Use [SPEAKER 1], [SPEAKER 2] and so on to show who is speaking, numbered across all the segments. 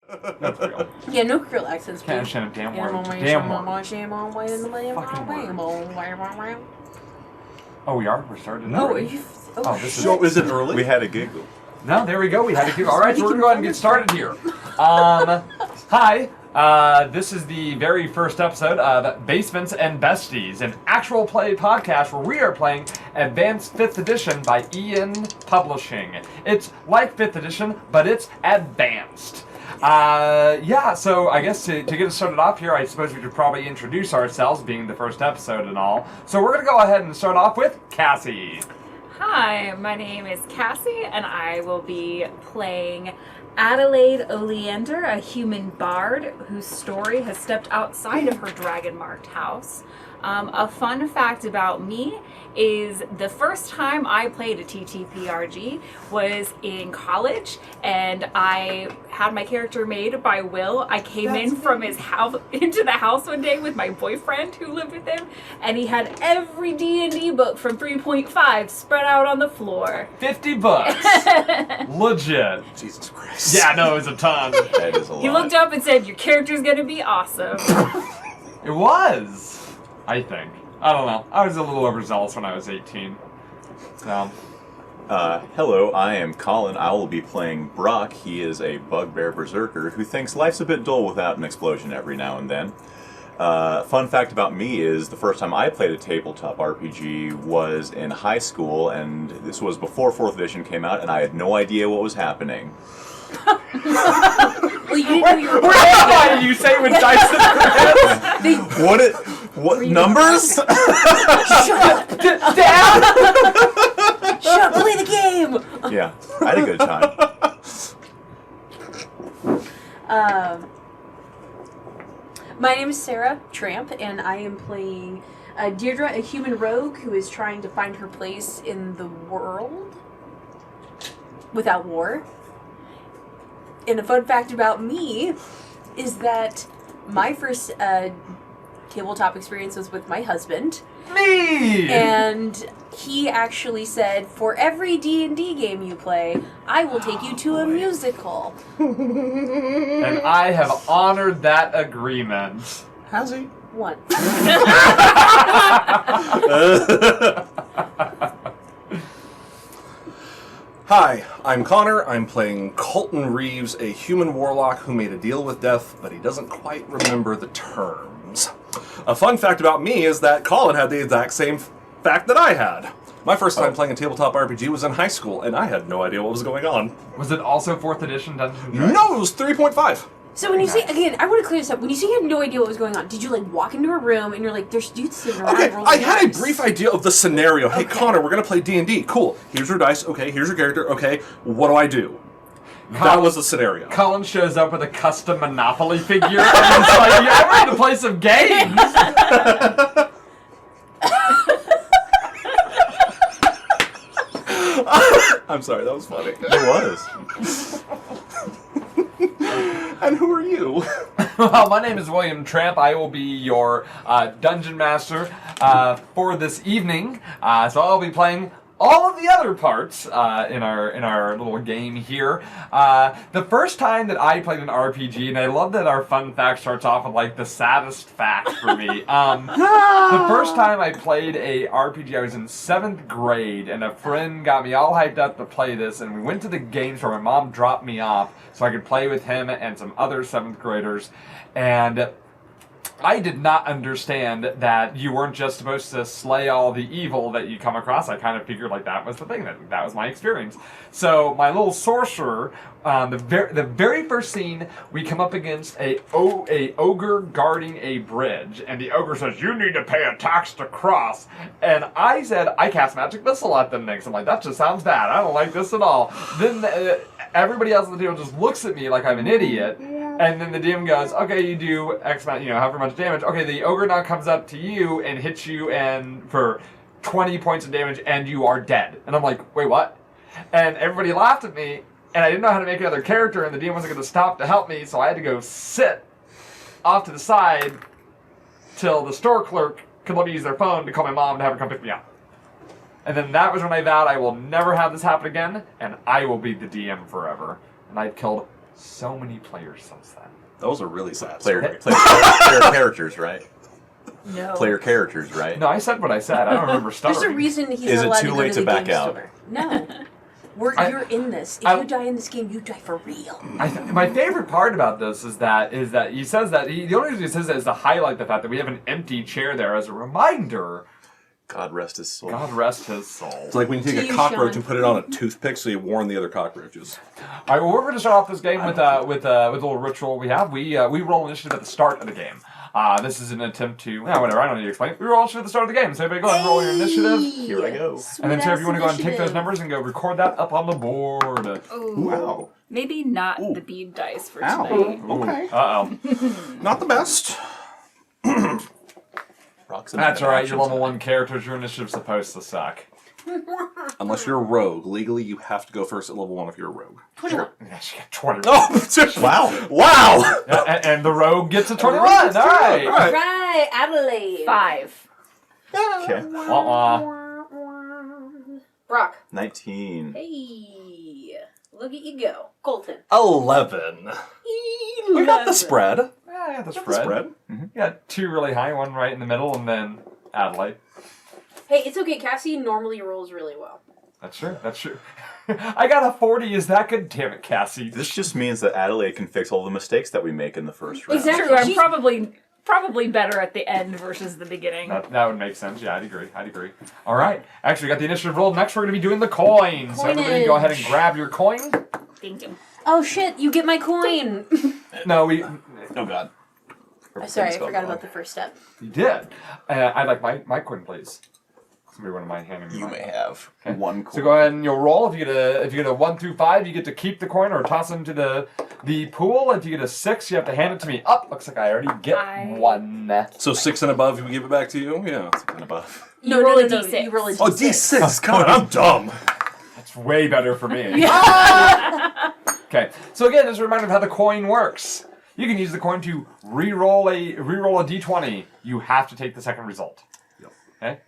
[SPEAKER 1] No Creole.
[SPEAKER 2] Yeah, no Creole accents.
[SPEAKER 1] Can't understand a damn word. Oh, we are? We're starting already? This
[SPEAKER 3] is it early?
[SPEAKER 4] We had a giggle.
[SPEAKER 1] No, there we go. We had a giggle. All right, so we're going to go ahead and get started here. Hi. This is the very first episode of Basements and Besties, an actual play podcast where we are playing Advanced 5th Edition by Ian Publishing. It's like 5th Edition, but it's advanced. So I guess to get us started off here, I suppose we should probably introduce ourselves, being the first episode and all. So we're going to go ahead and start off with Cassie.
[SPEAKER 5] Hi, my name is Cassie, and I will be playing Adelaide Oleander, a human bard whose story has stepped outside of her dragon-marked house. A fun fact about me is the first time I played a TTRPG was in college, and I had my character made by Will. I came from his house into the house one day with my boyfriend who lived with him, and he had every D&D book from 3.5 spread out on the floor.
[SPEAKER 1] 50 bucks. Legit.
[SPEAKER 3] Jesus Christ.
[SPEAKER 1] Yeah, no, it was a ton.
[SPEAKER 4] That is a lot.
[SPEAKER 5] He looked up and said, "Your character's gonna be awesome."
[SPEAKER 1] It was. I think. I don't know. I was a little overzealous when I was 18. So.
[SPEAKER 4] Hello, I am Colin. I will be playing Brock. He is a bugbear berserker who thinks life's a bit dull without an explosion every now and then. Fun fact about me is the first time I played a tabletop RPG was in high school, and this was before 4th edition came out, and I had no idea what was happening.
[SPEAKER 2] Well, you didn't know you were
[SPEAKER 1] Why did you say with dice in their heads?
[SPEAKER 4] What numbers?
[SPEAKER 2] Shut up!
[SPEAKER 1] Dad!
[SPEAKER 2] Shut up! Play the game!
[SPEAKER 4] Yeah, I had a good time.
[SPEAKER 2] My name is Sarah Tramp, and I am playing Deirdre, a human rogue who is trying to find her place in the world without war. And a fun fact about me is that my first tabletop experience was with my husband.
[SPEAKER 1] Me!
[SPEAKER 2] And he actually said, for every D&D game you play, I will take you to a musical.
[SPEAKER 1] And I have honored that agreement.
[SPEAKER 3] Has he?
[SPEAKER 2] Once.
[SPEAKER 3] Hi, I'm Connor. I'm playing Colton Reeves, a human warlock who made a deal with death, but he doesn't quite remember the terms. A fun fact about me is that Colin had the exact same fact that I had. My first time playing a tabletop RPG was in high school, and I had no idea what was going on.
[SPEAKER 1] Was it also 4th edition Dungeons & Dragons?
[SPEAKER 3] No, it was 3.5.
[SPEAKER 2] So when you say, again, I want to clear this up. When you say you had no idea what was going on, did you like walk into a room and you're like, there's dudes sitting around
[SPEAKER 3] Okay,
[SPEAKER 2] rolling
[SPEAKER 3] I had a
[SPEAKER 2] dice?
[SPEAKER 3] brief idea of the scenario. Hey,
[SPEAKER 2] Okay.
[SPEAKER 3] Connor, we're going to play D&D. Cool. Here's your dice. Okay, here's your character. Okay, what do I do? That was the scenario.
[SPEAKER 1] Colin shows up with a custom Monopoly figure, and he's like, yeah, I'm ready to play some games!
[SPEAKER 3] I'm sorry, that was funny.
[SPEAKER 4] It was.
[SPEAKER 3] And who are you?
[SPEAKER 1] Well, my name is William Tramp. I will be your dungeon master for this evening. So I'll be playing all of the other parts in our little game here. The first time that I played an RPG, and I love that our fun fact starts off with like the saddest fact for me. The first time I played a RPG, I was in 7th grade, and a friend got me all hyped up to play this, and we went to the game store. My mom dropped me off so I could play with him and some other 7th graders, and I did not understand that you weren't just supposed to slay all the evil that you come across. I kind of figured like that was the thing, that was my experience. So my little sorcerer, the very first scene, we come up against a ogre guarding a bridge, and the ogre says, "You need to pay a tax to cross." And I said, I cast magic missile at them next. I'm like, that just sounds bad. I don't like this at all. Then everybody else on the table just looks at me like I'm an idiot. And then the DM goes, okay, you do X amount, however much damage. Okay, the ogre now comes up to you and hits you and for 20 points of damage, and you are dead. And I'm like, wait, what? And everybody laughed at me, and I didn't know how to make another character, and the DM wasn't going to stop to help me, so I had to go sit off to the side till the store clerk could let me use their phone to call my mom to have her come pick me up. And then that was when I vowed I will never have this happen again, and I will be the DM forever. And I've killed so many players since then.
[SPEAKER 3] Those are really sad.
[SPEAKER 4] Player characters, right?
[SPEAKER 2] No.
[SPEAKER 4] Player characters, right?
[SPEAKER 1] No, I said what I said. I don't remember
[SPEAKER 2] There's a
[SPEAKER 1] stuttering.
[SPEAKER 2] reason he's
[SPEAKER 4] Is
[SPEAKER 2] not
[SPEAKER 4] it
[SPEAKER 2] allowed
[SPEAKER 4] too
[SPEAKER 2] to go
[SPEAKER 4] late
[SPEAKER 2] to
[SPEAKER 4] to
[SPEAKER 2] the
[SPEAKER 4] back
[SPEAKER 2] game
[SPEAKER 4] out?
[SPEAKER 2] store. No. You're in this. If you die in this game, you die for real.
[SPEAKER 1] My favorite part about this is that he says that the only reason he says that is to highlight the fact that we have an empty chair there as a reminder.
[SPEAKER 4] God rest his soul.
[SPEAKER 1] God rest his soul.
[SPEAKER 3] It's like when you take
[SPEAKER 2] To
[SPEAKER 3] a
[SPEAKER 2] you,
[SPEAKER 3] cockroach
[SPEAKER 2] Sean.
[SPEAKER 3] and put it on a toothpick so you warn the other cockroaches.
[SPEAKER 1] All right, well, we're going to start off this game with a little ritual we have. We roll initiative at the start of the game. This is an attempt to whatever. I don't need to explain. We roll initiative at the start of the game. So everybody go ahead and roll your initiative.
[SPEAKER 4] Here I go.
[SPEAKER 1] And then, Sarah, if you want to go ahead and take those
[SPEAKER 2] Initiative.
[SPEAKER 1] numbers and go record that up on the board.
[SPEAKER 5] Ooh.
[SPEAKER 3] Wow.
[SPEAKER 5] Maybe not
[SPEAKER 3] Ooh.
[SPEAKER 5] the bead dice for
[SPEAKER 3] Ow.
[SPEAKER 5] tonight.
[SPEAKER 3] Okay.
[SPEAKER 1] Uh-oh.
[SPEAKER 3] Not the best.
[SPEAKER 4] Rocks and
[SPEAKER 1] That's all right. Your
[SPEAKER 4] options.
[SPEAKER 1] level 1 characters. Your initiative's supposed to suck.
[SPEAKER 3] Unless you're a rogue. Legally, you have to go first at level 1 if you're a rogue.
[SPEAKER 2] 21.
[SPEAKER 1] Yeah, she got 20.
[SPEAKER 3] Oh,
[SPEAKER 4] Wow.
[SPEAKER 3] Wow!
[SPEAKER 1] Yeah, and the rogue gets a 21. All right.
[SPEAKER 3] All right.
[SPEAKER 2] Right, Adelaide.
[SPEAKER 5] 5.
[SPEAKER 4] Okay.
[SPEAKER 2] Brock.
[SPEAKER 4] 19.
[SPEAKER 2] Hey, look at you go. Colton.
[SPEAKER 3] 11. We got the spread.
[SPEAKER 1] Yeah, I got the
[SPEAKER 3] Got
[SPEAKER 1] spread.
[SPEAKER 3] the spread.
[SPEAKER 1] You got 2 really high, 1 right in the middle, and then Adelaide.
[SPEAKER 2] Hey, it's okay. Cassie normally rolls really well.
[SPEAKER 1] That's true. That's true. I got a 40. Is that good? Damn it, Cassie.
[SPEAKER 4] This just means that Adelaide can fix all the mistakes that we make in the first round.
[SPEAKER 2] Exactly.
[SPEAKER 5] True, I'm
[SPEAKER 2] She's-
[SPEAKER 5] probably better at the end versus the beginning.
[SPEAKER 1] That would make sense. Yeah, I'd agree. All right. Actually, we got the initiative rolled. Next, we're going to be doing the coin. So everybody go ahead and grab your coin.
[SPEAKER 5] Thank you.
[SPEAKER 2] Oh shit! You get my coin.
[SPEAKER 1] No, we
[SPEAKER 3] Oh, God.
[SPEAKER 2] Sorry, I forgot about the first step.
[SPEAKER 1] did. I'd like my coin, please. Somebody wouldn't mind handing me
[SPEAKER 4] You
[SPEAKER 1] mine.
[SPEAKER 4] may have
[SPEAKER 1] Okay.
[SPEAKER 4] one coin.
[SPEAKER 1] So go ahead and you'll roll. If you get a 1 through 5, you get to keep the coin or toss it into the pool. If you get a 6, you have to hand it to me. Up. Looks like I already get 1.
[SPEAKER 3] So 6 and above, we give it back to you? Yeah.
[SPEAKER 4] And above.
[SPEAKER 5] You roll a D6.
[SPEAKER 2] You roll a D6.
[SPEAKER 3] Oh, D6. God, I'm dumb.
[SPEAKER 1] That's way better for me. Okay. So again, just a reminder of how the coin works. You can use the coin to re-roll a d20. You have to take the second result.
[SPEAKER 3] Yep.
[SPEAKER 1] Okay.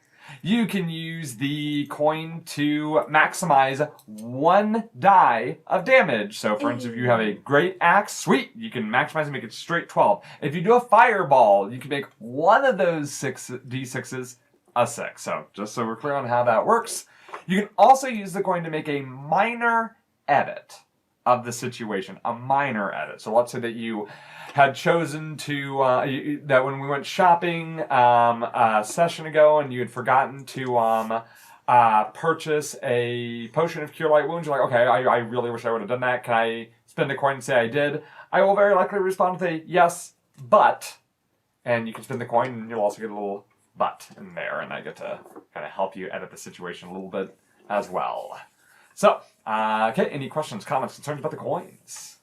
[SPEAKER 1] You can use the coin to maximize 1 die of damage. So, for instance, if you have a great axe, sweet, you can maximize and make it straight 12. If you do a fireball, you can make one of those d6s a 6. So, just so we're clear on how that works. You can also use the coin to make a minor edit of the situation, a minor edit. So let's say that you had chosen to, that when we went shopping a session ago and you had forgotten to purchase a potion of Cure Light Wounds, you're like, okay, I really wish I would have done that. Can I spend a coin and say I did? I will very likely respond with a yes, but, and you can spend the coin and you'll also get a little but in there, and I get to kind of help you edit the situation a little bit as well. So, okay, any questions, comments, concerns about the coins?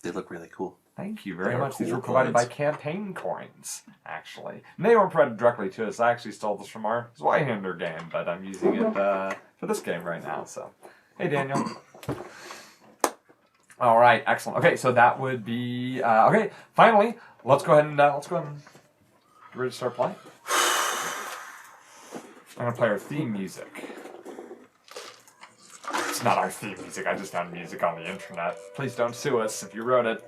[SPEAKER 3] They look really cool.
[SPEAKER 1] Thank you very
[SPEAKER 3] They are
[SPEAKER 1] much. These
[SPEAKER 3] cool
[SPEAKER 1] were provided by
[SPEAKER 3] coins.
[SPEAKER 1] campaign coins, actually. And they weren't provided directly to us. I actually stole this from our Zweihander game, but I'm using it for this game right now. So, hey, Daniel. All right, excellent. Okay, so that would be okay. Finally, let's go ahead and get ready to start playing. I'm gonna play our theme music. It's not our theme music. I just found music on the internet. Please don't sue us if you wrote it.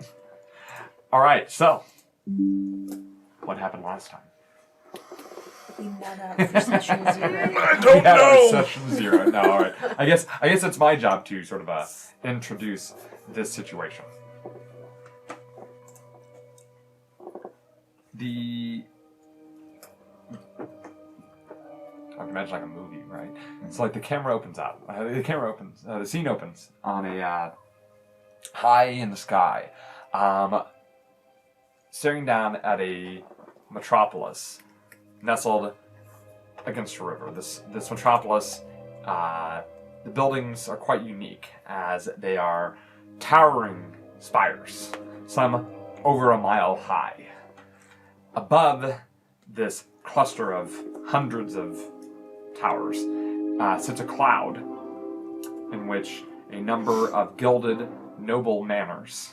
[SPEAKER 1] All right, so what happened last time?
[SPEAKER 2] We met up for session 0.
[SPEAKER 3] I don't
[SPEAKER 1] Yeah,
[SPEAKER 3] know.
[SPEAKER 1] Session 0. No, all right. I guess it's my job to sort of introduce this situation. I can imagine like a movie, right? So like the camera opens up. The scene opens on a high in the sky, staring down at a metropolis nestled against a river. This metropolis, the buildings are quite unique as they are towering spires, some over a mile high. Above this cluster of hundreds of towers sits a cloud in which a number of gilded noble manors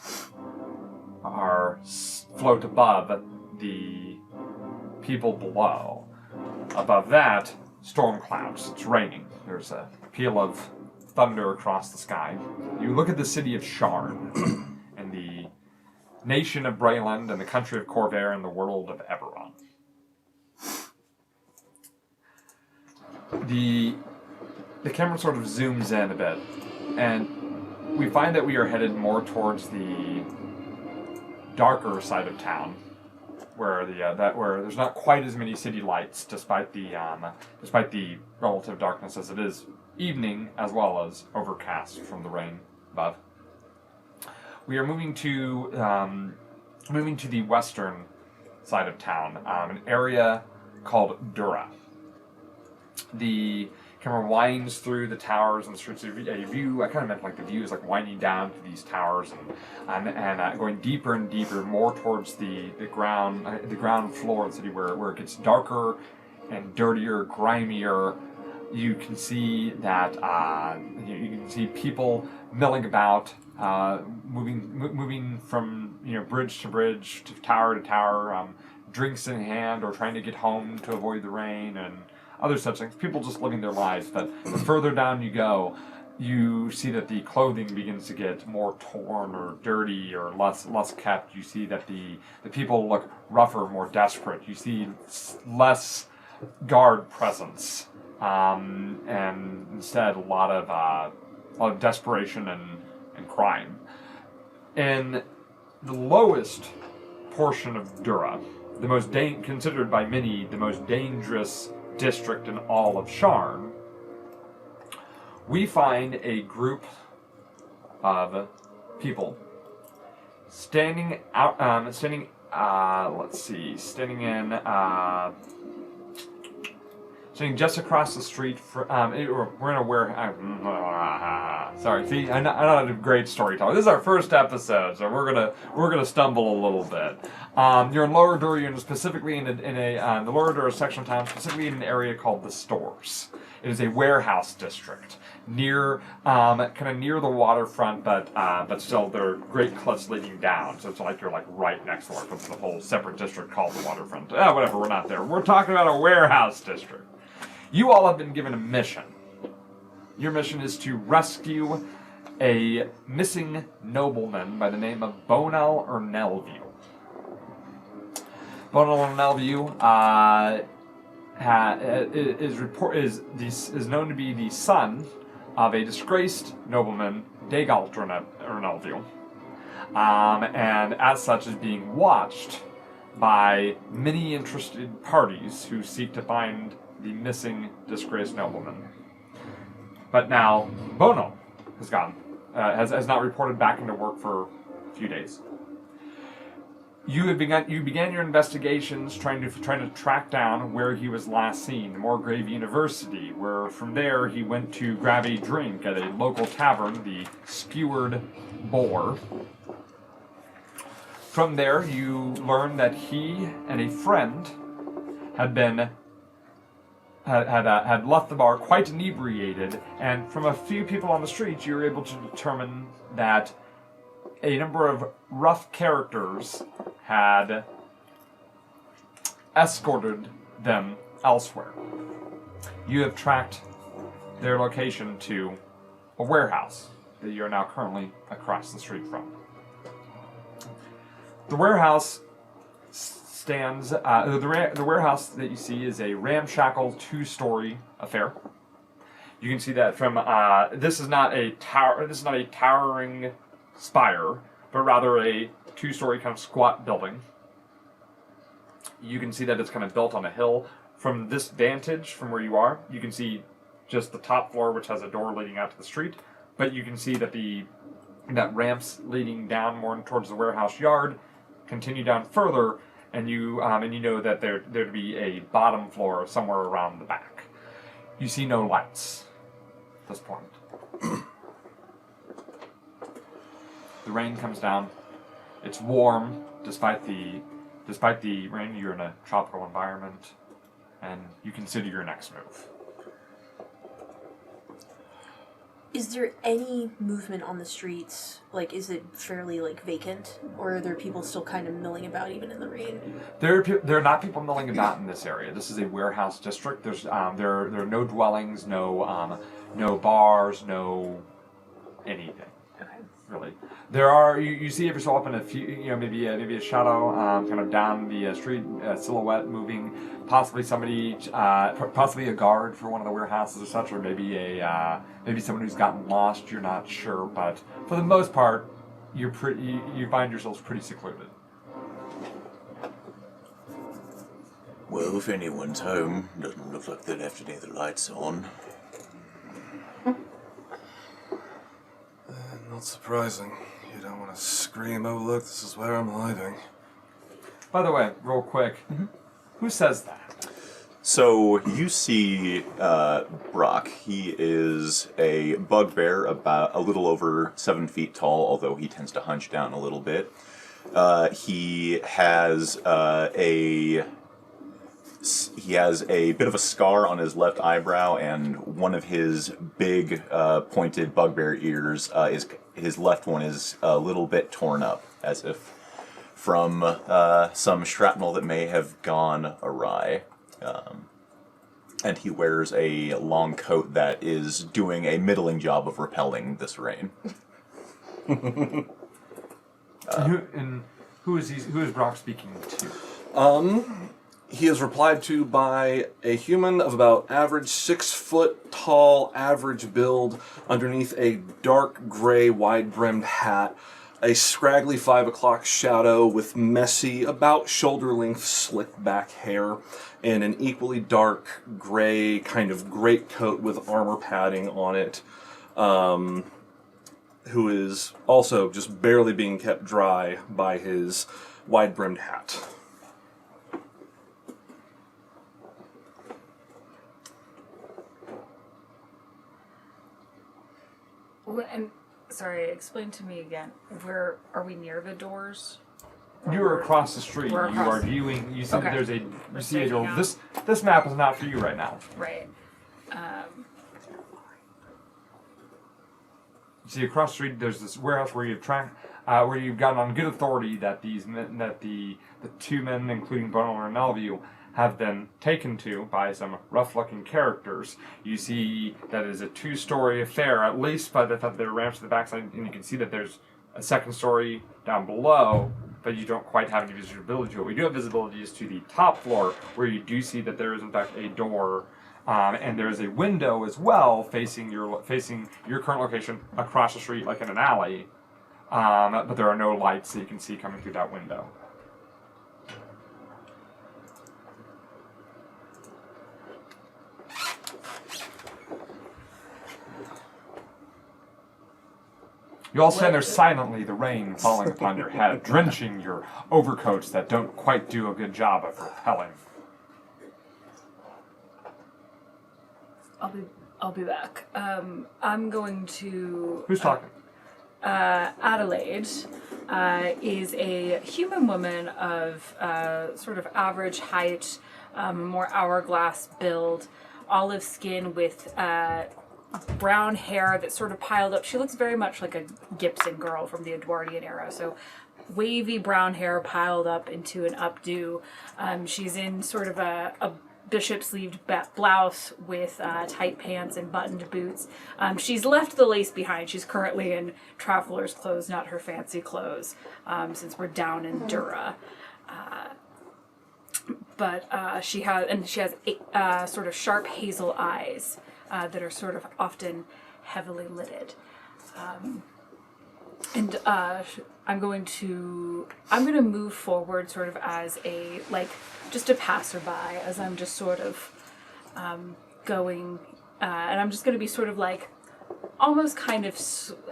[SPEAKER 1] float above the people below. Above that, storm clouds. It's raining. There's a peal of thunder across the sky. You look at the city of Sharn, nation of Breland and the country of Corvair and the world of Eberron. The camera sort of zooms in a bit, and we find that we are headed more towards the darker side of town, where where there's not quite as many city lights, despite the relative darkness, as it is evening as well as overcast from the rain above. We are moving to the western side of town, an area called Dura. The camera winds through the towers and the streets. A view, I kind of meant like the view is like winding down to these towers and going deeper and deeper, more towards the ground floor of the city, where it gets darker and dirtier, grimier. You can see that you can see people milling about, moving from bridge to bridge, to tower, drinks in hand, or trying to get home to avoid the rain and other such things. People just living their lives. But the further down you go, you see that the clothing begins to get more torn or dirty or less kept. You see that the people look rougher, more desperate. You see less guard presence, and instead a lot of desperation and crime. In the lowest portion of Dura, the most considered by many the most dangerous district in all of Sharn, we find a group of people standing just across the street. We're in a warehouse. Sorry, see, I'm not a great storyteller. This is our first episode, so we're gonna stumble a little bit. You're in Lower Dura. You're specifically in the Lower Dura section of town, specifically in an area called the Stores. It is a warehouse district near the waterfront, but still there are great cliffs leading down. So it's like you're right next to it. It's a whole separate district called the waterfront. Whatever, we're not there. We're talking about a warehouse district. You all have been given a mission. Your mission is to rescue a missing nobleman by the name of Bonal or Nelview. Bonal or Nelview is known to be the son of a disgraced nobleman, Dagalt or Nelview, and as such is being watched by many interested parties who seek to find the missing, disgraced nobleman. But now, Bonal has gone, has not reported back into work for a few days. You began your investigations trying to track down where he was last seen, Moorgrave University, where from there he went to grab a drink at a local tavern, the Skewered Boar. From there, you learned that he and a friend had left the bar quite inebriated, and from a few people on the street, you were able to determine that a number of rough characters had escorted them elsewhere. You have tracked their location to a warehouse that you are now currently across the street from. The warehouse stands. The warehouse that you see is a ramshackle 2-story affair. You can see that from. This is not a tower. This is not a towering spire, but rather a 2-story kind of squat building. You can see that it's kind of built on a hill. From this vantage, from where you are, you can see just the top floor, which has a door leading out to the street. But you can see that that ramps leading down more towards the warehouse yard continue down further, and you know that there'd be a bottom floor somewhere around the back. You see no lights at this point. The rain comes down. It's warm despite the rain. You're in a tropical environment, and you consider your next move.
[SPEAKER 2] Is there any movement on the streets? Like, is it fairly, vacant? Or are there people still kind of milling about even in the rain?
[SPEAKER 1] There are not people milling about in this area. This is a warehouse district. There are no dwellings, no bars, no anything.
[SPEAKER 2] Okay.
[SPEAKER 1] really. There are you see every so often a few, maybe a shadow kind of down the street, silhouette moving, possibly somebody, possibly a guard for one of the warehouses or such, or maybe maybe someone who's gotten lost. You're not sure, but for the most part, you find yourselves pretty secluded.
[SPEAKER 4] Well, if anyone's home, doesn't look like they left any of the lights on.
[SPEAKER 3] Not surprising. You don't want to scream, oh look, this is where I'm hiding.
[SPEAKER 1] By the way, real quick, who says that?
[SPEAKER 4] So you see Brock. He is a bugbear, about a little over 7 feet tall, although he tends to hunch down a little bit. He has a bit of a scar on his left eyebrow, and one of his big pointed bugbear ears his left one is a little bit torn up, as if from some shrapnel that may have gone awry. And he wears a long coat that is doing a middling job of repelling this rain.
[SPEAKER 1] Who is Brock speaking to?
[SPEAKER 3] He is replied to by a human of about average 6 foot tall, average build, underneath a dark gray wide-brimmed hat, a scraggly 5 o'clock shadow with messy, about shoulder-length slick back hair, and an equally dark gray kind of greatcoat with armor padding on it, who is also just barely being kept dry by his wide-brimmed hat.
[SPEAKER 5] And sorry, explain to me again. Where are we near the doors?
[SPEAKER 1] You are across the street.
[SPEAKER 5] We're
[SPEAKER 1] You
[SPEAKER 5] across-
[SPEAKER 1] are viewing. You see
[SPEAKER 5] Okay.
[SPEAKER 1] that there's a. You
[SPEAKER 5] We're
[SPEAKER 1] see a
[SPEAKER 5] taking
[SPEAKER 1] door.
[SPEAKER 5] out-
[SPEAKER 1] This map is not for you right now.
[SPEAKER 5] Right.
[SPEAKER 1] You see across the street. There's this warehouse where you've where you've gotten on good authority that the 2 men, including Bonal and Melview, have been taken to by some rough-looking characters. You see that is a 2-story affair, at least by the fact that there are ramps to the backside, and you can see that there's a 2nd story down below, but you don't quite have any visibility to it. We do have visibility as to the top floor, where you do see that there is in fact a door, and there is a window as well facing your current location across the street, like in an alley. But there are no lights that you can see coming through that window. You all stand there silently, the rain falling upon your head, drenching your overcoats that don't quite do a good job of repelling.
[SPEAKER 5] I'll be back. I'm going to.
[SPEAKER 1] Who's talking?
[SPEAKER 5] Adelaide is a human woman of sort of average height, more hourglass build, olive skin with brown hair that's sort of piled up. She looks very much like a Gibson girl from the Edwardian era. So wavy brown hair piled up into an updo. She's in sort of a bishop-sleeved blouse with tight pants and buttoned boots. She's left the lace behind. She's currently in traveler's clothes, not her fancy clothes, since we're down in Dura. But she has sort of sharp hazel eyes that are sort of often heavily lidded. And I'm going to move forward sort of as just a passerby, as I'm just sort of going, and I'm just going to be sort of like almost kind of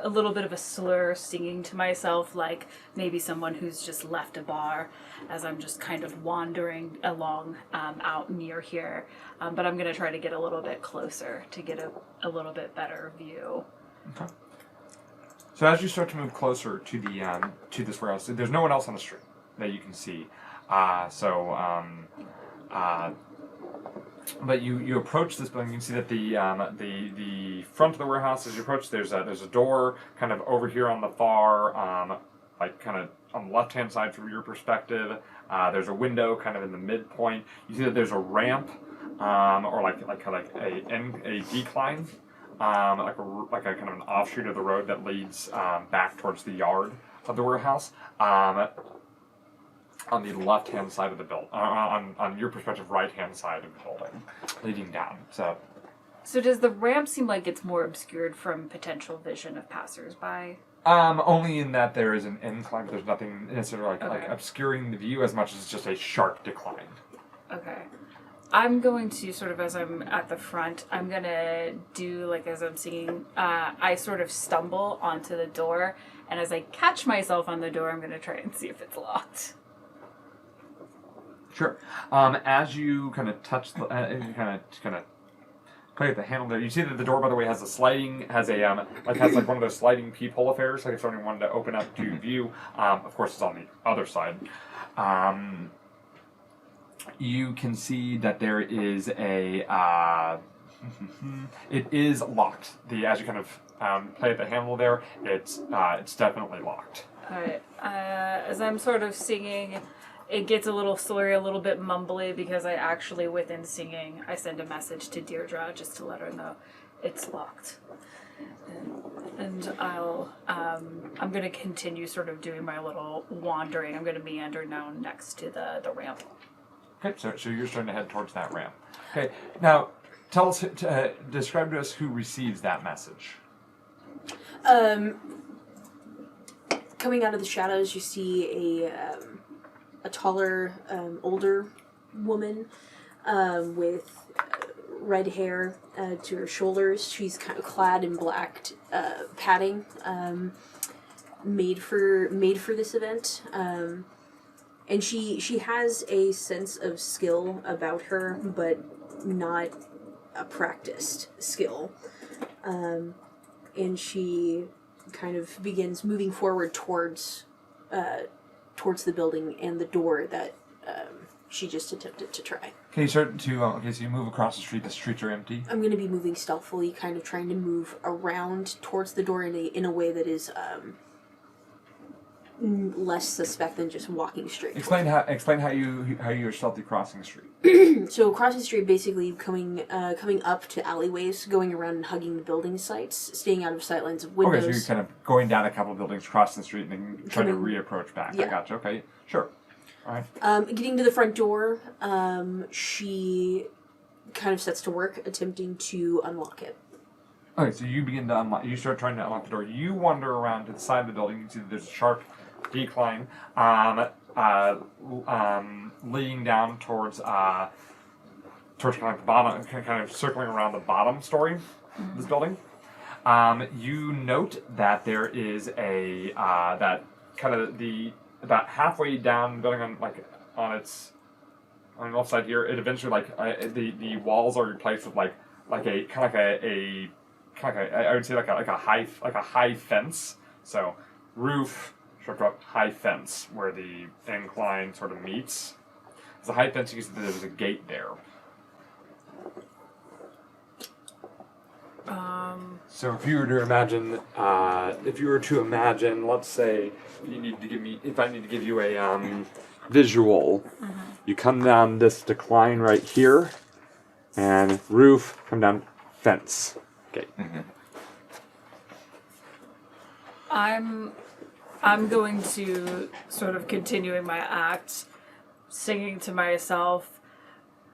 [SPEAKER 5] a little bit of a slur, singing to myself, like maybe someone who's just left a bar, as I'm just kind of wandering along out near here. But I'm going to try to get a little bit closer to get a little bit better view.
[SPEAKER 1] Okay. So as you start to move closer to the to this warehouse, there's no one else on the street that you can see. But you approach this building. You can see that the front of the warehouse, as you approach, there's a door kind of over here on the far, like kind of on the left hand side from your perspective. There's a window kind of in the midpoint. You see that there's a ramp, or like a decline like a kind of an offshoot of the road that leads back towards the yard of the warehouse. On the left-hand side of the building, on your perspective, right-hand side of the building, leading down.
[SPEAKER 5] So does the ramp seem like it's more obscured from potential vision of passersby?
[SPEAKER 1] Only in that there is an incline, but there's nothing necessarily like obscuring the view as much as just a sharp decline.
[SPEAKER 5] Okay. I'm going to sort of, as I'm at the front, I'm going to do, like, as I'm singing, I sort of stumble onto the door, and as I catch myself on the door, I'm going to try and see if it's locked.
[SPEAKER 1] Sure. As you kind of touch the, kind of play at the handle there, you see that the door, by the way, has like one of those sliding peephole affairs. Like if somebody wanted to open up to view, of course, it's on the other side. You can see that there is it is locked. As you kind of play at the handle there, it's definitely locked.
[SPEAKER 5] All right. As I'm sort of singing, it gets a little slurry, a little bit mumbly, because I actually, within singing, I send a message to Deirdre just to let her know it's locked. And I'm going to continue sort of doing my little wandering. I'm going to meander now next to the ramp.
[SPEAKER 1] Okay, so you're starting to head towards that ramp. Okay, now tell us, describe to us who receives that message.
[SPEAKER 2] Coming out of the shadows, you see a taller, older woman with red hair to her shoulders. She's kind of clad in black padding, made for this event. And she has a sense of skill about her, but not a practiced skill. And she kind of begins moving forward towards the building and the door that she just attempted to try.
[SPEAKER 1] Okay, you start to. So you move across the street. The streets are empty.
[SPEAKER 2] I'm going to be moving stealthily, kind of trying to move around towards the door in a way that is less suspect than just walking straight.
[SPEAKER 1] Explain how you're stealthy crossing the street.
[SPEAKER 2] So crossing the street, basically coming up to alleyways, going around and hugging the building sites, staying out of sight lines of windows.
[SPEAKER 1] Okay, so you're kind of going down a couple of buildings, crossing the street, and then trying to reapproach back.
[SPEAKER 2] Yeah.
[SPEAKER 1] I gotcha. Okay, sure. All right.
[SPEAKER 2] Getting to the front door, she kind of sets to work attempting to unlock it.
[SPEAKER 1] Okay, so you begin to unlock. You start trying to unlock the door. You wander around to the side of the building. You can see that there's a sharp decline leading down towards kind of the bottom, kind of circling around the bottom story of this building. You note that there is a that kind of about halfway down the building on the left side here. It eventually the walls are replaced with like a I would say like a high fence. So roof. Up high fence where the incline sort of meets. There's a high fence. You can see that there's a gate there. So if you were to imagine, let's say if I need to give you a visual, you come down this decline right here, and roof, come down fence. Okay.
[SPEAKER 5] I'm going to sort of continuing my act, singing to myself,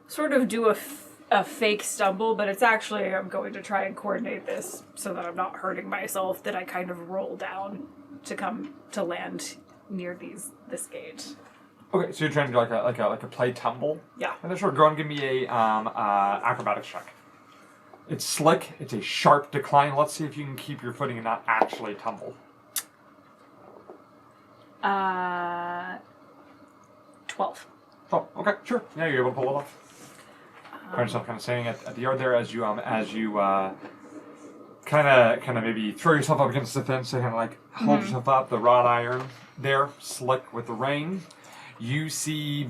[SPEAKER 5] sort of do a fake stumble, but it's actually, I'm going to try and coordinate this so that I'm not hurting myself, that I kind of roll down to come to land near this gate.
[SPEAKER 1] Okay, so you're trying to do like a play tumble?
[SPEAKER 5] Yeah.
[SPEAKER 1] And then sure, go and give me a acrobatics check. It's slick, it's a sharp decline. Let's see if you can keep your footing and not actually tumble.
[SPEAKER 5] 12.
[SPEAKER 1] Oh, okay, sure. Yeah, you're able to pull it off. Find yourself kind of standing at the yard there as you kind of maybe throw yourself up against the fence and kind of like hold yourself up. The wrought iron there, slick with the rain. You see,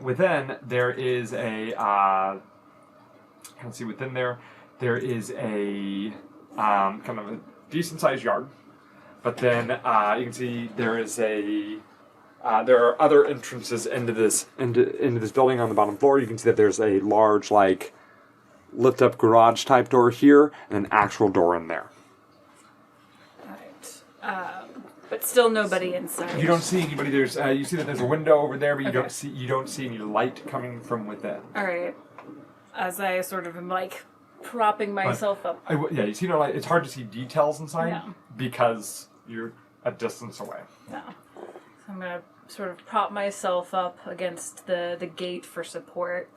[SPEAKER 1] within there is a. Kind of see within there is a kind of a decent sized yard. But then you can see there is there are other entrances into this building on the bottom floor. You can see that there's a large lift up garage type door here, and an actual door in there.
[SPEAKER 5] Alright. But still nobody inside.
[SPEAKER 1] You don't see anybody. There's you see that there's a window over there, but you
[SPEAKER 5] Okay.
[SPEAKER 1] don't see any light coming from within.
[SPEAKER 5] Alright. As I sort of am like propping myself up.
[SPEAKER 1] Yeah, you see no light. It's hard to see details inside
[SPEAKER 5] Yeah.
[SPEAKER 1] because you're a distance away.
[SPEAKER 5] No. So I'm gonna sort of prop myself up against the gate for support,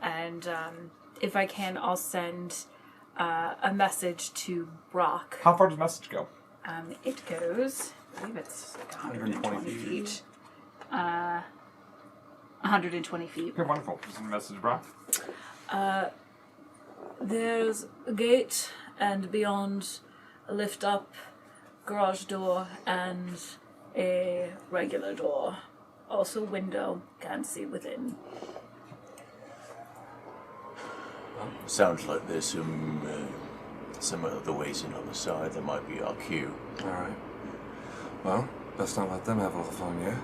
[SPEAKER 5] and if I can, I'll send a message to Brock.
[SPEAKER 1] How far does the message go?
[SPEAKER 5] It goes, I believe it's like 120 feet. 120 feet.
[SPEAKER 1] Okay, wonderful. Just a message, Brock.
[SPEAKER 5] There's a gate, and beyond a lift up garage door and a regular door. Also window, can't see within.
[SPEAKER 4] Sounds like there's some other ways in on the side. That might be our cue.
[SPEAKER 3] Alright. Well, let's not let them have all the fun, yeah?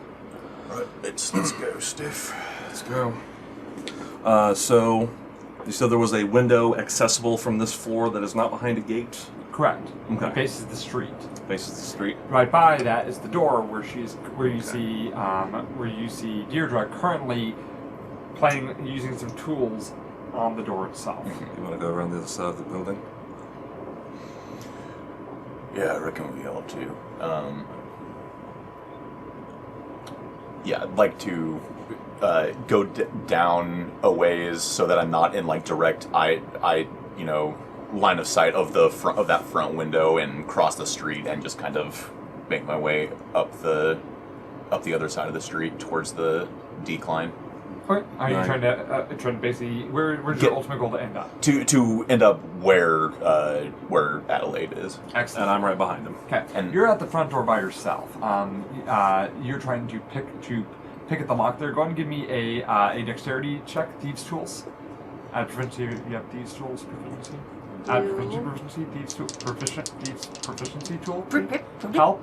[SPEAKER 4] Right, let's go, Stiff.
[SPEAKER 3] Let's go. So, you said there was a window accessible from this floor that is not behind a gate?
[SPEAKER 1] Correct.
[SPEAKER 3] Okay.
[SPEAKER 1] It faces the street.
[SPEAKER 3] Faces the street.
[SPEAKER 1] Right by that is the door where you see Deirdre currently using some tools on the door itself.
[SPEAKER 3] You want to go around the other side of the building?
[SPEAKER 4] Yeah, I reckon we ought to. Yeah, I'd like to go down a ways so that I'm not in like direct line of sight of the front of that front window and cross the street and just kind of make my way up the other side of the street towards the decline.
[SPEAKER 1] Okay. Are you
[SPEAKER 3] Right.
[SPEAKER 1] trying to basically where's your ultimate goal to end up?
[SPEAKER 4] To end up where Adelaide is.
[SPEAKER 1] Excellent.
[SPEAKER 3] And I'm right behind him.
[SPEAKER 1] Okay.
[SPEAKER 4] And-
[SPEAKER 1] You're at the front door by yourself. You're trying to pick at the lock there. Go ahead and give me a dexterity check, thieves tools. Add proficiency. You have thieves tools proficiency. Add proficiency, thieves tool, thieves proficiency tool. Help!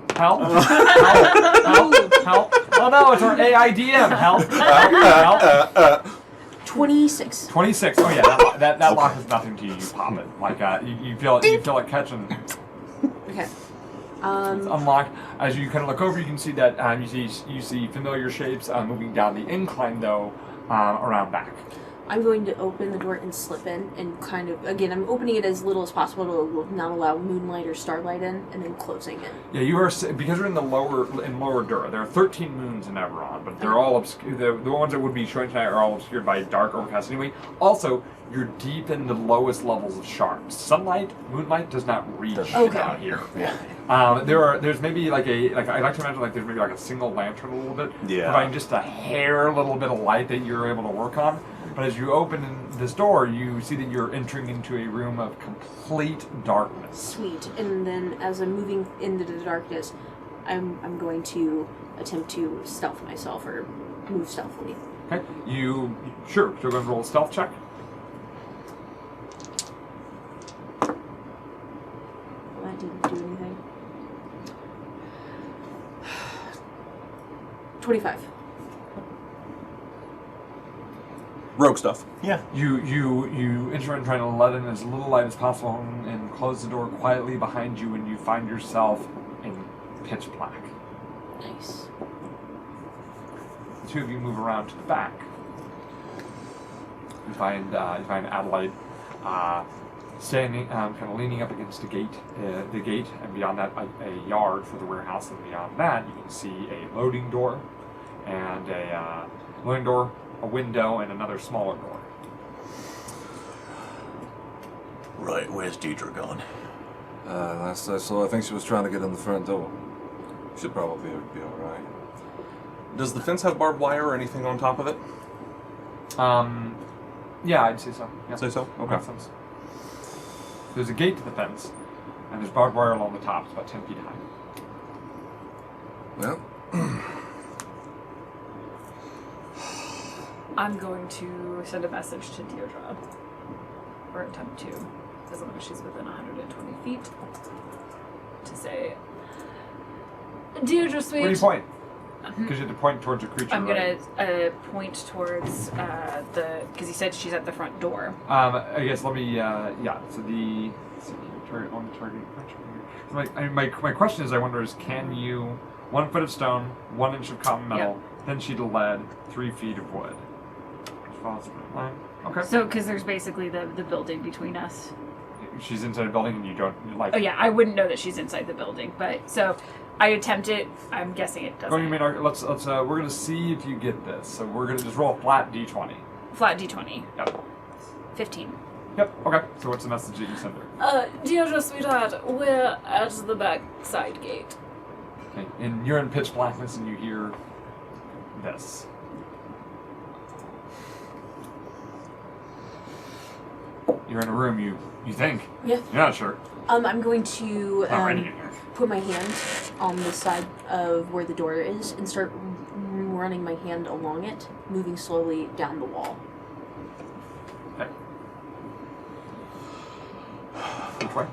[SPEAKER 1] Oh no, it's our AIDM. Help!
[SPEAKER 2] 26.
[SPEAKER 1] 26. Oh yeah, that lock is nothing to you. You pop it like you feel it catching.
[SPEAKER 2] Okay.
[SPEAKER 1] It's unlocked. As you kind of look over, you can see that you see familiar shapes moving down the incline though, around back.
[SPEAKER 2] I'm going to open the door and slip in, and kind of, again, I'm opening it as little as possible to not allow moonlight or starlight in, and then closing it.
[SPEAKER 1] Yeah, you are because you're in lower Dura. There are 13 moons in Everon, but they're all obscured. The ones that would be showing tonight are all obscured by dark overcast anyway. Also, you're deep in the lowest levels of Sharn. Sunlight, moonlight does not reach down here.
[SPEAKER 3] Yeah.
[SPEAKER 1] There's maybe I like to imagine there's maybe a single lantern a little bit,
[SPEAKER 4] Yeah.
[SPEAKER 1] providing just a little bit of light that you're able to work on. But as you open this door, you see that you're entering into a room of complete darkness.
[SPEAKER 2] Sweet. And then as I'm moving into the darkness, I'm going to attempt to stealth myself or move stealthily.
[SPEAKER 1] Okay, sure. So go ahead and roll a stealth check.
[SPEAKER 2] Well, that didn't do anything. 25.
[SPEAKER 3] Rogue stuff.
[SPEAKER 4] Yeah.
[SPEAKER 1] You enter in trying to let in as little light as possible and close the door quietly behind you, and you find yourself in pitch black.
[SPEAKER 2] Nice.
[SPEAKER 1] The two of you move around to the back. You find Adelaide standing, kind of leaning up against the gate, and beyond that a yard for the warehouse, and beyond that you can see a loading door, and a window, and another smaller door.
[SPEAKER 4] Right, where's Deidre gone?
[SPEAKER 3] Last I saw, I think she was trying to get in the front door. Should probably be alright. Does the fence have barbed wire or anything on top of it?
[SPEAKER 1] Yeah, I'd say so. Yeah.
[SPEAKER 3] Say so? Okay.
[SPEAKER 1] Makes sense. There's a gate to the fence, and there's barbed wire along the top. It's about 10 feet high.
[SPEAKER 3] Well,
[SPEAKER 5] I'm going to send a message to Deirdre, or attempt to, as long as she's within 120 feet, to say, Deirdre, sweet.
[SPEAKER 1] Where do you point? Because you have to point towards a creature.
[SPEAKER 5] I'm gonna
[SPEAKER 1] right?
[SPEAKER 5] point towards because you said she's at the front door.
[SPEAKER 1] I guess let me. Yeah. So the target on the target. So my question is, I wonder is, can you 1 foot of stone, 1 inch of cotton metal, then sheet of lead, 3 feet of wood? Okay.
[SPEAKER 5] So because there's basically the building between us.
[SPEAKER 1] She's inside a building and you don't like.
[SPEAKER 5] Oh yeah, I wouldn't know that she's inside the building, but so I attempt it. I'm guessing it doesn't.
[SPEAKER 1] Go to your main arc. Let's we're gonna see if you get this. So we're gonna just roll a flat d20.
[SPEAKER 5] Flat d20.
[SPEAKER 1] Yep.
[SPEAKER 5] 15.
[SPEAKER 1] Yep. Okay. So what's the message that you send her?
[SPEAKER 5] Deirdre, sweetheart, we're at the back side gate.
[SPEAKER 1] Okay. And you're in pitch blackness and you hear this. You're in a room. You think.
[SPEAKER 2] Yeah.
[SPEAKER 1] You're not sure.
[SPEAKER 2] I'm going to
[SPEAKER 1] Not ready yet.
[SPEAKER 2] put my hand on the side of where the door is and start running my hand along it, moving slowly down the wall.
[SPEAKER 1] Okay. Which way?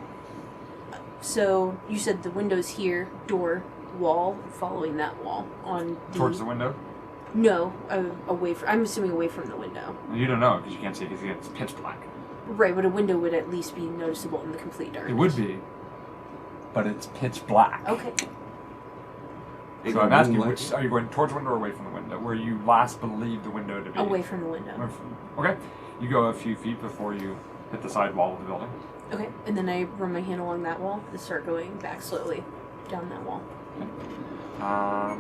[SPEAKER 2] So you said the window's here, door, wall, following that wall on the...
[SPEAKER 1] Towards the window?
[SPEAKER 2] No, away from... I'm assuming away from the window.
[SPEAKER 1] You don't know because you can't see because it's pitch black.
[SPEAKER 2] Right, but a window would at least be noticeable in the complete dark.
[SPEAKER 1] It would be, but it's pitch black.
[SPEAKER 2] Okay.
[SPEAKER 1] So I'm asking, which are you going towards the window or away from the window? Where you last believe the window to be?
[SPEAKER 2] Away from the window.
[SPEAKER 1] Okay. You go a few feet before you hit the side wall of the building.
[SPEAKER 2] Okay, and then I run my hand along that wall and start going back slowly down that wall.
[SPEAKER 1] All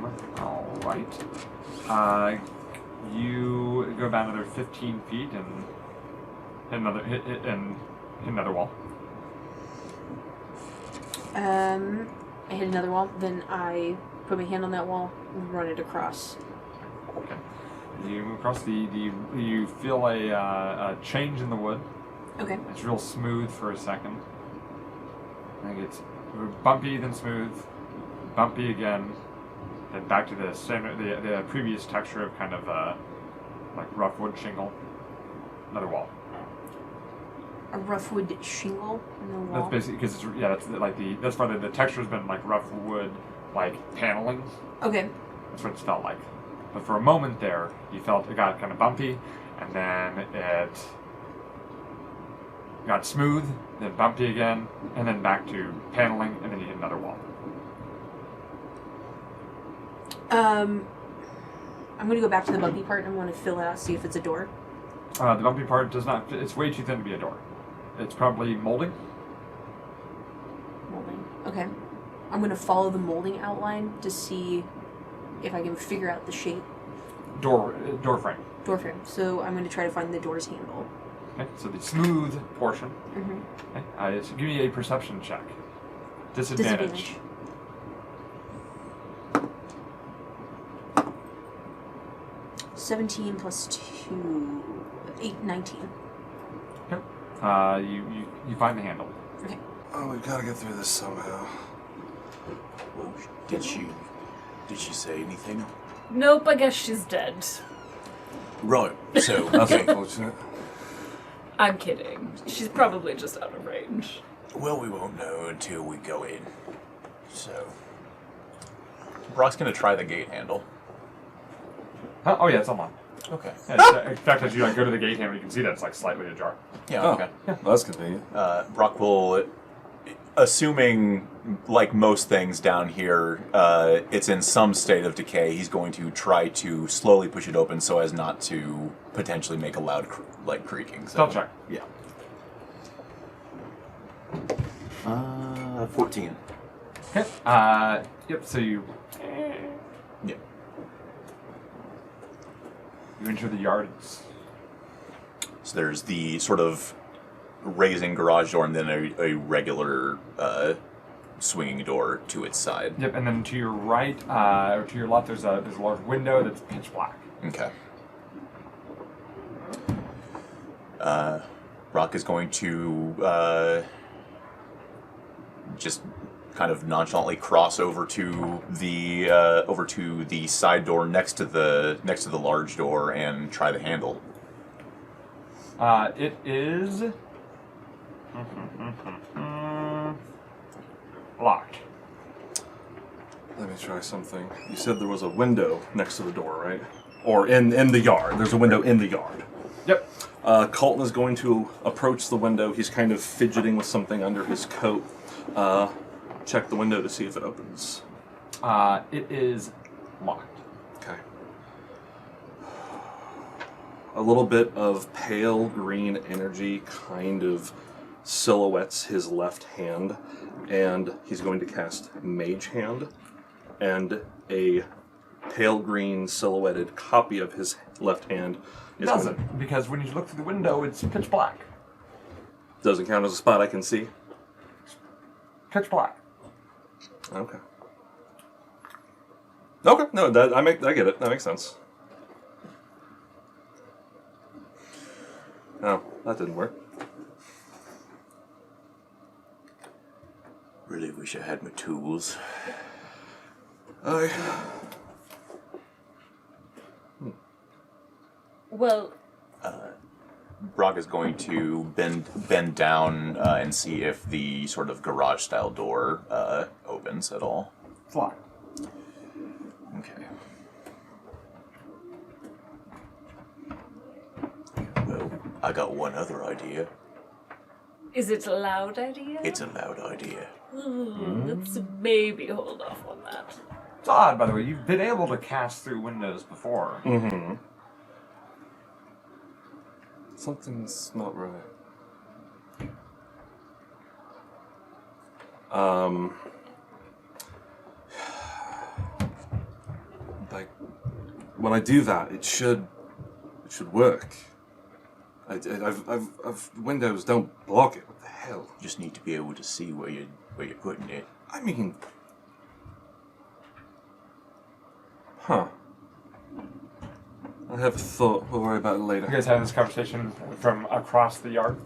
[SPEAKER 1] right. You go about another 15 feet and hit another wall.
[SPEAKER 2] I hit another wall, then I put my hand on that wall and run it across.
[SPEAKER 1] Okay. You move across you feel a change in the wood.
[SPEAKER 2] Okay.
[SPEAKER 1] It's real smooth for a second. I think it's bumpy, then smooth, bumpy again, then back to the previous texture of kind of like rough wood shingle. Another wall.
[SPEAKER 2] A rough wood shingle in the wall?
[SPEAKER 1] That's basically because that's why the texture's been like rough wood, like paneling.
[SPEAKER 2] Okay.
[SPEAKER 1] That's what it's felt like. But for a moment there, you felt it got kind of bumpy, and then it got smooth, then bumpy again, and then back to paneling, and then you hit another wall.
[SPEAKER 2] I'm going to go back to the bumpy part and I want to fill it out, see if it's a door.
[SPEAKER 1] The bumpy part does not fit. It's way too thin to be a door. It's probably molding.
[SPEAKER 2] Molding. Okay. I'm going to follow the molding outline to see if I can figure out the shape.
[SPEAKER 1] Door frame.
[SPEAKER 2] Door frame. So I'm going to try to find the door's handle.
[SPEAKER 1] Okay, so the smooth portion.
[SPEAKER 2] Mm-hmm.
[SPEAKER 1] Okay, so give me a perception check. Disadvantage.
[SPEAKER 2] 17 plus 2... 19.
[SPEAKER 1] Okay. You find the handle.
[SPEAKER 2] Okay.
[SPEAKER 3] Oh, we've got to get through this somehow.
[SPEAKER 6] Well, did she say anything?
[SPEAKER 5] Nope, I guess she's dead.
[SPEAKER 6] Right, so,
[SPEAKER 3] That's
[SPEAKER 6] okay.
[SPEAKER 3] unfortunate.
[SPEAKER 5] I'm kidding. She's probably just out of range.
[SPEAKER 6] Well, we won't know until we go in. So,
[SPEAKER 4] Brock's gonna try the gate handle.
[SPEAKER 1] Huh? Oh yeah, it's unlocked.
[SPEAKER 4] Okay.
[SPEAKER 1] Yeah, in fact, as you go to the gate handle, you can see that it's like slightly ajar.
[SPEAKER 4] Yeah,
[SPEAKER 3] Oh,
[SPEAKER 4] okay.
[SPEAKER 3] well, that's convenient.
[SPEAKER 4] Brock will, assuming, like most things down here, it's in some state of decay, he's going to try to slowly push it open so as not to potentially make a loud, creaking. So,
[SPEAKER 1] Stealth check.
[SPEAKER 4] Yeah.
[SPEAKER 6] 14.
[SPEAKER 1] Okay. Yep. So you
[SPEAKER 4] Yeah.
[SPEAKER 1] enter the yard.
[SPEAKER 4] So there's the sort of raising garage door and then a regular swinging door to its side.
[SPEAKER 1] Yep. And then to your right, or to your left, there's a large window that's pitch black.
[SPEAKER 4] Okay. Brock is going to just kind of nonchalantly cross over to the side door next to the large door and try the handle.
[SPEAKER 1] It is locked.
[SPEAKER 3] Let me try something. You said there was a window next to the door, right? Or in the yard. There's a window in the yard.
[SPEAKER 1] Yep.
[SPEAKER 3] Colton is going to approach the window. He's kind of fidgeting with something under his coat. Check the window to see if it opens.
[SPEAKER 1] It is locked.
[SPEAKER 3] Okay. A little bit of pale green energy kind of silhouettes his left hand, and he's going to cast Mage Hand, and a pale green silhouetted copy of his left hand
[SPEAKER 1] It doesn't, because when you look through the window, it's pitch black.
[SPEAKER 3] Doesn't count as a spot I can see.
[SPEAKER 1] Pitch black.
[SPEAKER 3] Okay. Okay, no, I get it. That makes sense. Oh, that didn't work.
[SPEAKER 6] Really wish I had my tools.
[SPEAKER 5] Well,
[SPEAKER 4] Brock is going to bend down and see if the sort of garage-style door opens at all.
[SPEAKER 1] It's locked.
[SPEAKER 4] Okay. Well, I got one other idea.
[SPEAKER 5] is it a loud idea?
[SPEAKER 6] It's a loud idea.
[SPEAKER 5] Let's maybe hold off on that.
[SPEAKER 1] It's odd, by the way. You've been able to cast through windows before.
[SPEAKER 3] Mm-hmm. Something's not right. Like, when I do that, it should work. I've windows don't block it. What the hell?
[SPEAKER 6] You just need to be able to see where you're putting it.
[SPEAKER 3] I mean, huh? I have a thought. We'll worry about it later.
[SPEAKER 1] You guys having this conversation from across the yard?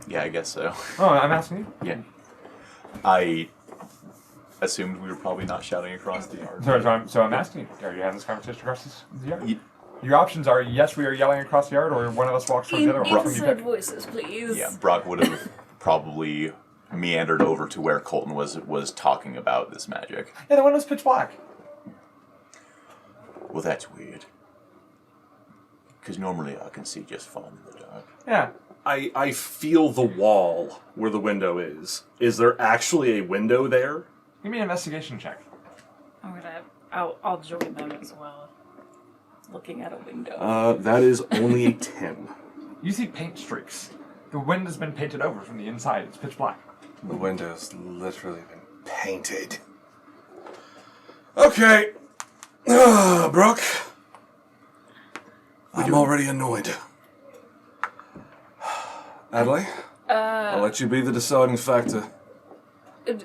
[SPEAKER 4] Yeah, I guess so.
[SPEAKER 1] Oh, I'm asking you.
[SPEAKER 4] Yeah. I assumed we were probably not shouting across the yard.
[SPEAKER 1] So I'm asking you, are you having this conversation across the yard?
[SPEAKER 4] Ye-
[SPEAKER 1] Your options are, yes, we are yelling across the yard, or one of us walks towards the other. Which one you
[SPEAKER 5] Insert
[SPEAKER 1] pick?
[SPEAKER 5] voices, please.
[SPEAKER 4] Yeah, Brock would have probably meandered over to where Colton was talking about this magic.
[SPEAKER 1] Yeah, the window's pitch black.
[SPEAKER 6] Well, that's weird. Because normally I can see just fine in the dark.
[SPEAKER 1] Yeah.
[SPEAKER 3] I feel the wall where the window is. Is there actually a window there?
[SPEAKER 1] Give me an investigation check.
[SPEAKER 5] I'll join them as well. Looking at a window.
[SPEAKER 3] That is only a 10.
[SPEAKER 1] You see paint streaks. The window's been painted over from the inside. It's pitch black.
[SPEAKER 3] The window's literally been painted. Okay. Brooke. I'm already annoyed. Adlai? I'll let you be the deciding factor.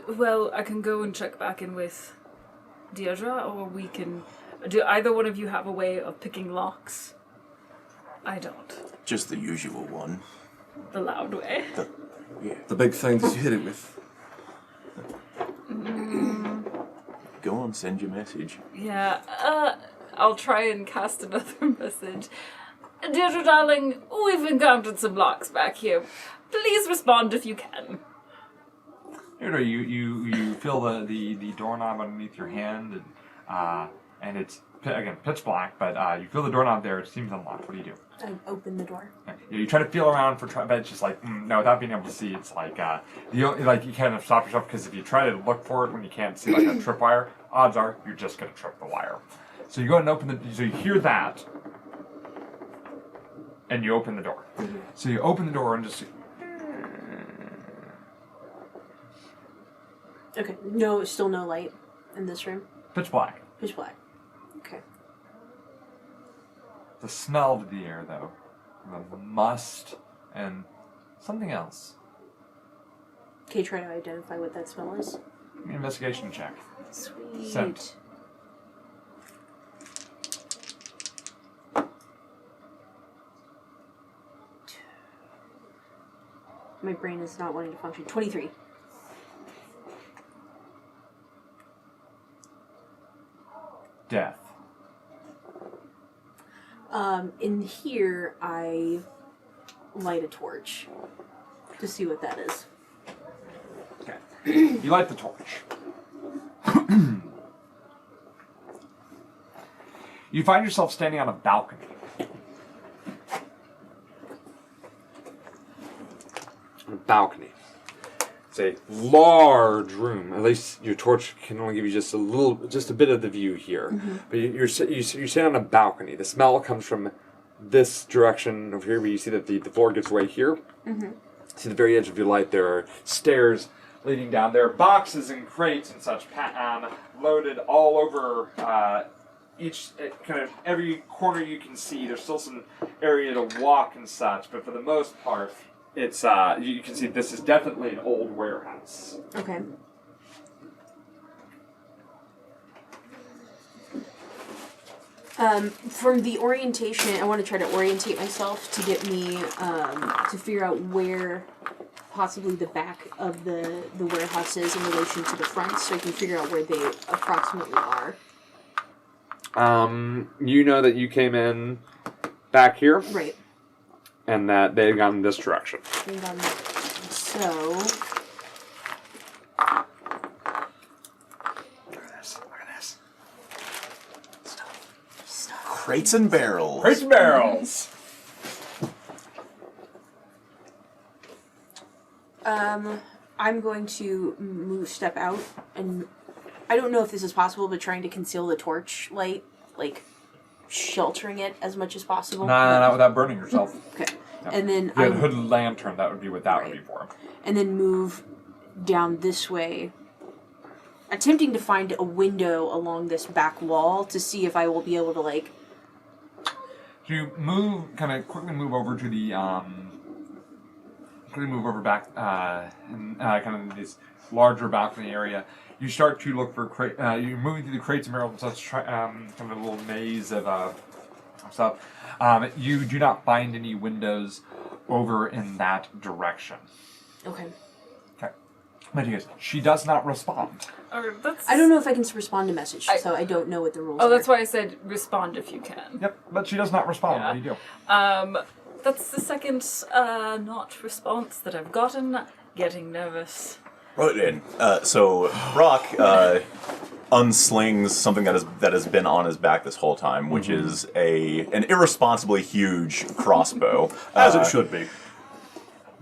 [SPEAKER 5] Well, I can go and check back in with Deirdre, or we can... Do either one of you have a way of picking locks? I don't.
[SPEAKER 6] Just the usual one.
[SPEAKER 5] The loud way.
[SPEAKER 6] Yeah.
[SPEAKER 3] The big thing that you hit it with.
[SPEAKER 6] Go on, send your message.
[SPEAKER 5] Yeah, I'll try and cast another message. Deirdre, darling, we've encountered some locks back here. Please respond if you can.
[SPEAKER 1] Deirdre, you feel the doorknob underneath your hand, and it's, again, pitch black, but you feel the doorknob there. It seems unlocked. What do you do?
[SPEAKER 2] I open the door.
[SPEAKER 1] You try to feel around but it's just like, no, without being able to see, it's like, you kind of stop yourself, because if you try to look for it when you can't see like a tripwire, odds are you're just going to trip the wire. So you go and so you hear that, and you open the door. Mm-hmm. So you open the door and just...
[SPEAKER 2] Okay. Still no light in this room.
[SPEAKER 1] Pitch black.
[SPEAKER 2] Pitch black. Okay.
[SPEAKER 1] The smell of the air, though, the must and something else.
[SPEAKER 2] Okay, try to identify what that smell is.
[SPEAKER 1] Give me an investigation check.
[SPEAKER 2] Sweet.
[SPEAKER 1] Scent.
[SPEAKER 2] My brain is not wanting to function. 23.
[SPEAKER 1] Death.
[SPEAKER 2] In here, I light a torch to see what that is.
[SPEAKER 1] Okay. You light the torch. You find yourself standing on a balcony.
[SPEAKER 7] A balcony. It's a large room. At least your torch can only give you just a bit of the view here. But you're sitting on a balcony. The smell comes from this direction over here, where you see that the floor gives way here. To the very edge of your light, there are stairs leading down. There are boxes and crates and such loaded all over each kind of every corner you can see. There's still some area to walk and such, but for the most part, it's you can see this is definitely an old warehouse.
[SPEAKER 2] Okay. From the orientation, I want to try to orientate myself to get me to figure out where possibly the back of the warehouse is in relation to the front, so I can figure out where they approximately are.
[SPEAKER 7] You know that you came in back here,
[SPEAKER 2] Right.
[SPEAKER 7] and that they've gone in this direction.
[SPEAKER 2] So.
[SPEAKER 4] Crates and barrels.
[SPEAKER 1] Crates and barrels.
[SPEAKER 2] I'm going to step out, and I don't know if this is possible, but trying to conceal the torch light, like sheltering it as much as possible.
[SPEAKER 1] Nah, not without burning yourself.
[SPEAKER 2] Okay. And then
[SPEAKER 1] You had a hooded lantern, that would be what that would be for.
[SPEAKER 2] And then move down this way, attempting to find a window along this back wall to see if I will be able to, like...
[SPEAKER 1] You quickly move over to the, back, in kind of this larger balcony area. You start to look for you're moving through the crates and barrels and such, kind of a little maze of stuff. You do not find any windows over in that direction.
[SPEAKER 2] Okay.
[SPEAKER 1] Okay. But you guys, she does not respond.
[SPEAKER 2] I don't know if I can respond to message, so I don't know what the rules are.
[SPEAKER 5] Oh, that's why I said respond if you can.
[SPEAKER 1] Yep, but she does not respond. What do you do?
[SPEAKER 5] That's the second not response that I've gotten. Getting nervous.
[SPEAKER 4] Right in. So Brock unslings something that has been on his back this whole time, which is an irresponsibly huge crossbow,
[SPEAKER 3] As it should be.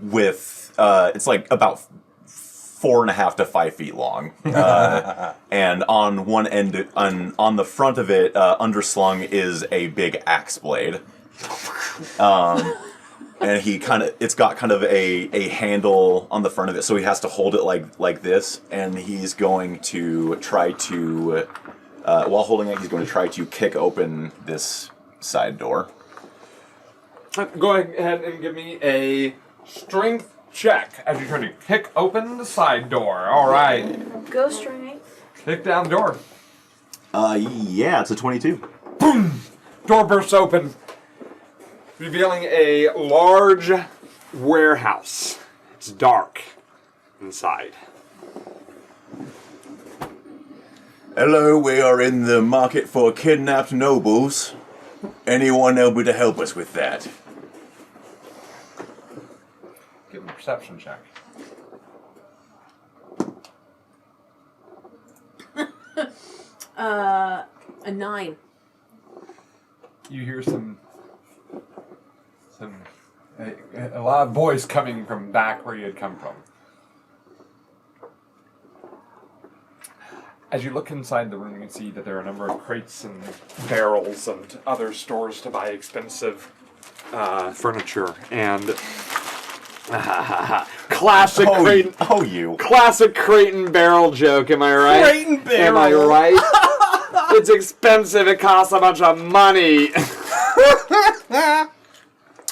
[SPEAKER 4] with it's like about 4.5 to 5 feet long, and on one end, on the front of it, underslung is a big axe blade. And it's got kind of a handle on the front of it, so he has to hold it like this, and he's going to try to, while holding it, he's going to try to kick open this side door.
[SPEAKER 1] Go ahead and give me a strength check as you try to kick open the side door. All right.
[SPEAKER 2] Go straight.
[SPEAKER 1] Kick down the door.
[SPEAKER 4] Yeah, it's a 22.
[SPEAKER 1] Boom! Door bursts open, revealing a large warehouse. It's dark inside.
[SPEAKER 4] Hello, we are in the market for kidnapped nobles. Anyone able to help us with that?
[SPEAKER 1] Give me a perception check.
[SPEAKER 2] A 9.
[SPEAKER 1] You hear a loud voice coming from back where you had come from. As you look inside the room, you can see that there are a number of crates and barrels and other stores to buy expensive furniture and classic crate.
[SPEAKER 4] Oh, you.
[SPEAKER 7] Classic crate and barrel joke, am I right?
[SPEAKER 3] Crate and barrel.
[SPEAKER 7] Am I right? It's expensive, it costs a bunch of money.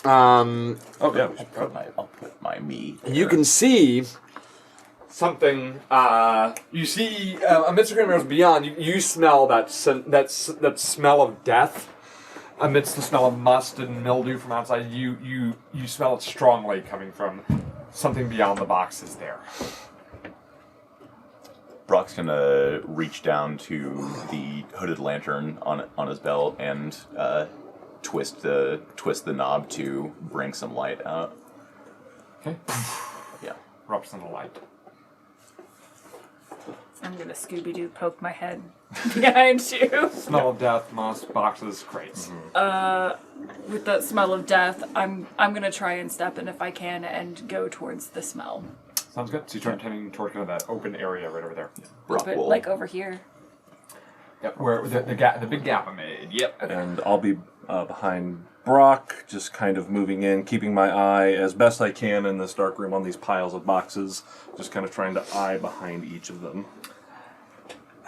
[SPEAKER 1] Oh yeah,
[SPEAKER 4] I'll put my me there.
[SPEAKER 7] You can see
[SPEAKER 1] something. You see amidst the cameras beyond. You smell that smell of death. Amidst the smell of must and mildew from outside, you smell it strongly coming from something beyond the boxes there.
[SPEAKER 4] Brock's gonna reach down to the hooded lantern on his belt and twist the knob to bring some light out.
[SPEAKER 1] Okay.
[SPEAKER 4] Yeah.
[SPEAKER 1] Erupts in the light.
[SPEAKER 5] I'm gonna Scooby-Doo poke my head behind you.
[SPEAKER 1] Smell of death, moss, boxes, crates.
[SPEAKER 5] With the smell of death, I'm gonna try and step in if I can and go towards the smell.
[SPEAKER 1] Sounds good. So you start heading toward kind of that open area right over there.
[SPEAKER 4] Brock
[SPEAKER 5] But
[SPEAKER 4] will,
[SPEAKER 5] like over here.
[SPEAKER 1] Yep, where the big gap I made. Yep.
[SPEAKER 3] And I'll be behind Brock, just kind of moving in, keeping my eye as best I can in this dark room on these piles of boxes, just kind of trying to eye behind each of them.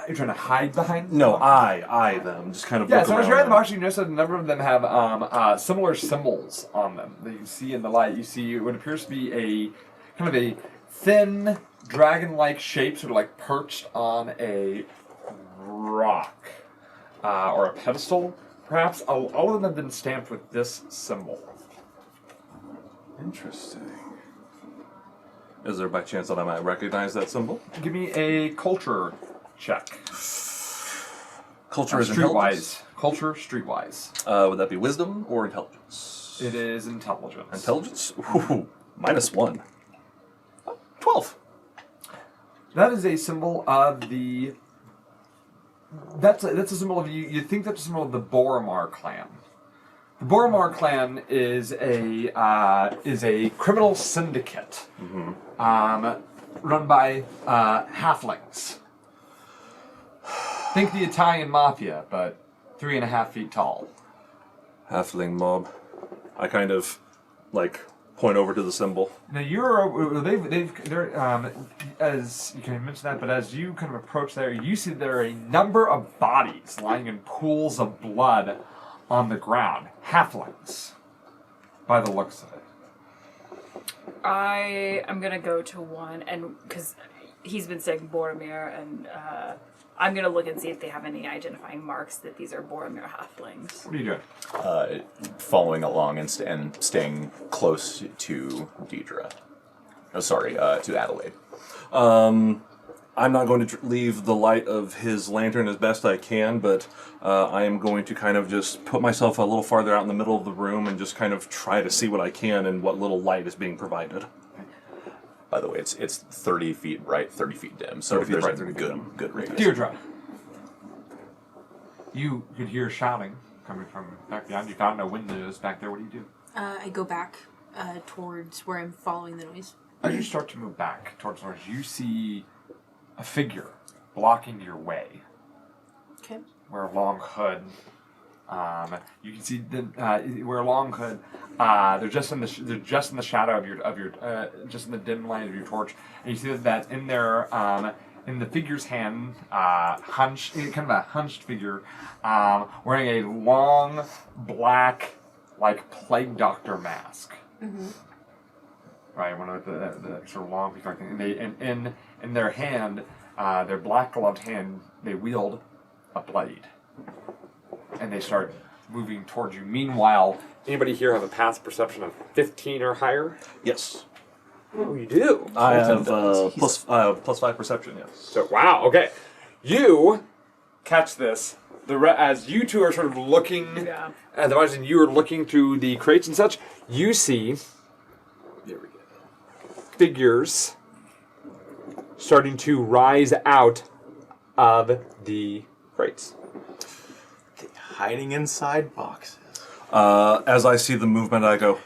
[SPEAKER 1] You're trying to hide behind?
[SPEAKER 3] No, eye them, just kind of
[SPEAKER 1] Yeah,
[SPEAKER 3] look
[SPEAKER 1] so as
[SPEAKER 3] around
[SPEAKER 1] you're at the
[SPEAKER 3] them.
[SPEAKER 1] box, you notice that a number of them have similar symbols on them that you see in the light. You see what appears to be a kind of a thin, dragon-like shape, sort of like perched on a rock or a pedestal, perhaps. All of them have been stamped with this symbol.
[SPEAKER 3] Interesting. Is there by chance that I might recognize that symbol?
[SPEAKER 1] Give me a culture check.
[SPEAKER 3] Culture is intelligence.
[SPEAKER 1] Streetwise. Culture, streetwise.
[SPEAKER 3] Would that be wisdom or intelligence?
[SPEAKER 1] It is intelligence.
[SPEAKER 3] Intelligence? Ooh, -1. 12.
[SPEAKER 1] That is a symbol of the. That's a symbol of you think that's a symbol of the Boromar clan. The Boromar clan is a criminal syndicate, run by halflings. Think the Italian mafia, but 3.5 feet tall.
[SPEAKER 3] Halfling mob. I kind of, point over to the symbol.
[SPEAKER 1] Now they're as you can mention that, but as you kind of approach there, you see there are a number of bodies lying in pools of blood on the ground. Halflings, by the looks of it.
[SPEAKER 5] I am gonna go to one, and because he's been saying Boromir, and I'm gonna look and see if they have any identifying marks that these are Boromir halflings.
[SPEAKER 1] What are you doing?
[SPEAKER 4] following along and staying close to Deidre. Oh, sorry, to Adelaide.
[SPEAKER 3] I'm not going to leave the light of his lantern as best I can, but I am going to kind of just put myself a little farther out in the middle of the room and just kind of try to see what I can and what little light is being provided.
[SPEAKER 4] By the way, it's 30 feet bright, 30 feet dim, so
[SPEAKER 1] 30 feet
[SPEAKER 4] there's
[SPEAKER 1] bright,
[SPEAKER 4] a
[SPEAKER 1] 30 feet
[SPEAKER 4] good,
[SPEAKER 1] dim.
[SPEAKER 4] good radius.
[SPEAKER 1] Deirdre. You could hear shouting coming from back behind you. Found no windows back there. What do you do?
[SPEAKER 2] I go back towards where I'm following the noise.
[SPEAKER 1] As you start to move back towards the noise, you see a figure blocking your way.
[SPEAKER 2] Okay.
[SPEAKER 1] Wear a long hood. You can see wear a long hood. They're just in the shadow of your just in the dim light of your torch, and you see that in their in the figure's hand, hunched, kind of a hunched figure, wearing a long black like plague doctor mask.
[SPEAKER 2] Mm-hmm.
[SPEAKER 1] Right, one of the sort of long peacock thing. And in their hand, their black gloved hand, they wield a blade. And they start moving towards you. Meanwhile,
[SPEAKER 7] Anybody here have a past perception of 15 or higher?
[SPEAKER 3] Yes.
[SPEAKER 7] Oh, you do.
[SPEAKER 3] I have +5 perception, yes.
[SPEAKER 7] So, wow, okay. You catch this. As you two are sort of looking,
[SPEAKER 5] Yeah.
[SPEAKER 7] as you are looking through the crates and such, you see figures starting to rise out of the crates.
[SPEAKER 6] Hiding inside boxes.
[SPEAKER 3] As I see the movement, I go,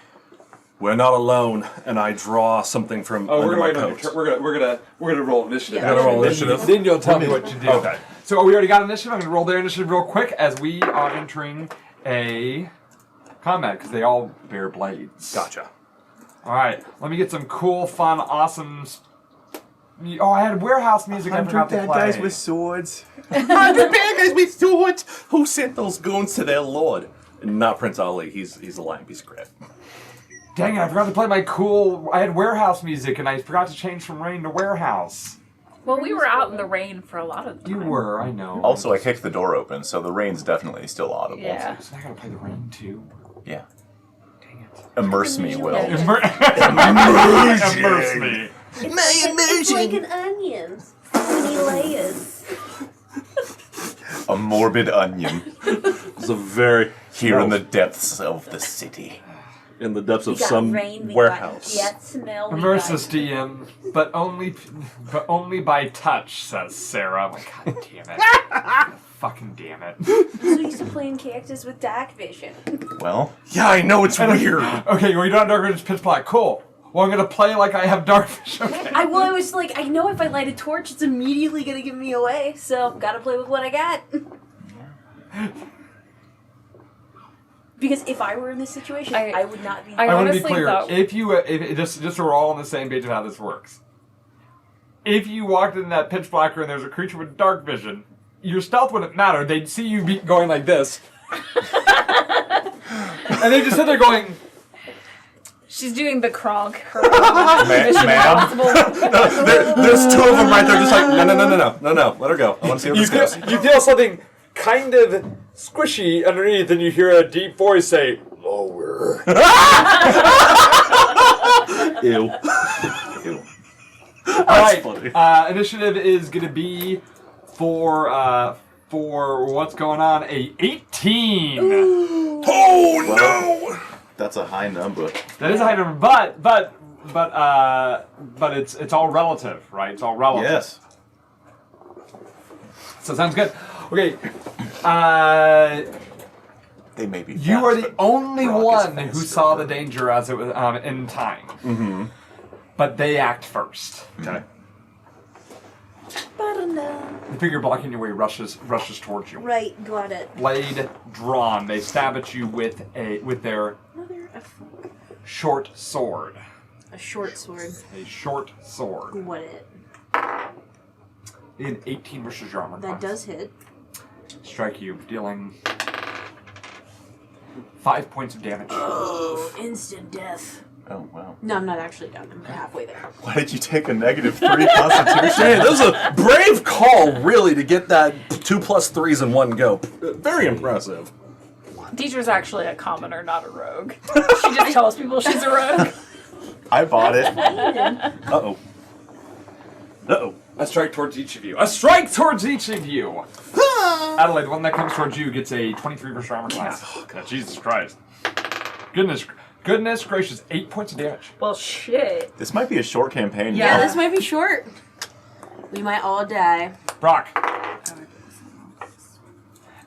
[SPEAKER 3] "We're not alone," and I draw something from under my coat.
[SPEAKER 1] We're gonna roll initiative.
[SPEAKER 2] Yeah. We're gonna roll
[SPEAKER 3] initiative.
[SPEAKER 1] Then you'll tell me what you do.
[SPEAKER 3] Okay.
[SPEAKER 1] So we already got initiative. I'm gonna roll their initiative real quick as we are entering a combat because they all bear blades.
[SPEAKER 3] Gotcha.
[SPEAKER 1] All right, let me get some cool, fun, awesome. Oh, I had warehouse music. I forgot to play.
[SPEAKER 6] swords.
[SPEAKER 3] 100 bad guys with swords. Who sent those goons to their lord? Not Prince Ali. He's a lying piece of crap.
[SPEAKER 1] Dang it! I forgot to play my cool. I had warehouse music, and I forgot to change from rain to warehouse.
[SPEAKER 5] Well, we were out in the rain for a lot of the
[SPEAKER 1] You
[SPEAKER 5] time.
[SPEAKER 1] were, I know.
[SPEAKER 4] Also, I kicked the door open, so the rain's definitely still audible.
[SPEAKER 5] Yeah.
[SPEAKER 1] So I gotta play the rain too.
[SPEAKER 4] Yeah.
[SPEAKER 1] Dang it.
[SPEAKER 4] Immerse me, Will.
[SPEAKER 1] Immerse me.
[SPEAKER 8] It's like an onion. So many layers.
[SPEAKER 4] A morbid onion
[SPEAKER 3] It's a very
[SPEAKER 4] here in the depths of the city.
[SPEAKER 3] in the depths
[SPEAKER 8] We
[SPEAKER 3] of
[SPEAKER 8] got
[SPEAKER 3] some
[SPEAKER 8] rain, we
[SPEAKER 3] warehouse.
[SPEAKER 8] got jet smell.
[SPEAKER 1] Versus DM, but only by touch, says Sarah. I'm like, God damn it. Fucking damn it.
[SPEAKER 8] So used to playing characters with dark vision.
[SPEAKER 4] Well,
[SPEAKER 3] Yeah, I know, it's weird.
[SPEAKER 1] Okay, well, you don't have dark vision, it's pitch black. Cool. Well, I'm gonna play like I have dark vision. Okay.
[SPEAKER 8] I was like, I know if I light a torch, it's immediately gonna give me away. So gotta play with what I got. Because if I were in this situation, I would not be.
[SPEAKER 5] I
[SPEAKER 1] I want to be
[SPEAKER 5] honestly
[SPEAKER 1] clear.
[SPEAKER 5] thought-
[SPEAKER 1] If just so we're all on the same page of how this works. If you walked in that pitch black room and there's a creature with dark vision, your stealth wouldn't matter. They'd see you going like this. And they just sit there going,
[SPEAKER 5] She's doing the Kronk. Her
[SPEAKER 4] ma'am.
[SPEAKER 3] There's two of them right there, just like, no, let her go. I want to see where
[SPEAKER 7] You
[SPEAKER 3] this
[SPEAKER 7] feel,
[SPEAKER 3] goes.
[SPEAKER 7] you feel something kind of squishy underneath, and you hear a deep voice say, "Lower."
[SPEAKER 3] Ew.
[SPEAKER 4] Ew.
[SPEAKER 1] alright,
[SPEAKER 3] funny.
[SPEAKER 1] initiative is gonna be for what's going on, a 18.
[SPEAKER 3] Oh, no!
[SPEAKER 4] That's a high number.
[SPEAKER 1] That is a high number, but it's all relative, right? It's all relative.
[SPEAKER 4] Yes.
[SPEAKER 1] So sounds good. Okay.
[SPEAKER 4] They may be.
[SPEAKER 1] You
[SPEAKER 4] fast,
[SPEAKER 1] are the
[SPEAKER 4] but
[SPEAKER 1] only
[SPEAKER 4] Brock is
[SPEAKER 1] one who
[SPEAKER 4] faster.
[SPEAKER 1] saw the danger as it was in time. Mm-hmm. But they act first.
[SPEAKER 3] Okay.
[SPEAKER 1] The figure blocking your way rushes towards you.
[SPEAKER 8] Right, got it.
[SPEAKER 1] Blade drawn. They stab at you with their short sword.
[SPEAKER 2] A short sword.
[SPEAKER 1] A short sword.
[SPEAKER 2] What it?
[SPEAKER 1] In 18 versus your armor
[SPEAKER 2] That
[SPEAKER 1] class.
[SPEAKER 2] does hit.
[SPEAKER 1] Strike you, dealing 5 points of damage.
[SPEAKER 2] Oh, instant death.
[SPEAKER 4] Oh wow.
[SPEAKER 2] No, I'm not actually done. I'm halfway there.
[SPEAKER 4] Why did you take a -3 Constitution?
[SPEAKER 3] Hey, that was a brave call, really, to get that 2 plus 3s in one go. Very impressive.
[SPEAKER 5] Deidre's actually a commoner, not a rogue. She just tells people she's a rogue.
[SPEAKER 4] I bought it.
[SPEAKER 3] Uh-oh. Uh-oh.
[SPEAKER 1] A strike towards each of you. A strike towards each of you! Adelaide, the one that comes towards you gets a 23 versus armor class. Oh, God, Jesus Christ. Goodness gracious, 8 points of damage.
[SPEAKER 5] Well, shit.
[SPEAKER 4] This might be a short campaign.
[SPEAKER 2] Yeah,
[SPEAKER 4] y'all.
[SPEAKER 2] this might be short. We might all die.
[SPEAKER 1] Brock.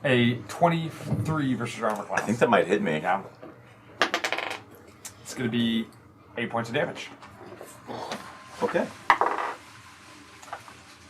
[SPEAKER 1] A 23 versus armor class.
[SPEAKER 4] I think that might hit me.
[SPEAKER 1] Yeah. It's going to be 8 points of damage.
[SPEAKER 4] Okay.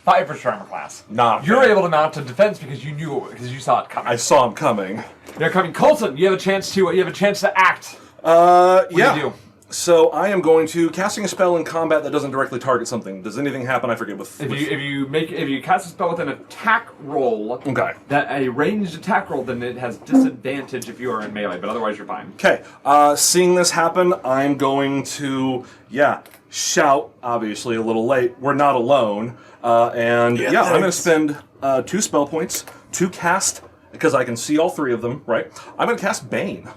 [SPEAKER 1] 5 versus armor class.
[SPEAKER 3] Nah.
[SPEAKER 1] You're able to mount a defense because you saw it coming.
[SPEAKER 3] I saw him coming.
[SPEAKER 1] They're coming. Colton, you have a chance to act.
[SPEAKER 3] Yeah.
[SPEAKER 1] What do you do?
[SPEAKER 3] So I am going to casting a spell in combat that doesn't directly target something. Does anything happen? I forget. If
[SPEAKER 1] If you cast a spell with an attack roll,
[SPEAKER 3] Okay.
[SPEAKER 1] that a ranged attack roll, then it has disadvantage if you are in melee, but otherwise you're fine.
[SPEAKER 3] Okay. Seeing this happen, I'm going to shout. Obviously, a little late. We're not alone. I'm going to spend 2 spell points to cast because I can see all 3 of them. Right. I'm going to cast Bane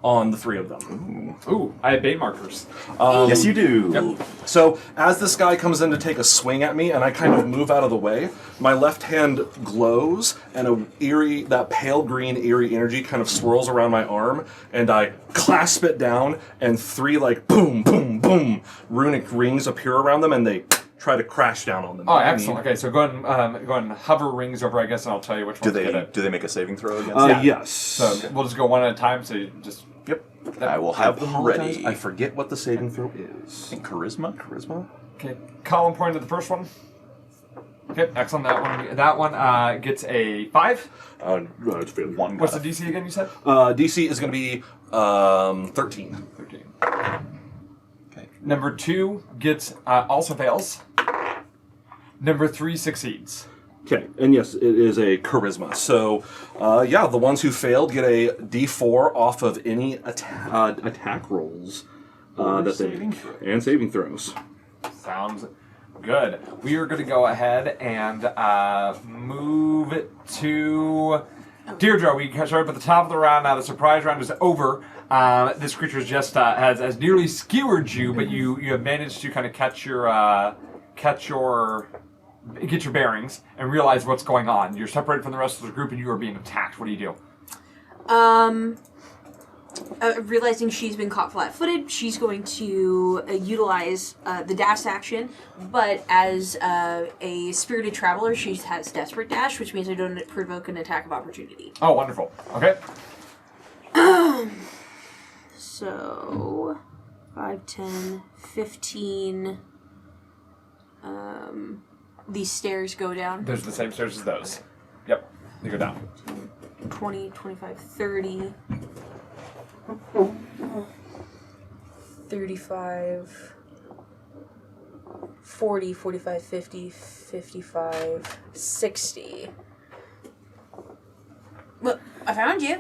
[SPEAKER 3] on the 3 of them.
[SPEAKER 1] Ooh, I have bane markers.
[SPEAKER 4] Yes, you do.
[SPEAKER 1] Yep.
[SPEAKER 3] So as this guy comes in to take a swing at me, and I kind of move out of the way, my left hand glows, and that pale green eerie energy kind of swirls around my arm, and I clasp it down, and 3 like boom, boom, boom runic rings appear around them, and they try to crash down on them.
[SPEAKER 1] Oh, excellent. Okay, so go ahead and hover rings over, I guess, and I'll tell you which
[SPEAKER 4] Do
[SPEAKER 1] one to hit
[SPEAKER 4] they
[SPEAKER 1] it.
[SPEAKER 4] do they make a saving throw against?
[SPEAKER 1] Yeah.
[SPEAKER 3] Yes.
[SPEAKER 1] So we'll just go one at a time. So you just
[SPEAKER 4] I will have them ready.
[SPEAKER 3] I forget what the saving throw is.
[SPEAKER 4] In charisma.
[SPEAKER 1] okay. Column point to the first one. Okay, excellent. That one gets a 5.
[SPEAKER 3] No, it's failure.
[SPEAKER 4] One.
[SPEAKER 1] What's the DC again? You said
[SPEAKER 3] DC is going to be 13.
[SPEAKER 1] 13. Okay. Number 2 gets also fails. Number 3 succeeds.
[SPEAKER 3] Okay, and yes, it is a charisma. So, the ones who failed get a D4 off of any attack rolls that they and saving throws.
[SPEAKER 1] Sounds good. We are going to go ahead and move to Deirdre. We started at the top of the round. Now the surprise round is over. This creature just has nearly skewered you, but you have managed to kind of get your bearings and realize what's going on. You're separated from the rest of the group and you are being attacked. What do you do?
[SPEAKER 2] realizing she's been caught flat-footed, she's going to utilize the dash action, but as a spirited traveler, she has desperate dash, which means I don't provoke an attack of opportunity.
[SPEAKER 1] Oh, wonderful. Okay.
[SPEAKER 2] So, 5, 10, 15... these stairs go down.
[SPEAKER 1] There's the same stairs as those. Yep. They go down.
[SPEAKER 2] 20, 25, 30... 35, 40, 45, 50, 55, 60. Well, I found you.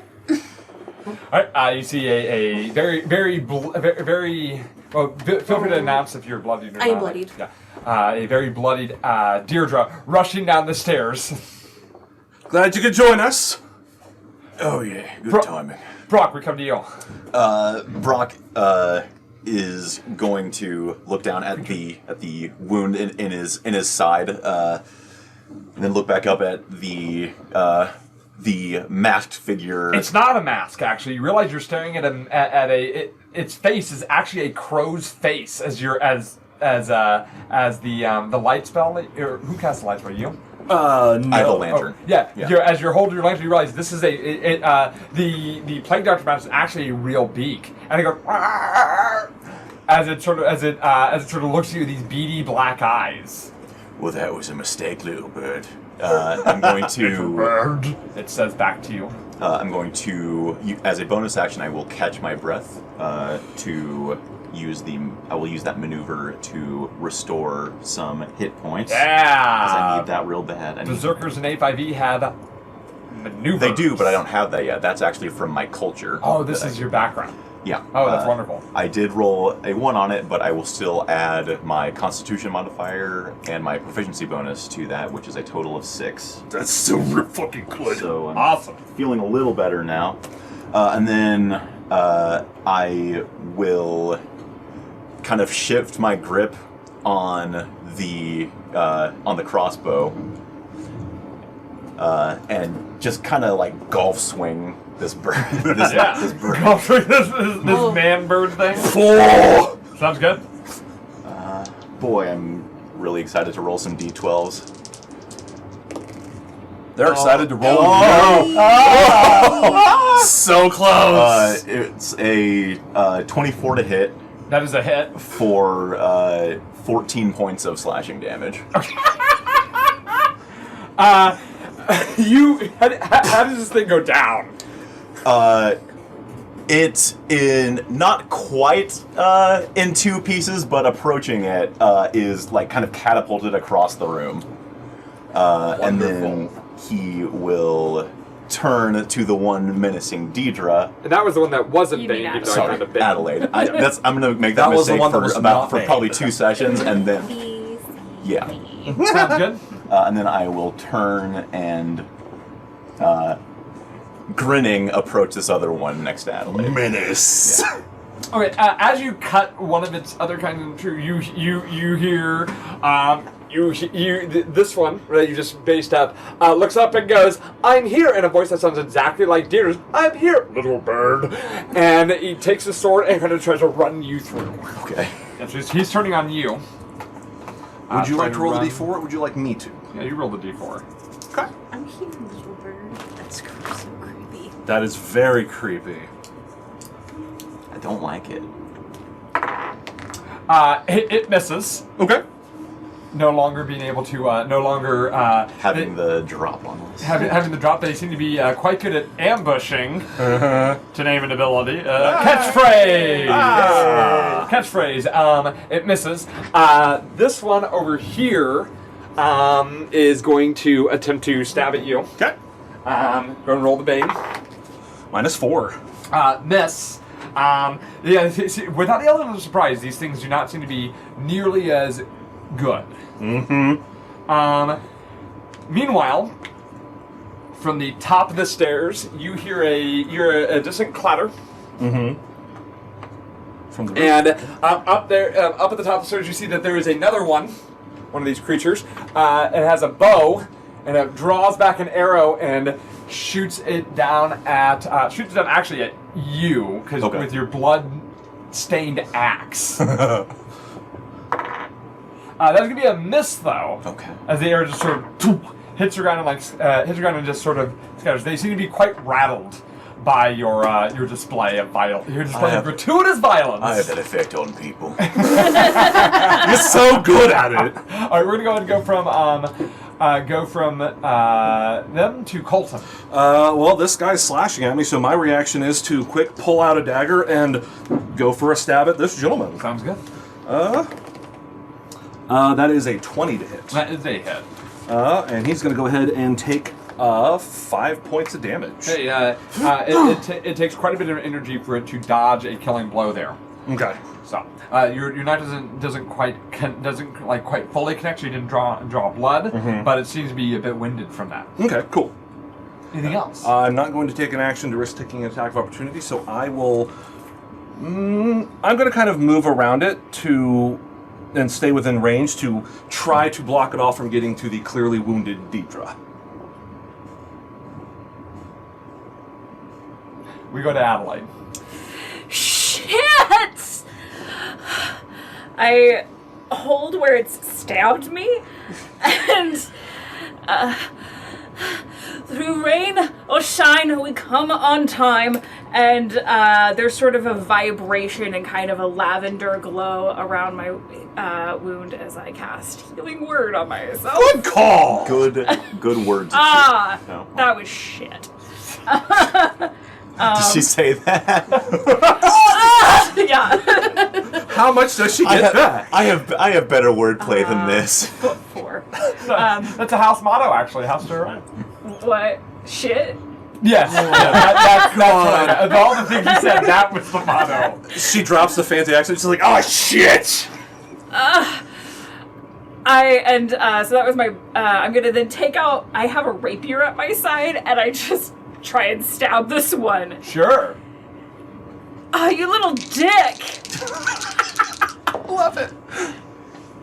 [SPEAKER 1] Alright, you see a very, well, feel free to announce if you're bloodied or not.
[SPEAKER 2] I am bloodied.
[SPEAKER 1] Yeah. A very bloodied Deirdre rushing down the stairs.
[SPEAKER 3] Glad you could join us.
[SPEAKER 6] Oh yeah, good timing.
[SPEAKER 1] Brock, we come to you.
[SPEAKER 4] Brock is going to look down at the wound in his side, and then look back up at the masked figure.
[SPEAKER 1] It's not a mask, actually. You realize you're staring at its face is actually a crow's face as the light spell. Who casts the light spell? You?
[SPEAKER 3] No.
[SPEAKER 4] I have a lantern.
[SPEAKER 1] Oh, yeah. As you're holding your lantern, you realize this is the plague doctor mask is actually a real beak, and it goes as it sort of looks at you with these beady black eyes.
[SPEAKER 6] Well, that was a mistake, little bird.
[SPEAKER 4] I'm going to.
[SPEAKER 1] Bird. It says back to you.
[SPEAKER 4] I'm going to, as a bonus action, I will catch my breath I will use that maneuver to restore some hit points.
[SPEAKER 1] Yeah.
[SPEAKER 4] Because I need that real bad.
[SPEAKER 1] Berserkers and A5E have maneuvers.
[SPEAKER 4] They do, but I don't have that yet. That's actually from my culture.
[SPEAKER 1] Oh, this is your background.
[SPEAKER 4] Yeah.
[SPEAKER 1] Oh, that's wonderful.
[SPEAKER 4] I did roll a 1 on it, but I will still add my Constitution modifier and my proficiency bonus to that, which is a total of 6.
[SPEAKER 3] That's so fucking good.
[SPEAKER 4] So I'm
[SPEAKER 1] Awesome.
[SPEAKER 4] feeling a little better now. And then I will kind of shift my grip on the crossbow and just kind of like golf swing this bird. this bird.
[SPEAKER 1] this man bird thing.
[SPEAKER 3] 4.
[SPEAKER 1] Sounds good.
[SPEAKER 4] Boy, I'm really excited to roll some d12s.
[SPEAKER 3] They're excited to roll. So close.
[SPEAKER 4] It's a 24 to hit
[SPEAKER 1] That is a hit.
[SPEAKER 4] for 14 points of slashing damage.
[SPEAKER 1] How does this thing go down?
[SPEAKER 4] It's in not quite in 2 pieces, but approaching it is like kind of catapulted across the room. And then he will turn to the one menacing Deidre.
[SPEAKER 1] And that was the one that wasn't
[SPEAKER 5] You mean
[SPEAKER 1] banged.
[SPEAKER 5] Adelaide.
[SPEAKER 4] Sorry, Adelaide. I'm going to make that
[SPEAKER 3] That was the
[SPEAKER 4] mistake
[SPEAKER 3] one that was not
[SPEAKER 4] for
[SPEAKER 3] banged.
[SPEAKER 4] probably 2 sessions, and then yeah.
[SPEAKER 1] Sounds good.
[SPEAKER 4] And then I will turn and grinning approach this other one next to Adelaide.
[SPEAKER 3] Menace.
[SPEAKER 1] Okay, as you cut one of its other kinds of true, you hear this one that you just based up looks up and goes, "I'm here," in a voice that sounds exactly like Deirdre's. "I'm here, little bird," and he takes his sword and kind of tries to run you through.
[SPEAKER 4] Okay.
[SPEAKER 1] And so he's turning on you.
[SPEAKER 3] Would you
[SPEAKER 1] trying
[SPEAKER 3] like to roll the
[SPEAKER 1] run.
[SPEAKER 3] d4 or would you like me to?
[SPEAKER 1] Yeah, you roll the d4.
[SPEAKER 2] I'm here, little bird. That's so creepy.
[SPEAKER 3] That is very creepy.
[SPEAKER 4] I don't like it.
[SPEAKER 1] It misses.
[SPEAKER 3] Okay.
[SPEAKER 1] No longer being able to,
[SPEAKER 4] Having the drop on this.
[SPEAKER 1] having the drop. They seem to be quite good at ambushing, to name an ability. Catchphrase! Catchphrase. It misses. This one over here is going to attempt to stab at you.
[SPEAKER 3] Okay.
[SPEAKER 1] Go and roll the bane.
[SPEAKER 3] -4.
[SPEAKER 1] Miss. Yeah, see, without the element of surprise, these things do not seem to be nearly as good. Meanwhile, from the top of the stairs, you hear a distant clatter.
[SPEAKER 3] From the
[SPEAKER 1] And up there, up at the top of the stairs, you see that there is another one of these creatures. It has a bow, and it draws back an arrow and shoots it down actually at you, because
[SPEAKER 4] Okay.
[SPEAKER 1] with your blood-stained axe. That's gonna be a miss, though.
[SPEAKER 4] Okay.
[SPEAKER 1] As the arrow just sort of hits the ground and just sort of scatters. They seem to be quite rattled by your display of gratuitous violence.
[SPEAKER 6] I have that effect on people.
[SPEAKER 3] You're so good at it.
[SPEAKER 1] All right, we're gonna go ahead and go from them to Colton.
[SPEAKER 3] Well, this guy's slashing at me, so my reaction is to quick pull out a dagger and go for a stab at this gentleman.
[SPEAKER 1] Sounds good.
[SPEAKER 3] That is a 20 to hit.
[SPEAKER 1] That is a hit.
[SPEAKER 3] And he's going to go ahead and take 5 points of damage.
[SPEAKER 1] Hey, it takes quite a bit of energy for it to dodge a killing blow there.
[SPEAKER 3] Okay.
[SPEAKER 1] So your knife doesn't quite fully connect. So you didn't draw blood, but it seems to be a bit winded from that.
[SPEAKER 3] Okay, cool.
[SPEAKER 1] Anything else?
[SPEAKER 3] I'm not going to take an action to risk taking an attack of opportunity, so I will... I'm going to kind of move around it and stay within range to try to block it off from getting to the clearly wounded Deidre.
[SPEAKER 1] We go to Adelaide.
[SPEAKER 5] Shit! I hold where it's stabbed me, and through rain or shine, we come on time, and there's sort of a vibration and kind of a lavender glow around my wound as I cast Healing Word on myself.
[SPEAKER 3] Good call!
[SPEAKER 4] Good words. No.
[SPEAKER 5] That was shit.
[SPEAKER 4] Did she say that?
[SPEAKER 5] Yeah.
[SPEAKER 3] How much does she get back?
[SPEAKER 4] I have better wordplay than this.
[SPEAKER 5] 4.
[SPEAKER 1] That's a house motto, actually. House to run.
[SPEAKER 5] What? Shit?
[SPEAKER 1] Yes. That's what I know. Of all the things you said, that was the motto.
[SPEAKER 3] She drops the fancy accent. She's like, "Oh shit!"
[SPEAKER 5] So that was my. I'm gonna then take out. I have a rapier at my side, and I just try and stab this one.
[SPEAKER 1] Sure.
[SPEAKER 5] Oh, you little dick!
[SPEAKER 3] Love it.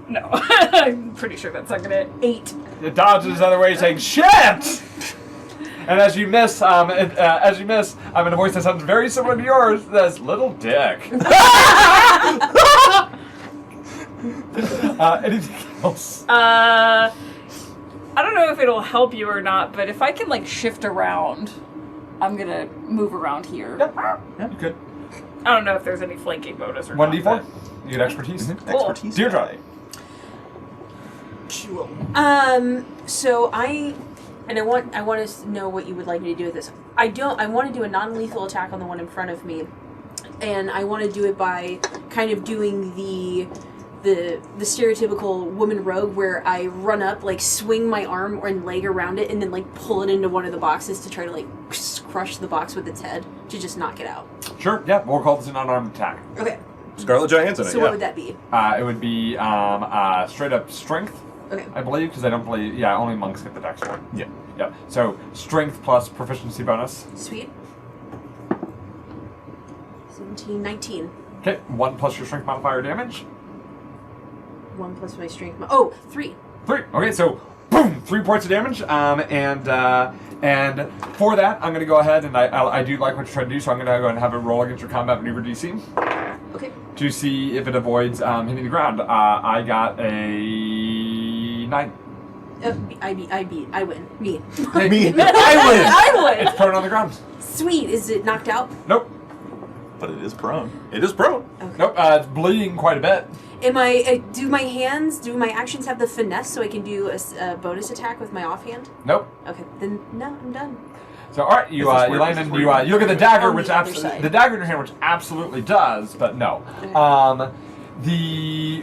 [SPEAKER 5] No, I'm pretty sure that's not gonna 8.
[SPEAKER 1] It dodges the other way, saying "shit." And as you miss, in a voice that sounds very similar to yours, that's "little dick." Anything else?
[SPEAKER 5] I don't know if it'll help you or not, but if I can like shift around, I'm gonna move around here.
[SPEAKER 1] Yeah, you could.
[SPEAKER 5] I don't know if there's any flanking bonus or
[SPEAKER 1] 1d4.
[SPEAKER 5] not.
[SPEAKER 1] You get expertise.
[SPEAKER 4] Expertise.
[SPEAKER 1] Deirdre.
[SPEAKER 2] So I want to know what you would like me to do with this. I want to do a non-lethal attack on the one in front of me, and I want to do it by kind of doing the stereotypical woman rogue where I run up, like swing my arm and leg around it, and then like pull it into one of the boxes to try to like crush the box with its head to just knock it out.
[SPEAKER 1] Sure. Yeah. We'll call this an unarmed attack.
[SPEAKER 2] Okay.
[SPEAKER 3] Scarlet Johansson.
[SPEAKER 2] So what would that be?
[SPEAKER 1] It would be straight up strength.
[SPEAKER 2] Okay.
[SPEAKER 1] I believe, because I don't believe. Yeah, only monks get the dex one.
[SPEAKER 4] Yeah.
[SPEAKER 1] Yeah. So strength plus proficiency bonus.
[SPEAKER 2] Sweet. 17, 19.
[SPEAKER 1] Okay. 1 plus your strength modifier damage.
[SPEAKER 2] 1 plus my strength. 3.
[SPEAKER 1] 3. Okay. So boom, 3 points of damage. And for that, I'm going to go ahead and I do like what you're trying to do, so I'm going to go ahead and have it roll against your combat maneuver DC.
[SPEAKER 2] Okay.
[SPEAKER 1] To see if it avoids hitting the ground. I got a 9.
[SPEAKER 2] I win. Me.
[SPEAKER 4] Me.
[SPEAKER 2] I win!
[SPEAKER 1] It's prone on the ground.
[SPEAKER 2] Sweet. Is it knocked out?
[SPEAKER 1] Nope.
[SPEAKER 4] But it is prone.
[SPEAKER 3] It is prone.
[SPEAKER 2] Okay.
[SPEAKER 1] Nope. It's bleeding quite a bit.
[SPEAKER 2] Do my actions have the finesse so I can do a bonus attack with my offhand?
[SPEAKER 1] Nope.
[SPEAKER 2] Okay, then no, I'm done.
[SPEAKER 1] So all right, you
[SPEAKER 4] Is this
[SPEAKER 1] you
[SPEAKER 4] where-
[SPEAKER 1] land
[SPEAKER 4] is this
[SPEAKER 1] and
[SPEAKER 4] where
[SPEAKER 1] you
[SPEAKER 4] you-
[SPEAKER 1] look at the dagger,
[SPEAKER 2] On
[SPEAKER 1] which
[SPEAKER 2] the other
[SPEAKER 1] absolutely
[SPEAKER 2] side.
[SPEAKER 1] the dagger in your hand, which absolutely does, but no.
[SPEAKER 2] Okay.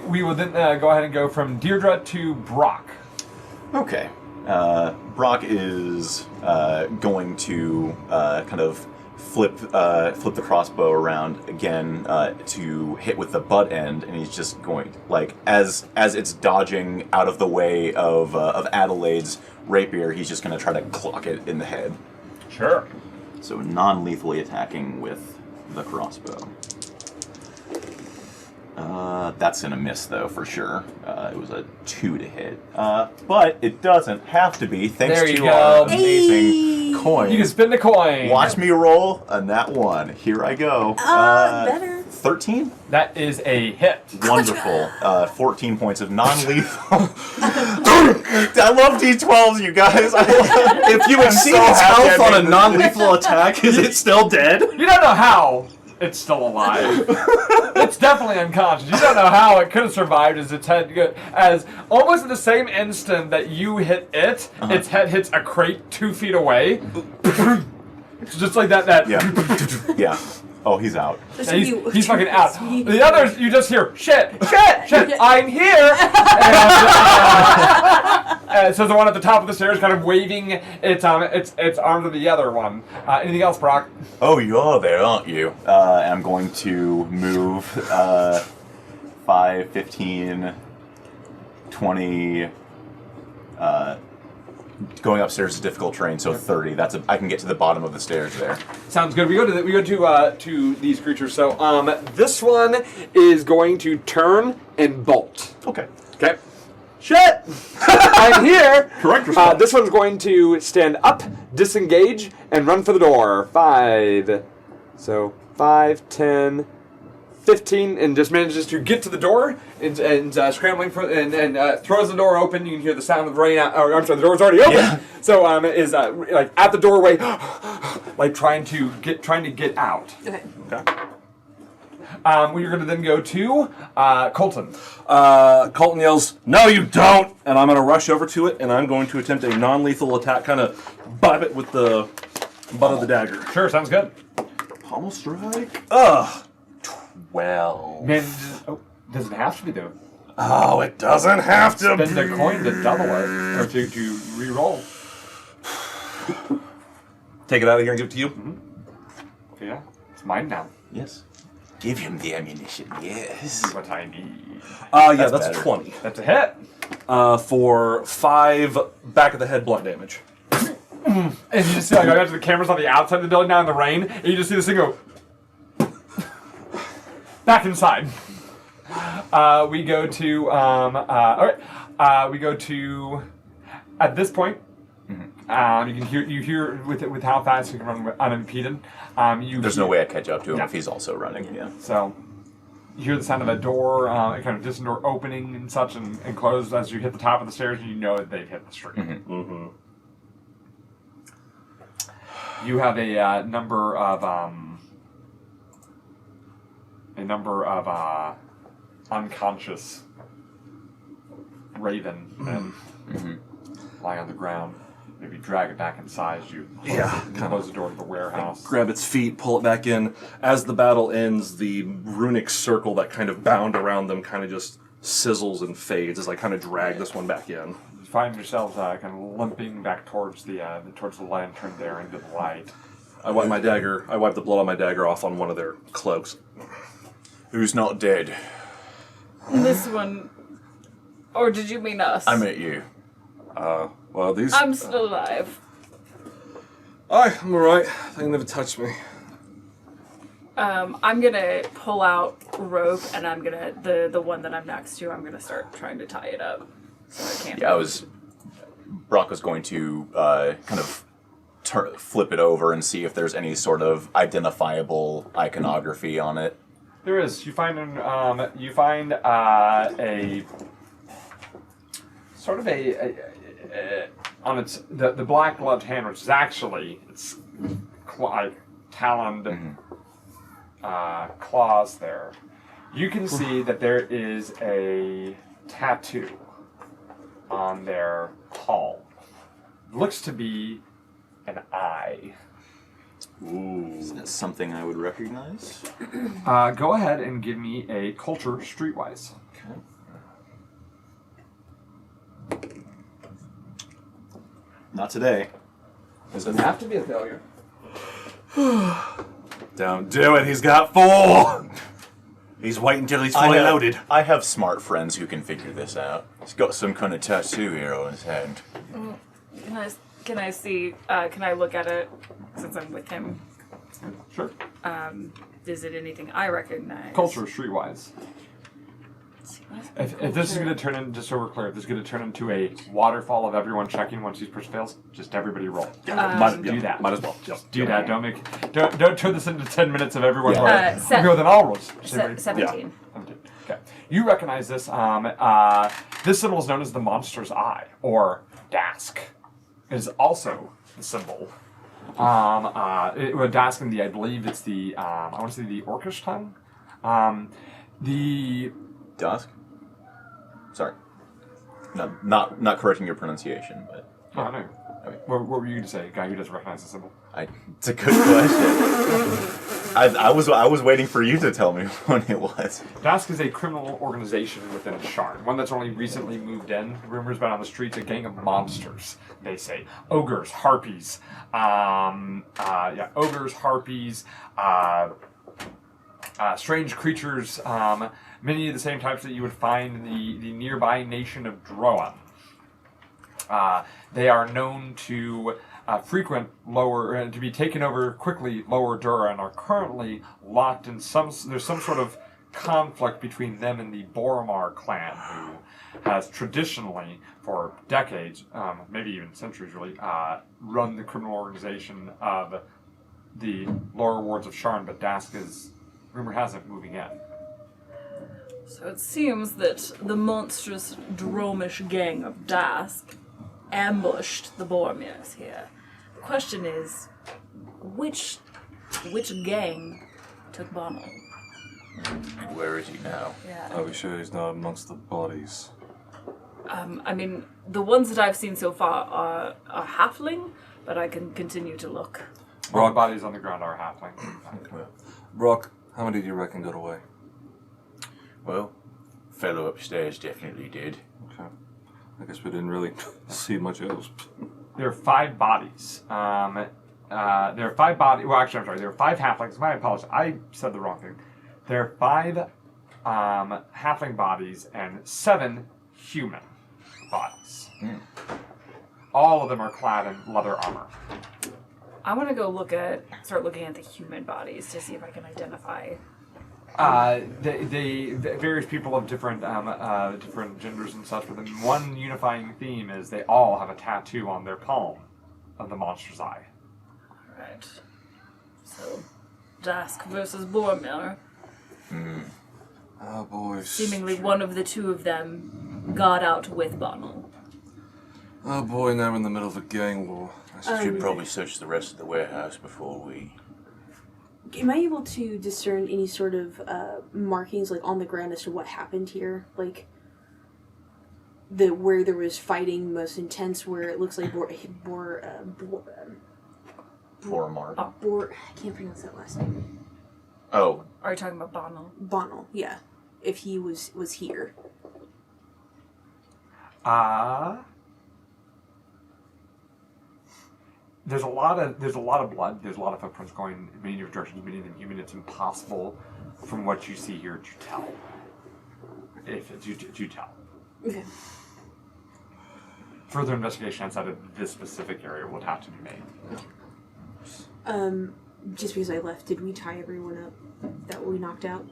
[SPEAKER 1] We will then go ahead and go from Deirdre to Brock.
[SPEAKER 4] Okay. Brock is going to kind of flip the crossbow around again to hit with the butt end, and he's just going like as it's dodging out of the way of Adelaide's rapier, he's just going to try to clock it in the head.
[SPEAKER 1] Sure.
[SPEAKER 4] So non-lethally attacking with the crossbow. That's gonna miss though for sure. It was a 2 to hit, but it doesn't have to be thanks
[SPEAKER 1] There you
[SPEAKER 4] to
[SPEAKER 1] go.
[SPEAKER 4] our amazing coin.
[SPEAKER 1] You can spin the coin.
[SPEAKER 4] Watch me roll on that one. Here I go.
[SPEAKER 8] Better.
[SPEAKER 4] 13.
[SPEAKER 1] That is a hit.
[SPEAKER 4] Wonderful. 14 points of non-lethal. I love D12s, you guys.
[SPEAKER 3] If you exceed its health on a non-lethal attack, is it still dead?
[SPEAKER 1] You don't know how it's still alive. It's definitely unconscious. You don't know how it could have survived as its head as almost in the same instant that you hit it, its head hits a crate 2 feet away. It's just like that.
[SPEAKER 4] Yeah. Yeah. Oh, he's out.
[SPEAKER 1] Yeah, he's fucking out. The others, you just hear, shit, I'm here! And so the one at the top of the stairs kind of waving its arm to the other one. Anything else, Brock?
[SPEAKER 4] Oh, you're there, aren't you? I'm going to move 5, 15, 20... going upstairs is difficult terrain, so 30. I can get to the bottom of the stairs there.
[SPEAKER 1] Sounds good. We go to these creatures. So this one is going to turn and bolt.
[SPEAKER 4] Okay.
[SPEAKER 1] Okay. Shit! I'm here!
[SPEAKER 3] Correct response.
[SPEAKER 1] This one's going to stand up, disengage, and run for the door. 5. So 5, 10, 15, and just manages to get to the door and scrambling for and throws the door open. You can hear the sound of the rain. I'm sorry, the door's already open.
[SPEAKER 4] Yeah.
[SPEAKER 1] So is like at the doorway, like trying to get out.
[SPEAKER 2] Okay.
[SPEAKER 1] We're going to then go to Colton.
[SPEAKER 3] Colton yells, "No, you don't!" And I'm going to rush over to it, and I'm going to attempt a non-lethal attack, kind of bite it with the butt of the dagger.
[SPEAKER 1] Sure, sounds good.
[SPEAKER 4] Pommel strike?
[SPEAKER 3] Ugh.
[SPEAKER 4] 12.
[SPEAKER 1] Man, doesn't have to be though.
[SPEAKER 3] Oh, it doesn't have to
[SPEAKER 1] Spend the coin to double it, or to re-roll.
[SPEAKER 3] Take it out of here and give it to you.
[SPEAKER 1] Mm-hmm. Yeah, it's mine now.
[SPEAKER 4] Yes. Give him the ammunition, yes.
[SPEAKER 1] What I need.
[SPEAKER 3] Yeah, that's
[SPEAKER 4] better.
[SPEAKER 3] a 20.
[SPEAKER 1] That's a hit.
[SPEAKER 3] For 5 back of the head blunt damage.
[SPEAKER 1] And you just see, like, I got to the cameras on the outside of the building now in the rain, and you just see this thing go back inside. We go to, alright, we go to, at this point, you hear with how fast you can run unimpeded.
[SPEAKER 4] There's no way I catch up to him
[SPEAKER 1] Yeah.
[SPEAKER 4] if he's also running, yeah.
[SPEAKER 1] So, you hear the sound of a door, a kind of distant door opening and such, and close as you hit the top of the stairs, and you know that they've hit the street.
[SPEAKER 3] Mm-hmm.
[SPEAKER 1] You have a number of unconscious raven men lie on the ground. Maybe drag it back inside you. Close the door to the warehouse.
[SPEAKER 3] Grab its feet, pull it back in. As the battle ends, the runic circle that kind of bound around them kind of just sizzles and fades as I kind of drag this one back in.
[SPEAKER 1] You find yourselves kind of limping back towards the lantern there into the light.
[SPEAKER 3] I wipe the blood on my dagger off on one of their cloaks.
[SPEAKER 4] Who's not dead?
[SPEAKER 5] This one. Or did you mean us?
[SPEAKER 4] I meant you.
[SPEAKER 3] Well, these...
[SPEAKER 5] I'm still alive.
[SPEAKER 3] I'm alright. They never touched me.
[SPEAKER 5] I'm gonna pull out rope and I'm gonna the one that I'm next to. I'm gonna start trying to tie it up so I can't.
[SPEAKER 4] Yeah, Brock was going to kind of flip it over and see if there's any sort of identifiable iconography on it.
[SPEAKER 1] There is. You find a sort of on its the black gloved hand, which is actually it's taloned claws there. You can see that there is a tattoo on their palm. Looks to be an eye.
[SPEAKER 4] Ooh. Is that something I would recognize?
[SPEAKER 1] Go ahead and give me a culture streetwise.
[SPEAKER 4] Okay. Not today.
[SPEAKER 1] Doesn't have to be a failure.
[SPEAKER 3] Don't do it. He's got 4. He's waiting until he's fully loaded.
[SPEAKER 4] I have smart friends who can figure this out. He's got some kind of tattoo here on his hand.
[SPEAKER 5] Can I see? Can I look at it since I'm with him?
[SPEAKER 1] Sure.
[SPEAKER 5] Is it anything I recognize?
[SPEAKER 1] Culture streetwise. If this is going to turn in, just so we're clear, if this is going to turn into a waterfall of everyone checking once each person fails, just everybody roll. Do that.
[SPEAKER 3] Might as well.
[SPEAKER 1] Just do that. Don't turn this into 10 minutes of everyone rolling.
[SPEAKER 5] Se-
[SPEAKER 1] Okay, then I'll roll.
[SPEAKER 5] 17.
[SPEAKER 1] Okay. You recognize this. This symbol is known as the Monster's Eye, or Dask. It is also the symbol. Dask in I believe it's the, I want to say the Orcish tongue. The
[SPEAKER 4] Dusk? Sorry. Not correcting your pronunciation, but...
[SPEAKER 1] Oh, no.
[SPEAKER 4] Okay.
[SPEAKER 1] What were you going to say? A guy who doesn't recognize the symbol?
[SPEAKER 4] It's a good question. I was waiting for you to tell me what it was.
[SPEAKER 1] Dask is a criminal organization within Sharn, one that's only recently moved in. Rumors about on the streets, a gang of monsters, they say. Ogres, harpies, strange creatures, many of the same types that you would find in the nearby nation of Droan. They are known to frequent to be taken over quickly Lower Dura and are currently locked in there's some sort of conflict between them and the Boromar clan, who has traditionally, for decades, maybe even centuries really, run the criminal organization of the lower wards of Sharn, but Dask is, rumor has it, moving in.
[SPEAKER 8] So it seems that the monstrous Dromish gang of Dask ambushed the Boromirs here. The question is, which gang took Bonal?
[SPEAKER 6] And where is he now?
[SPEAKER 8] Yeah.
[SPEAKER 3] Are we sure he's not amongst the bodies?
[SPEAKER 8] I mean, the ones that I've seen so far are halfling, but I can continue to look.
[SPEAKER 1] All the bodies on the ground are halfling.
[SPEAKER 3] Brock, how many do you reckon got away?
[SPEAKER 6] Well, fellow upstairs definitely did.
[SPEAKER 3] Okay. I guess we didn't really see much else.
[SPEAKER 1] There are 5 bodies. There are 5 bodies. Well, actually, I'm sorry. There are 5 halflings. My apologies. I said the wrong thing. There are 5 halfling bodies and 7 human bodies. All of them are clad in leather armor.
[SPEAKER 8] I want to go start looking at the human bodies to see if I can identify.
[SPEAKER 1] They various people of different genders and such, but the one unifying theme is they all have a tattoo on their palm of the monster's eye.
[SPEAKER 8] Alright. So, Dask versus Boromir.
[SPEAKER 3] Oh, boys.
[SPEAKER 8] Seemingly one of the two of them got out with Bonal.
[SPEAKER 3] Oh, boy, now we're in the middle of a gang war.
[SPEAKER 6] Should probably search the rest of the warehouse before we...
[SPEAKER 2] Am I able to discern any sort of markings, like, on the ground as to what happened here? Like, where there was fighting most intense, where it looks like
[SPEAKER 4] Boromar.
[SPEAKER 2] I can't pronounce that last name.
[SPEAKER 4] Oh.
[SPEAKER 8] Are you talking about Bonal?
[SPEAKER 2] Bonal, yeah. If he was here.
[SPEAKER 1] There's a lot of blood. There's a lot of footprints going in many different directions, many of them human. It's impossible, from what you see here, to tell. If it's to tell.
[SPEAKER 2] Okay.
[SPEAKER 1] Further investigation outside of this specific area would have to be made.
[SPEAKER 2] Just because I left, did we tie everyone up that we knocked out?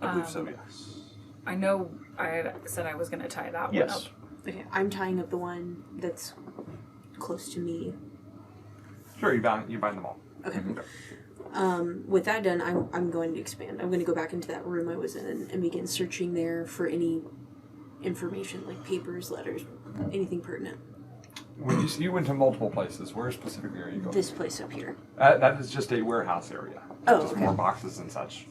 [SPEAKER 3] I believe so, yes.
[SPEAKER 8] I know I had said I was going to tie that one up.
[SPEAKER 2] Okay, I'm tying up the one that's close to me.
[SPEAKER 1] Sure, you bind them all.
[SPEAKER 2] Okay. With that done, I'm going to expand. I'm going to go back into that room I was in and begin searching there for any information, like papers, letters, anything pertinent.
[SPEAKER 1] When you went to multiple places, where specifically are you going?
[SPEAKER 2] This place up here.
[SPEAKER 1] That is just a warehouse area.
[SPEAKER 2] Oh,
[SPEAKER 1] just
[SPEAKER 2] okay.
[SPEAKER 1] more boxes and such.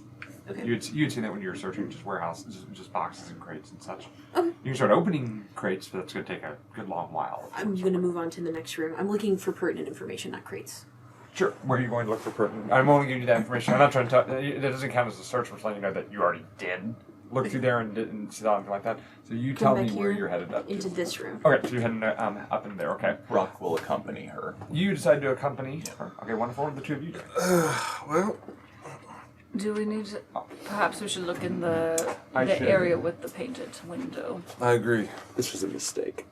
[SPEAKER 2] Okay.
[SPEAKER 1] You'd seen that when you were searching, just warehouses, just boxes and crates and such.
[SPEAKER 2] Okay.
[SPEAKER 1] You can start opening crates, but that's going to take a good long while.
[SPEAKER 2] I'm going to move on to the next room. I'm looking for pertinent information, not crates.
[SPEAKER 1] Sure. Where are you going to look for pertinent? I'm only giving you that information. I'm not trying to tell. That doesn't count as a search. I'm letting you know that you already did look through there and didn't see anything like that. So you tell me where you're headed up
[SPEAKER 2] into
[SPEAKER 1] to.
[SPEAKER 2] this room.
[SPEAKER 1] Okay, so you're heading up in there. Okay.
[SPEAKER 4] Brock will accompany her.
[SPEAKER 1] You decide to accompany her. Okay, wonderful. What are the two of you doing?
[SPEAKER 3] Well,
[SPEAKER 8] Do we need to... Perhaps we should look in the
[SPEAKER 1] should.
[SPEAKER 8] area with the painted window.
[SPEAKER 3] I agree.
[SPEAKER 7] This was a mistake.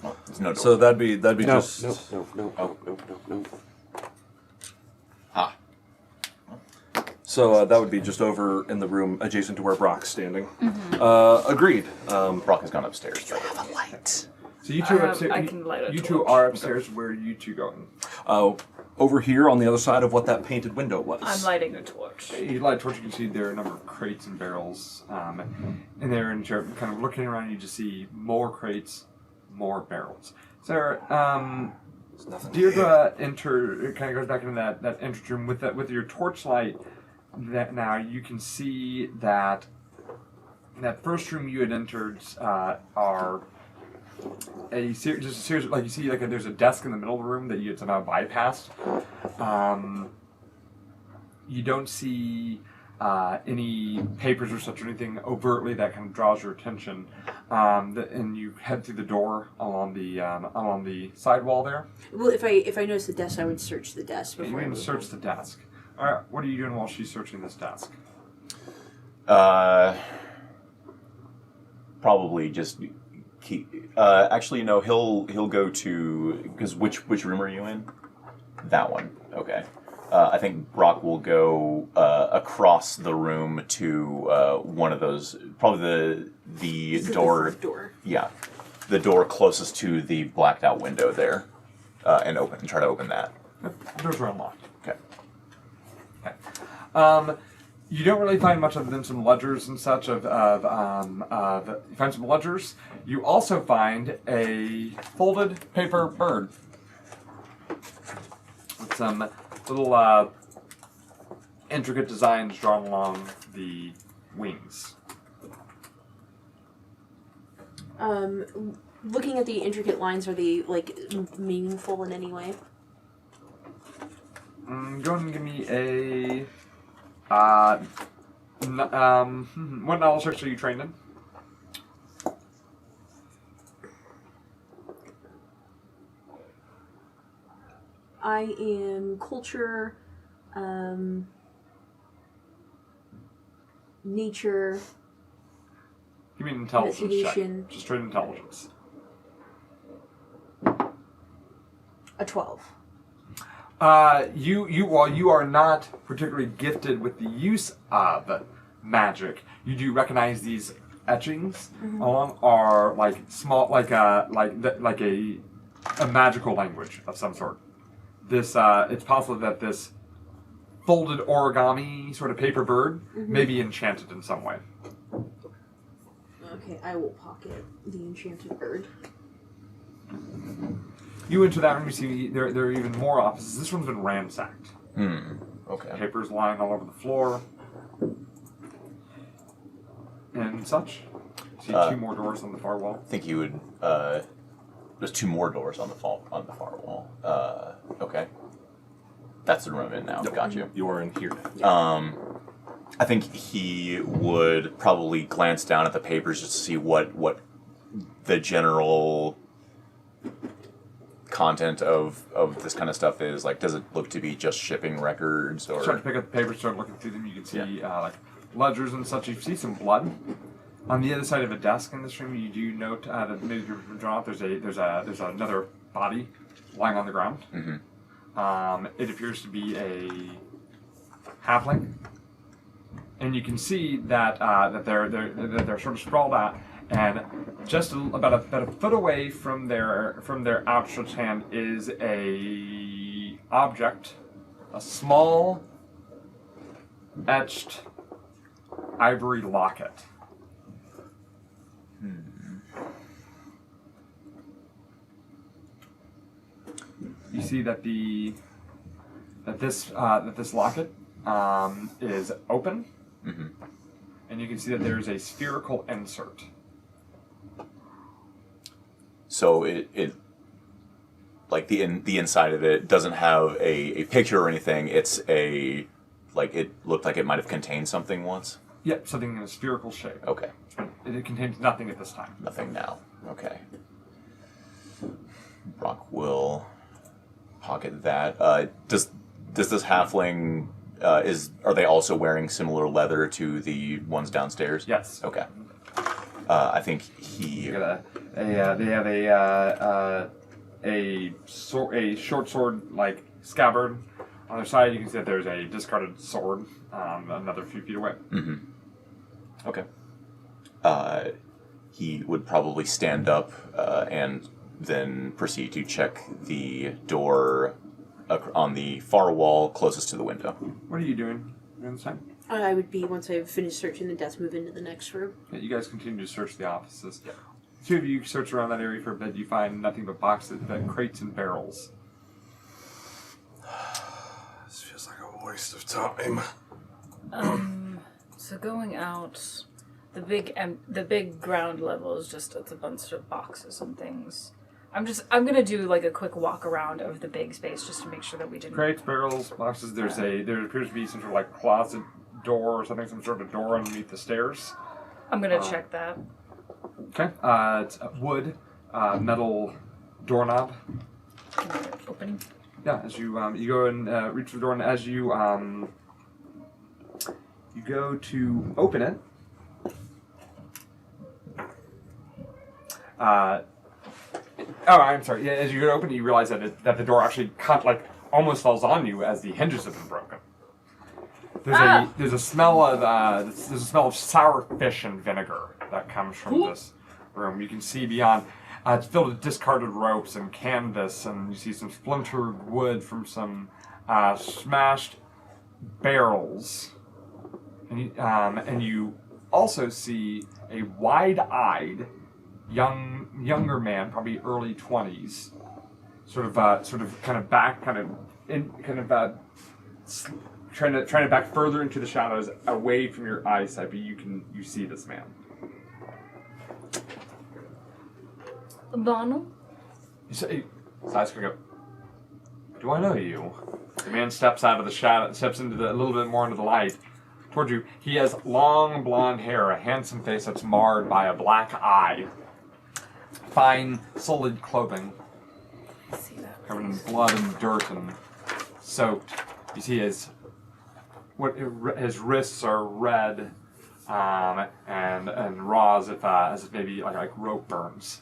[SPEAKER 4] Oh, there's no door.
[SPEAKER 3] So that'd be
[SPEAKER 7] No,
[SPEAKER 3] just...
[SPEAKER 7] no.
[SPEAKER 4] Ah.
[SPEAKER 3] So that would be just over in the room adjacent to where Brock's standing. Agreed.
[SPEAKER 4] Brock has gone upstairs.
[SPEAKER 3] Have a light.
[SPEAKER 1] So you two are upstairs.
[SPEAKER 8] I can light a
[SPEAKER 1] You
[SPEAKER 8] torch.
[SPEAKER 1] two are upstairs. Where are you two going?
[SPEAKER 3] Over here on the other side of what that painted window was.
[SPEAKER 8] I'm lighting a torch.
[SPEAKER 1] You light a torch. You can see there are a number of crates and barrels in there, and you're kind of looking around. You just see more crates, more barrels. So,
[SPEAKER 3] There's nothing
[SPEAKER 1] Deirdre kind of goes back into that entrance room with your torchlight. That now you can see that that first room you had entered are just a series, like you see, like there's a desk in the middle of the room that you had somehow bypassed. You don't see any papers or such or anything overtly that kind of draws your attention, and you head through the door along the side wall there.
[SPEAKER 2] Well, if I notice the desk, I would search the desk
[SPEAKER 1] You're
[SPEAKER 2] before I
[SPEAKER 1] going to
[SPEAKER 2] move
[SPEAKER 1] search
[SPEAKER 2] on.
[SPEAKER 1] the desk. All right, what are you doing while she's searching this desk?
[SPEAKER 4] Probably just keep. Actually, no. He'll go to because which room are you in? That one. Okay. I think Brock will go across the room to one of those. Probably the
[SPEAKER 2] This is
[SPEAKER 4] door.
[SPEAKER 2] The front door.
[SPEAKER 4] Yeah, the door closest to the blacked out window there, and try to open that.
[SPEAKER 1] Doors are unlocked.
[SPEAKER 4] Okay.
[SPEAKER 1] Okay. You don't really find much other than some ledgers and such you find some ledgers. You also find a folded paper bird with some little intricate designs drawn along the wings.
[SPEAKER 2] Looking at the intricate lines, are they like meaningful in any way?
[SPEAKER 1] Go ahead and give me a what knowledge checks are you trained in?
[SPEAKER 2] I am culture, nature.
[SPEAKER 1] Give me an intelligence check.
[SPEAKER 2] Investigation.
[SPEAKER 1] Just straight intelligence.
[SPEAKER 2] A 12.
[SPEAKER 1] While you are not particularly gifted with the use of magic, you do recognize these etchings are like small, like a magical language of some sort. This it's possible that this folded origami sort of paper bird may be enchanted in some way.
[SPEAKER 2] Okay, I will pocket the enchanted bird.
[SPEAKER 1] You enter that room, you see there are even more offices. This room's been ransacked.
[SPEAKER 4] Okay.
[SPEAKER 1] Papers lying all over the floor and such. See two more doors on the far wall.
[SPEAKER 4] I think you would. There's two more doors on the far wall. Okay. That's the room I'm in now. Got you.
[SPEAKER 3] You are in here.
[SPEAKER 4] I think he would probably glance down at the papers just to see what the general content of this kind of stuff is. Like, does it look to be just shipping records or?
[SPEAKER 1] Start to pick up the papers, start looking through them. You can see like ledgers and such. You see some blood on the other side of a desk in this room. You do note that maybe you've drawn off. There's another body lying on the ground. It appears to be a halfling, and you can see that they're sort of sprawled out, and just about a foot away from their outstretched hand is a object, a small etched ivory locket. You see that this locket is open, and you can see that there is a spherical insert.
[SPEAKER 4] So it like the inside of it doesn't have a picture or anything. It's it looked like it might have contained something once.
[SPEAKER 1] Yep, something in a spherical shape.
[SPEAKER 4] Okay.
[SPEAKER 1] It contains nothing at this time.
[SPEAKER 4] Nothing now. Okay. Brock will pocket that. Does this halfling are they also wearing similar leather to the ones downstairs?
[SPEAKER 1] Yes.
[SPEAKER 4] Okay. I think he.
[SPEAKER 1] They have a short sword like scabbard on the side, you can see that there's a discarded sword another few feet away.
[SPEAKER 4] Okay. He would probably stand up and then proceed to check the door on the far wall closest to the window.
[SPEAKER 1] What are you doing during this time?
[SPEAKER 2] I would be, once I've finished searching the desk, move into the next room.
[SPEAKER 1] Yeah, you guys continue to search the offices. Yeah. Two of you search around that area for a bit. You find nothing but boxes, crates, and barrels.
[SPEAKER 3] This feels like a waste of time.
[SPEAKER 8] So going out, the big ground level is just it's a bunch of boxes and things. I'm gonna do like a quick walk around of the big space just to make sure that we didn't.
[SPEAKER 1] Crates, barrels, boxes. There appears to be some sort of like closet door or something, some sort of door underneath the stairs.
[SPEAKER 8] I'm gonna check that.
[SPEAKER 1] Okay. It's wood, metal doorknob.
[SPEAKER 8] Opening.
[SPEAKER 1] Yeah. As you you go and reach for the door, and as you you go to open it. Oh, I'm sorry. Yeah, as you go to open it, you realize that the door actually almost falls on you as the hinges have been broken. There's a smell of sour fish and vinegar that comes from this room. You can see beyond. It's filled with discarded ropes and canvas, and you see some splintered wood from some smashed barrels, and you also see a wide-eyed younger man, probably early 20s, trying to back further into the shadows, away from your eyesight, but you see this man.
[SPEAKER 8] Bonal?
[SPEAKER 1] You say, his eyes go, do I know you? The man steps out of the shadow, steps into a little bit more into the light towards you. He has long blonde hair, a handsome face that's marred by a black eye. Fine, solid clothing, covered in blood and dirt and soaked. You see his wrists are red and raw as if maybe like rope burns.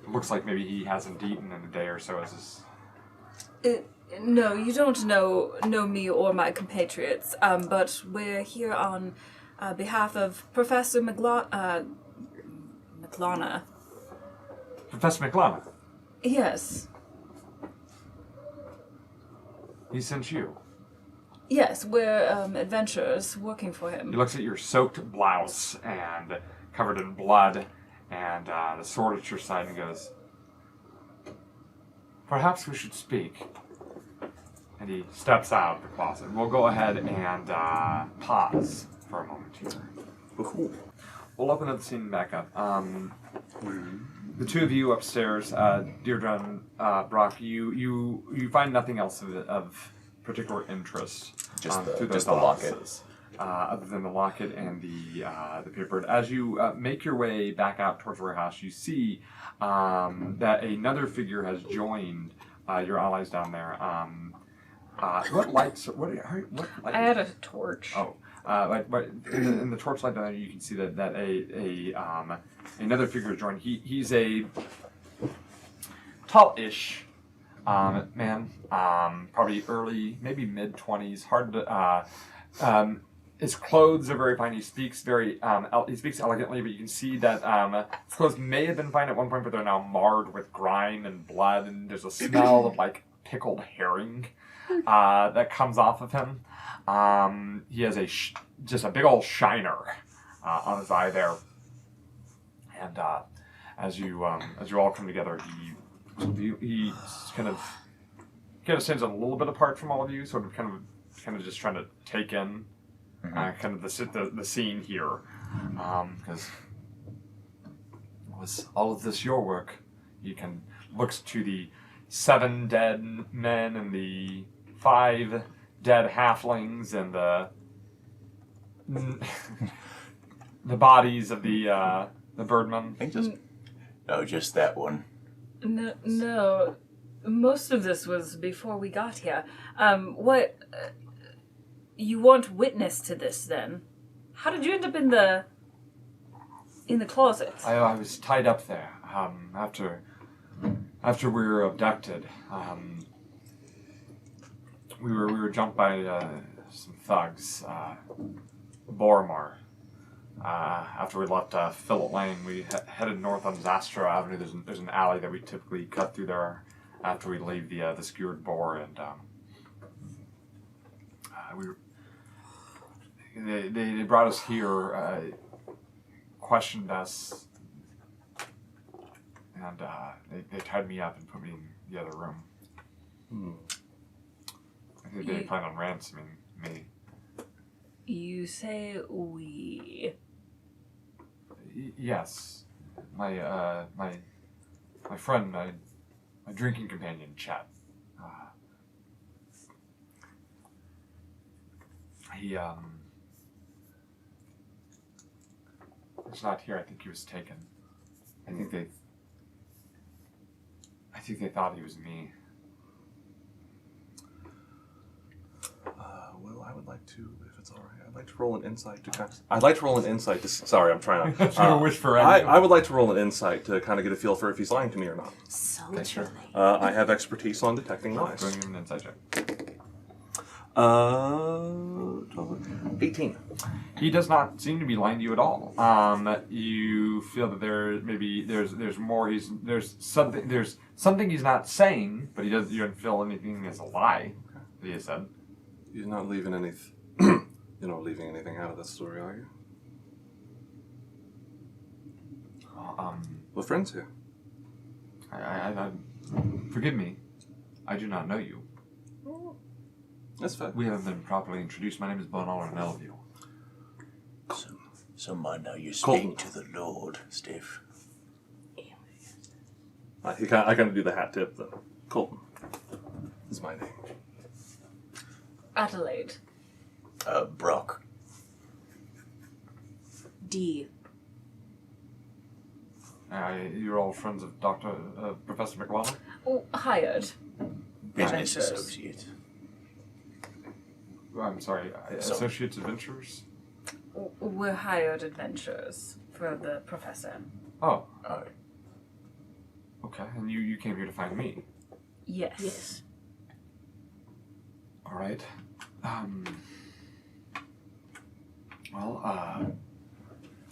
[SPEAKER 1] It looks like maybe he hasn't eaten in a day or so.
[SPEAKER 8] No, you don't know me or my compatriots, but we're here on behalf of Professor McLana.
[SPEAKER 1] Professor McLana?
[SPEAKER 8] Yes.
[SPEAKER 1] He sent you?
[SPEAKER 8] Yes, we're adventurers working for him.
[SPEAKER 1] He looks at your soaked blouse and covered in blood and the sword at your side and goes, perhaps we should speak. And he steps out of the closet. We'll go ahead and pause for a moment here. We'll open up the scene back up. The two of you upstairs, Deirdre and Brock, you find nothing else of particular interest through those
[SPEAKER 4] the locket.
[SPEAKER 1] offices, other than the locket and the paper. As you make your way back out towards the warehouse, you see that another figure has joined your allies down there. What lights? What light?
[SPEAKER 8] I had a torch.
[SPEAKER 1] Oh, in the torchlight down there, you can see that another figure has joined. He's a tall-ish man, probably early, maybe mid-20s. Hard to. His clothes are very fine. He speaks he speaks elegantly, but you can see that his clothes may have been fine at one point, but they're now marred with grime and blood, and there's a smell of like pickled herring that comes off of him. He has just a big old shiner on his eye there, and as you all come together, he kind of stands a little bit apart from all of you, sort of kind of just trying to take in kind of the scene here, because was all of this your work? You can looks to the 7 dead men and the 5 dead halflings and the bodies of the birdmen.
[SPEAKER 4] I think just that one.
[SPEAKER 8] No, most of this was before we got here. You weren't witness to this then? How did you end up in the closet?
[SPEAKER 1] I was tied up there after we were abducted. we were jumped by some thugs, Boromar. After we left Phillip Lane, we headed north on Zastro Avenue. There's an alley that we typically cut through there after we leave the skewered boar, and they brought us here, questioned us, and they tied me up and put me in the other room. I think they plan on ransoming me.
[SPEAKER 8] You say we.
[SPEAKER 1] Yes, my friend, my drinking companion, Chat. He's not here. I think he was taken. I think they thought he was me.
[SPEAKER 3] Well, I would like to, if it's all right, I'd like to roll an insight to kind of... I'd like to roll an insight to... Sorry, I'm trying to...
[SPEAKER 1] a wish for
[SPEAKER 3] I would like to roll an insight to kind of get a feel for if he's lying to me or not.
[SPEAKER 2] So
[SPEAKER 1] sure.
[SPEAKER 3] I have expertise on detecting lies.
[SPEAKER 1] Bring him an insight check.
[SPEAKER 3] 18.
[SPEAKER 1] He does not seem to be lying to you at all. You feel that there's more. There's something he's not saying, but you don't feel anything as a lie that he has said.
[SPEAKER 3] You're not leaving anything... You're not leaving anything out of this story, are you? We're friends here.
[SPEAKER 1] I forgive me. I do not know you.
[SPEAKER 3] That's fair.
[SPEAKER 1] We haven't been properly introduced. My name is Bonal and Melville.
[SPEAKER 6] So mind how you
[SPEAKER 3] Colton.
[SPEAKER 6] speak to the Lord, Steve.
[SPEAKER 3] I kind of do the hat tip, though. Colton is my name.
[SPEAKER 8] Adelaide.
[SPEAKER 6] Brock.
[SPEAKER 2] D.
[SPEAKER 1] You're all friends of Professor McLaughlin?
[SPEAKER 8] Oh, hired.
[SPEAKER 6] Business
[SPEAKER 8] Adventures.
[SPEAKER 6] associate.
[SPEAKER 1] I'm sorry, Associates Adventurers?
[SPEAKER 8] We're hired adventurers for the professor.
[SPEAKER 1] Oh. Okay, and you came here to find me.
[SPEAKER 8] Yes.
[SPEAKER 1] All right.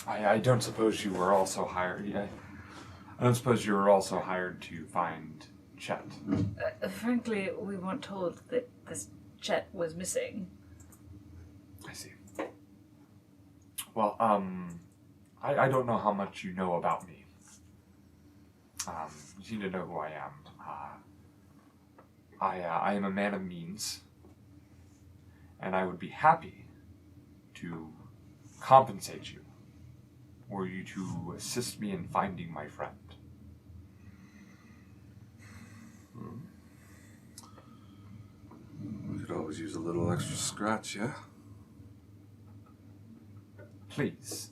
[SPEAKER 1] I don't suppose you were also hired. I don't suppose you were also hired to find Chet.
[SPEAKER 8] Frankly, we weren't told that this Chet was missing.
[SPEAKER 1] I see. Well, I don't know how much you know about me. You seem to know who I am. I am a man of means, and I would be happy to compensate you, were you to assist me in finding my friend.
[SPEAKER 3] We could always use a little extra scratch, yeah?
[SPEAKER 1] Please.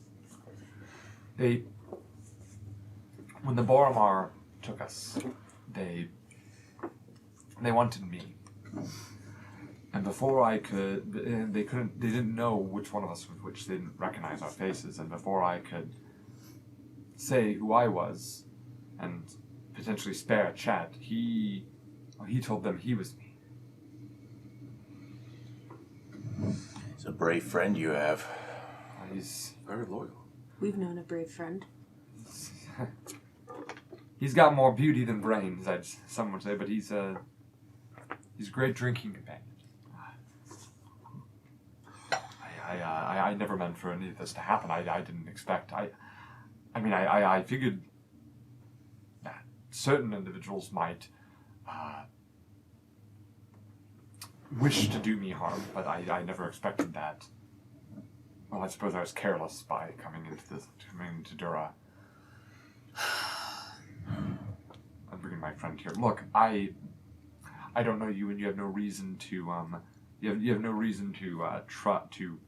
[SPEAKER 1] When the Boromar took us, they wanted me. And before I could, they didn't know which one of us was which. They didn't recognize our faces. And before I could say who I was and potentially spare a chat, he told them he was me.
[SPEAKER 6] He's a brave friend you have.
[SPEAKER 1] He's
[SPEAKER 3] Very loyal.
[SPEAKER 2] We've known a brave friend.
[SPEAKER 1] He's got more beauty than brains, some would say, but he's a great drinking companion. I never meant for any of this to happen. I didn't expect. I figured that certain individuals might wish to do me harm, but I never expected that. Well, I suppose I was careless by coming into Dura. I'm bringing my friend here. Look, I don't know you, and you have no reason to you have no reason to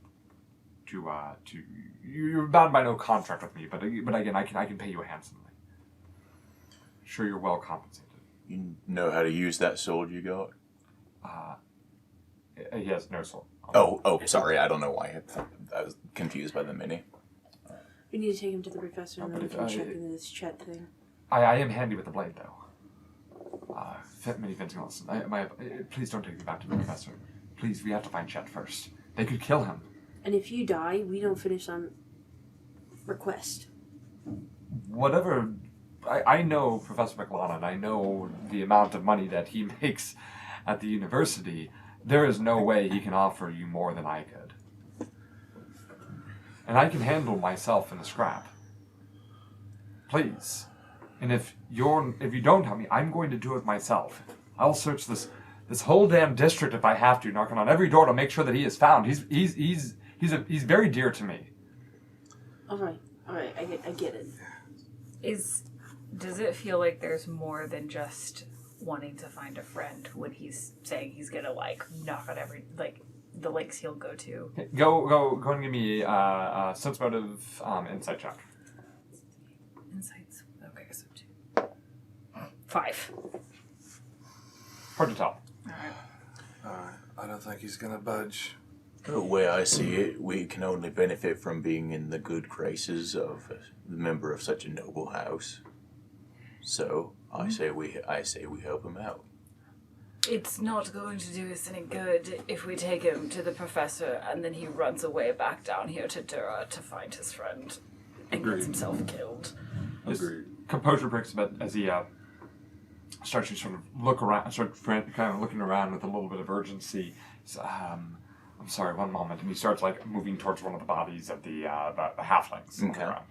[SPEAKER 1] you're bound by no contract with me. But again, I can pay you handsomely. Sure, you're well compensated.
[SPEAKER 6] You know how to use that sword you got?
[SPEAKER 1] He has no sword.
[SPEAKER 6] Oh, sorry. I don't know why. I was confused by the mini.
[SPEAKER 2] We need to take him to the professor and then we can check into this Chet thing.
[SPEAKER 1] I am handy with the blade, though. many fencing lessons. Please don't take me back to the professor. Please, we have to find Chet first. They could kill him.
[SPEAKER 2] And if you die, we don't finish on request.
[SPEAKER 1] Whatever. I know Professor McLennan. I know the amount of money that he makes at the university. There is no way he can offer you more than I could. And I can handle myself in a scrap. Please. And if you don't help me, I'm going to do it myself. I'll search this whole damn district if I have to, knocking on every door to make sure that he is found. He's very dear to me.
[SPEAKER 2] All right, I get it.
[SPEAKER 5] Does it feel like there's more than just wanting to find a friend when he's saying he's gonna knock on every the lakes he'll go to?
[SPEAKER 1] Go and give me a sense motive insight check.
[SPEAKER 5] Insights. Okay, so 2. 5.
[SPEAKER 1] Hard to tell.
[SPEAKER 5] Alright.
[SPEAKER 3] I don't think he's gonna budge.
[SPEAKER 6] The way I see it, we can only benefit from being in the good graces of a member of such a noble house. So I say we help him out.
[SPEAKER 5] It's not going to do us any good if we take him to the professor and then he runs away back down here to Dura to find his friend and gets himself killed.
[SPEAKER 1] His composure breaks a bit as he starts to sort of look around, kind of looking around with a little bit of urgency. He's, I'm sorry, one moment. And he starts moving towards one of the bodies of the halflings on the ground.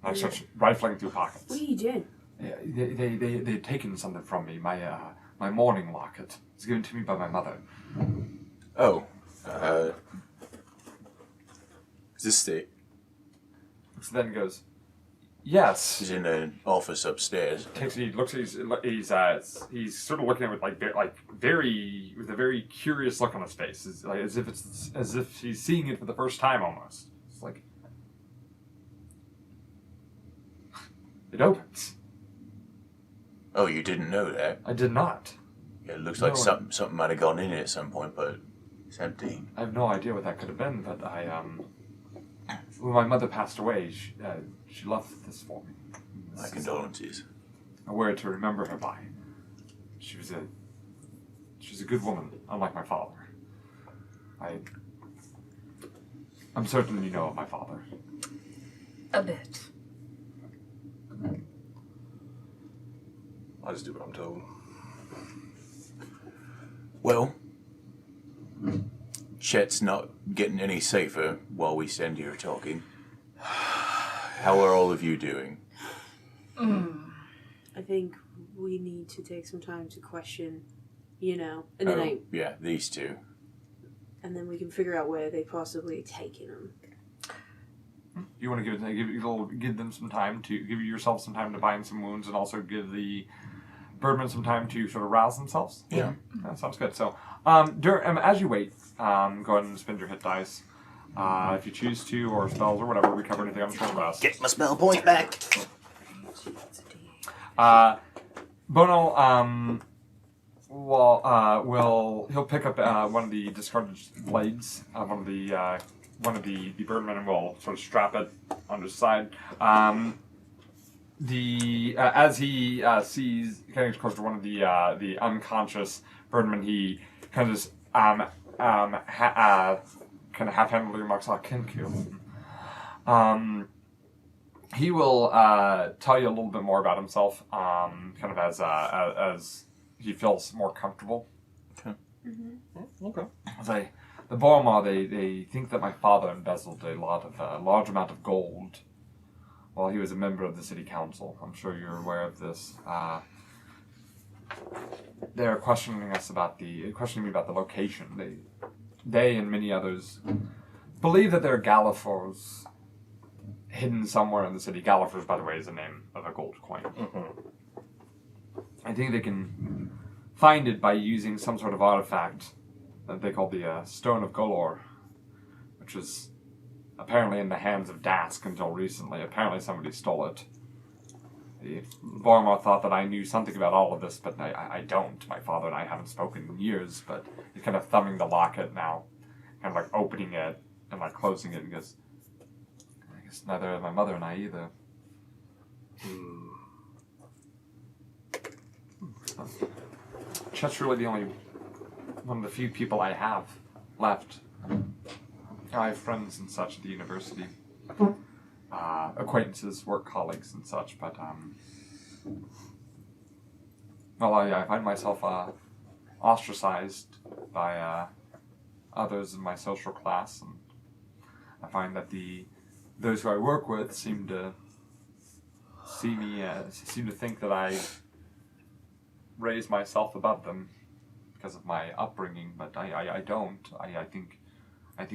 [SPEAKER 1] And starts rifling through pockets.
[SPEAKER 2] What are you doing?
[SPEAKER 1] They've taken something from me. My mourning locket. It was given to me by my mother.
[SPEAKER 6] Oh, is this the...
[SPEAKER 1] So then goes, yes.
[SPEAKER 6] He's in an office upstairs.
[SPEAKER 1] He looks. He's sort of looking at it with a very curious look on his face, as if he's seeing it for the first time almost. It's like it opens.
[SPEAKER 6] Oh, you didn't know that?
[SPEAKER 1] I did not.
[SPEAKER 6] Yeah, it looks like
[SPEAKER 1] No.
[SPEAKER 6] something might have gone in it at some point, but it's empty.
[SPEAKER 1] I have no idea what that could have been, but when my mother passed away, she left this for me.
[SPEAKER 6] My condolences.
[SPEAKER 1] A word to remember her by. She was a good woman, unlike my father. I'm certain you know of my father.
[SPEAKER 5] A bit.
[SPEAKER 3] I just do what I'm told.
[SPEAKER 6] Well, Chet's not getting any safer while we stand here talking. How are all of you doing?
[SPEAKER 2] I think we need to take some time to question, and then
[SPEAKER 6] Yeah, these two.
[SPEAKER 2] and then we can figure out where they possibly taken him.
[SPEAKER 1] You want to give them some time to give yourself some time to bind some wounds, and also give the birdmen some time to sort of rouse themselves.
[SPEAKER 6] Yeah.
[SPEAKER 1] That sounds good. So, as you wait, go ahead and spend your hit dice. If you choose to, or spells or whatever, recover anything on short rest.
[SPEAKER 6] Get my spell point back.
[SPEAKER 1] Bonal, he'll pick up one of the discarded blades, one of the birdmen, and will sort of strap it on his side. As he sees, kind of close to one of the unconscious birdmen, he kind of just kind of half-handedly remarks, "Kinku." He will tell you a little bit more about himself, kind of as he feels more comfortable.
[SPEAKER 3] Okay.
[SPEAKER 1] The Borma, they think that my father embezzled a large amount of gold while he was a member of the city council. I'm sure you're aware of this. They're questioning me about the location. They and many others believe that there are Gallifors hidden somewhere in the city. Gallifors, by the way, is the name of a gold coin. I think they can find it by using some sort of artifact that they call the Stone of Golor, which was apparently in the hands of Dask until recently. Apparently somebody stole it. Borma thought that I knew something about all of this, but I don't. My father and I haven't spoken in years, but he's kind of thumbing the locket now, kind of opening it and closing it, and goes, I guess neither my mother and I either. Chet's really the only one of the few people I have left. I have friends and such at the university, acquaintances, work colleagues and such, but well, I find myself ostracized by others in my social class, and I find that those who I work with seem to see me, seem to think that I raise myself above them because of my upbringing, but I don't. I think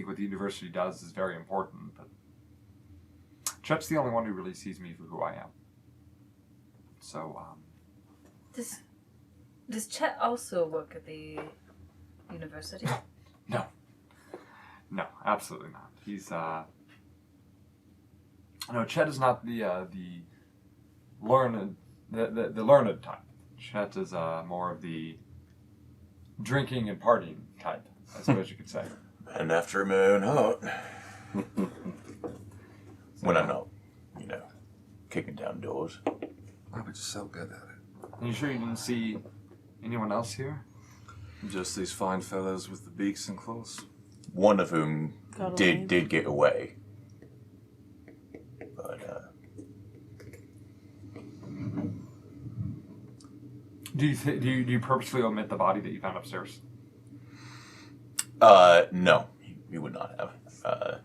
[SPEAKER 1] what the university does is very important, but Chet's the only one who really sees me for who I am. So,
[SPEAKER 5] Does Chet also work at the university?
[SPEAKER 1] No, absolutely not. He's, no, Chet is not the learned, the learned type. Chet is more of the drinking and partying type, I suppose you could say.
[SPEAKER 6] And after my own heart. When I'm not, kicking down doors.
[SPEAKER 3] Oh, we're just so good at it.
[SPEAKER 1] Are you sure you didn't see anyone else here?
[SPEAKER 3] Just these fine fellows with the beaks and claws.
[SPEAKER 6] One of whom
[SPEAKER 2] Got
[SPEAKER 6] did get away. But,
[SPEAKER 1] Do you purposely omit the body that you found upstairs?
[SPEAKER 6] no, he would not have.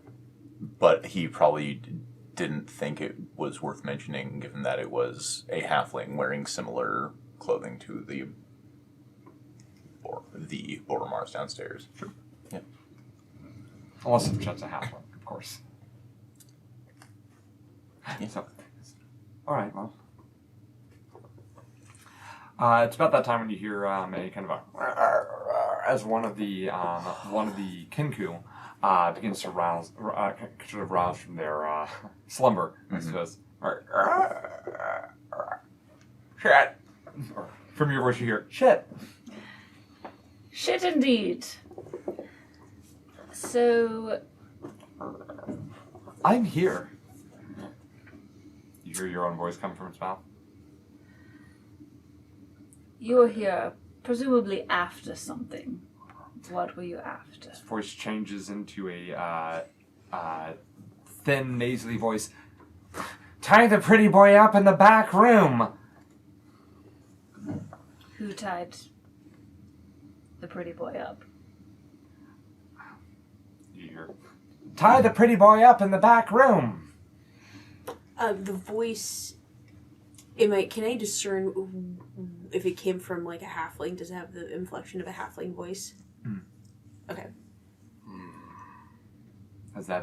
[SPEAKER 6] But he probably didn't think it was worth mentioning, given that it was a halfling wearing similar clothing to the Boromars downstairs.
[SPEAKER 1] Sure.
[SPEAKER 6] Yeah.
[SPEAKER 1] Unless if Chet's a halfling, of course.
[SPEAKER 6] Yeah.
[SPEAKER 1] So, all right, well. It's about that time when you hear a kind of a as one of the Kinku begins to rouse from their slumber. And goes, shit. Or from your voice you hear, shit.
[SPEAKER 5] Shit indeed. So,
[SPEAKER 1] I'm here. You hear your own voice come from its mouth.
[SPEAKER 5] you're here presumably after something. What were you after?
[SPEAKER 1] His voice changes into a thin, nasally voice. Tie the pretty boy up in the back room.
[SPEAKER 5] Who tied the pretty boy up?
[SPEAKER 1] You hear, tie the pretty boy up in the back room.
[SPEAKER 2] The voice. Can I discern if it came from like a halfling? Does it have the inflection of a halfling voice?
[SPEAKER 1] Mm.
[SPEAKER 2] Okay.
[SPEAKER 1] Has that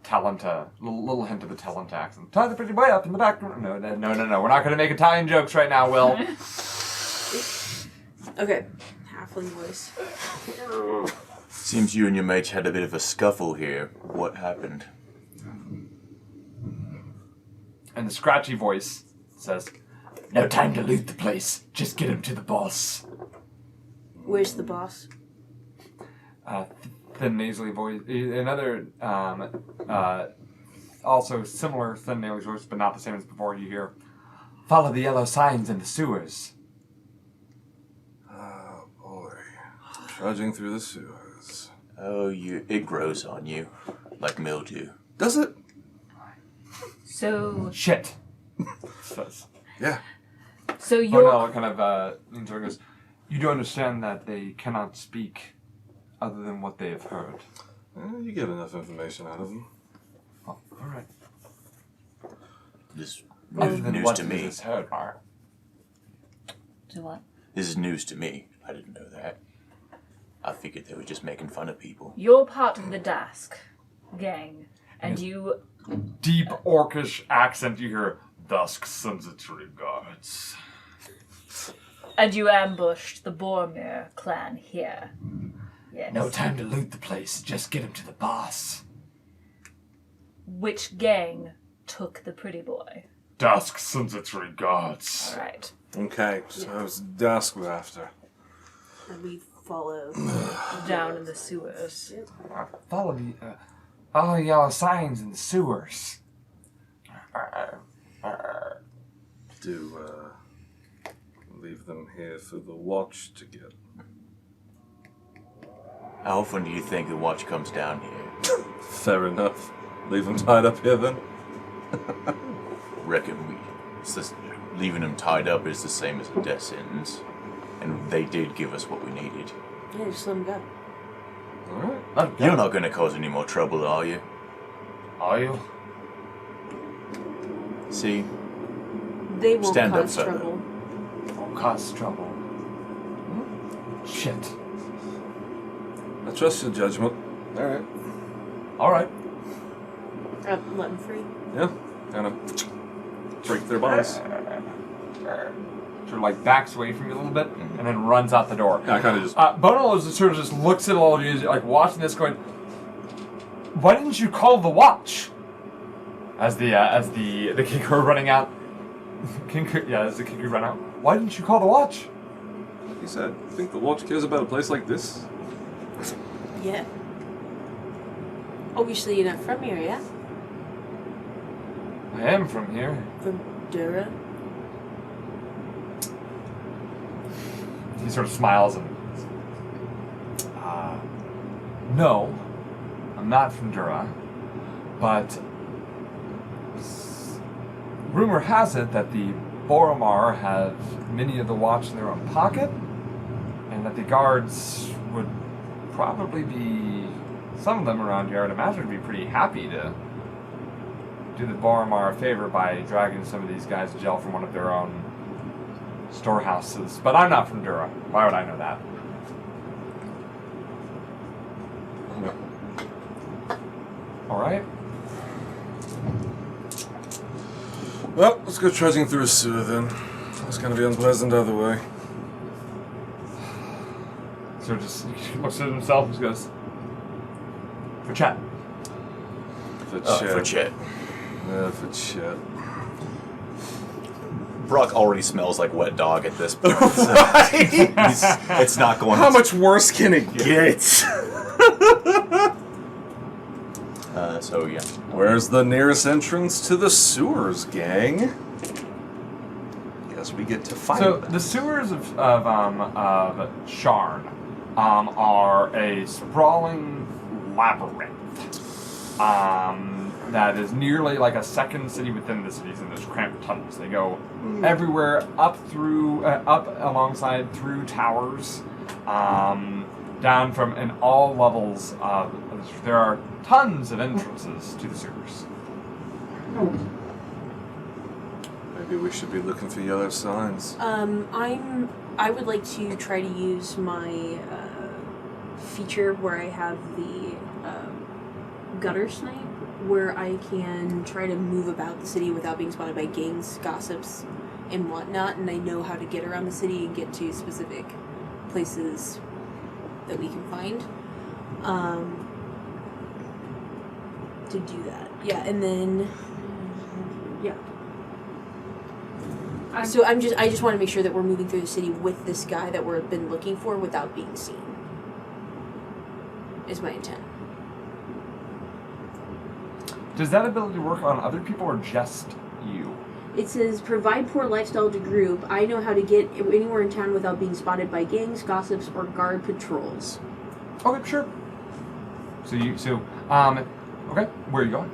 [SPEAKER 1] talent, little hint of the talent accent. Tie the pretty boy up in the back room. No. We're not going to make Italian jokes right now, Will.
[SPEAKER 2] Okay. Halfling voice.
[SPEAKER 6] Seems you and your mate had a bit of a scuffle here. What happened?
[SPEAKER 1] And the scratchy voice says, no time to loot the place. Just get him to the boss.
[SPEAKER 2] Where's the boss?
[SPEAKER 1] Thin nasally voice. Another, also similar thin nasally voice, but not the same as before. You hear, follow the yellow signs in the sewers.
[SPEAKER 3] Oh boy. Trudging through the sewers.
[SPEAKER 6] Oh, it grows on you. Like mildew.
[SPEAKER 3] Does it?
[SPEAKER 5] So,
[SPEAKER 1] Shit. Says.
[SPEAKER 3] Yeah.
[SPEAKER 5] so you're
[SPEAKER 1] Bonal kind of leans over and goes, you do understand that they cannot speak other than what they have heard.
[SPEAKER 3] You get enough information out of them.
[SPEAKER 1] Oh, all right.
[SPEAKER 6] This
[SPEAKER 1] Other than
[SPEAKER 6] news
[SPEAKER 1] what
[SPEAKER 6] to
[SPEAKER 1] you
[SPEAKER 6] me.
[SPEAKER 1] just heard, Mar.
[SPEAKER 5] to what?
[SPEAKER 6] This is news to me. I didn't know that. I figured they were just making fun of people.
[SPEAKER 5] You're part of the Dask gang, and you
[SPEAKER 1] Deep orcish accent, you hear, Dusk sends its regards.
[SPEAKER 5] ambushed the Boromir clan here. Yes.
[SPEAKER 1] No time to loot the place, just get him to the boss.
[SPEAKER 5] Which gang took the pretty boy?
[SPEAKER 1] Dusk sends its regards.
[SPEAKER 5] All right.
[SPEAKER 3] Okay, so it's dusk we're after.
[SPEAKER 2] And we follow.
[SPEAKER 5] Down in the sewers.
[SPEAKER 1] Follow the yellow signs in the sewers.
[SPEAKER 3] leave them here for the watch to get.
[SPEAKER 6] How often do you think the watch comes down here?
[SPEAKER 3] Fair enough. Leave them tied up here then.
[SPEAKER 6] Reckon leaving them tied up is the same as a death sentence. And they did give us what we needed.
[SPEAKER 2] Yeah, just let them go.
[SPEAKER 3] Alright.
[SPEAKER 6] You're not going to cause any more trouble, are you?
[SPEAKER 1] Are you?
[SPEAKER 6] See?
[SPEAKER 2] They won't
[SPEAKER 6] Stand up,
[SPEAKER 2] cause
[SPEAKER 6] fella.
[SPEAKER 2] trouble.
[SPEAKER 1] Won't cause trouble. Shit.
[SPEAKER 3] I trust your judgment. Alright.
[SPEAKER 1] All right.
[SPEAKER 2] Let them free.
[SPEAKER 3] Yeah. Kind of break their bonds.
[SPEAKER 1] Sort of like backs away from you a little bit and then runs out the door.
[SPEAKER 3] Yeah, I kind of just.
[SPEAKER 1] Bonal is sort of just looks at all of you, like watching this, going, "Why didn't you call the watch?" As the Kinker running out. As the Kinker run out. Why didn't you call the watch?
[SPEAKER 3] He said, "Think the watch cares about a place like this?"
[SPEAKER 2] Yeah. Obviously, you're not from here, yeah?
[SPEAKER 1] I am from here.
[SPEAKER 2] From Dura.
[SPEAKER 1] He sort of smiles and. No, I'm not from Dura, but rumor has it that the Boromar have many of the watch in their own pocket, and that the guards would probably be, some of them around here, I'd imagine, would be pretty happy to do the Boromar a favor by dragging some of these guys to jail from one of their own storehouses. But I'm not from Dura. Why would I know that? All right.
[SPEAKER 3] Well, let's go trudging through a sewer then. It's gonna be unpleasant either way.
[SPEAKER 1] So just he looks at himself and just goes, "For chat."
[SPEAKER 3] For
[SPEAKER 6] For
[SPEAKER 3] Chet.
[SPEAKER 6] Chet.
[SPEAKER 3] Yeah, for Chet.
[SPEAKER 4] Brock already smells like wet dog at this point. So it's not going
[SPEAKER 3] How much worse can it get?
[SPEAKER 4] So yeah.
[SPEAKER 3] Where's the nearest entrance to the sewers, gang? Guess we get to find
[SPEAKER 1] So
[SPEAKER 3] them.
[SPEAKER 1] the sewers of Sharn are a sprawling labyrinth that is nearly like a second city within the cities, and there's cramped tunnels. They go everywhere, up alongside through towers, down from in all levels. There are tons of entrances to the sewers.
[SPEAKER 3] Maybe we should be looking for yellow signs.
[SPEAKER 2] I would like to try to use my feature where I have the gutter snipe, where I can try to move about the city without being spotted by gangs, gossips, and whatnot, and I know how to get around the city and get to specific places that we can find. To do that. Yeah, and then yeah. So I just want to make sure that we're moving through the city with this guy that we've been looking for without being seen. Is my intent.
[SPEAKER 1] Does that ability work on other people or just you?
[SPEAKER 2] It says, provide poor lifestyle to group. I know how to get anywhere in town without being spotted by gangs, gossips, or guard patrols.
[SPEAKER 1] Okay, sure. Okay, where are you going?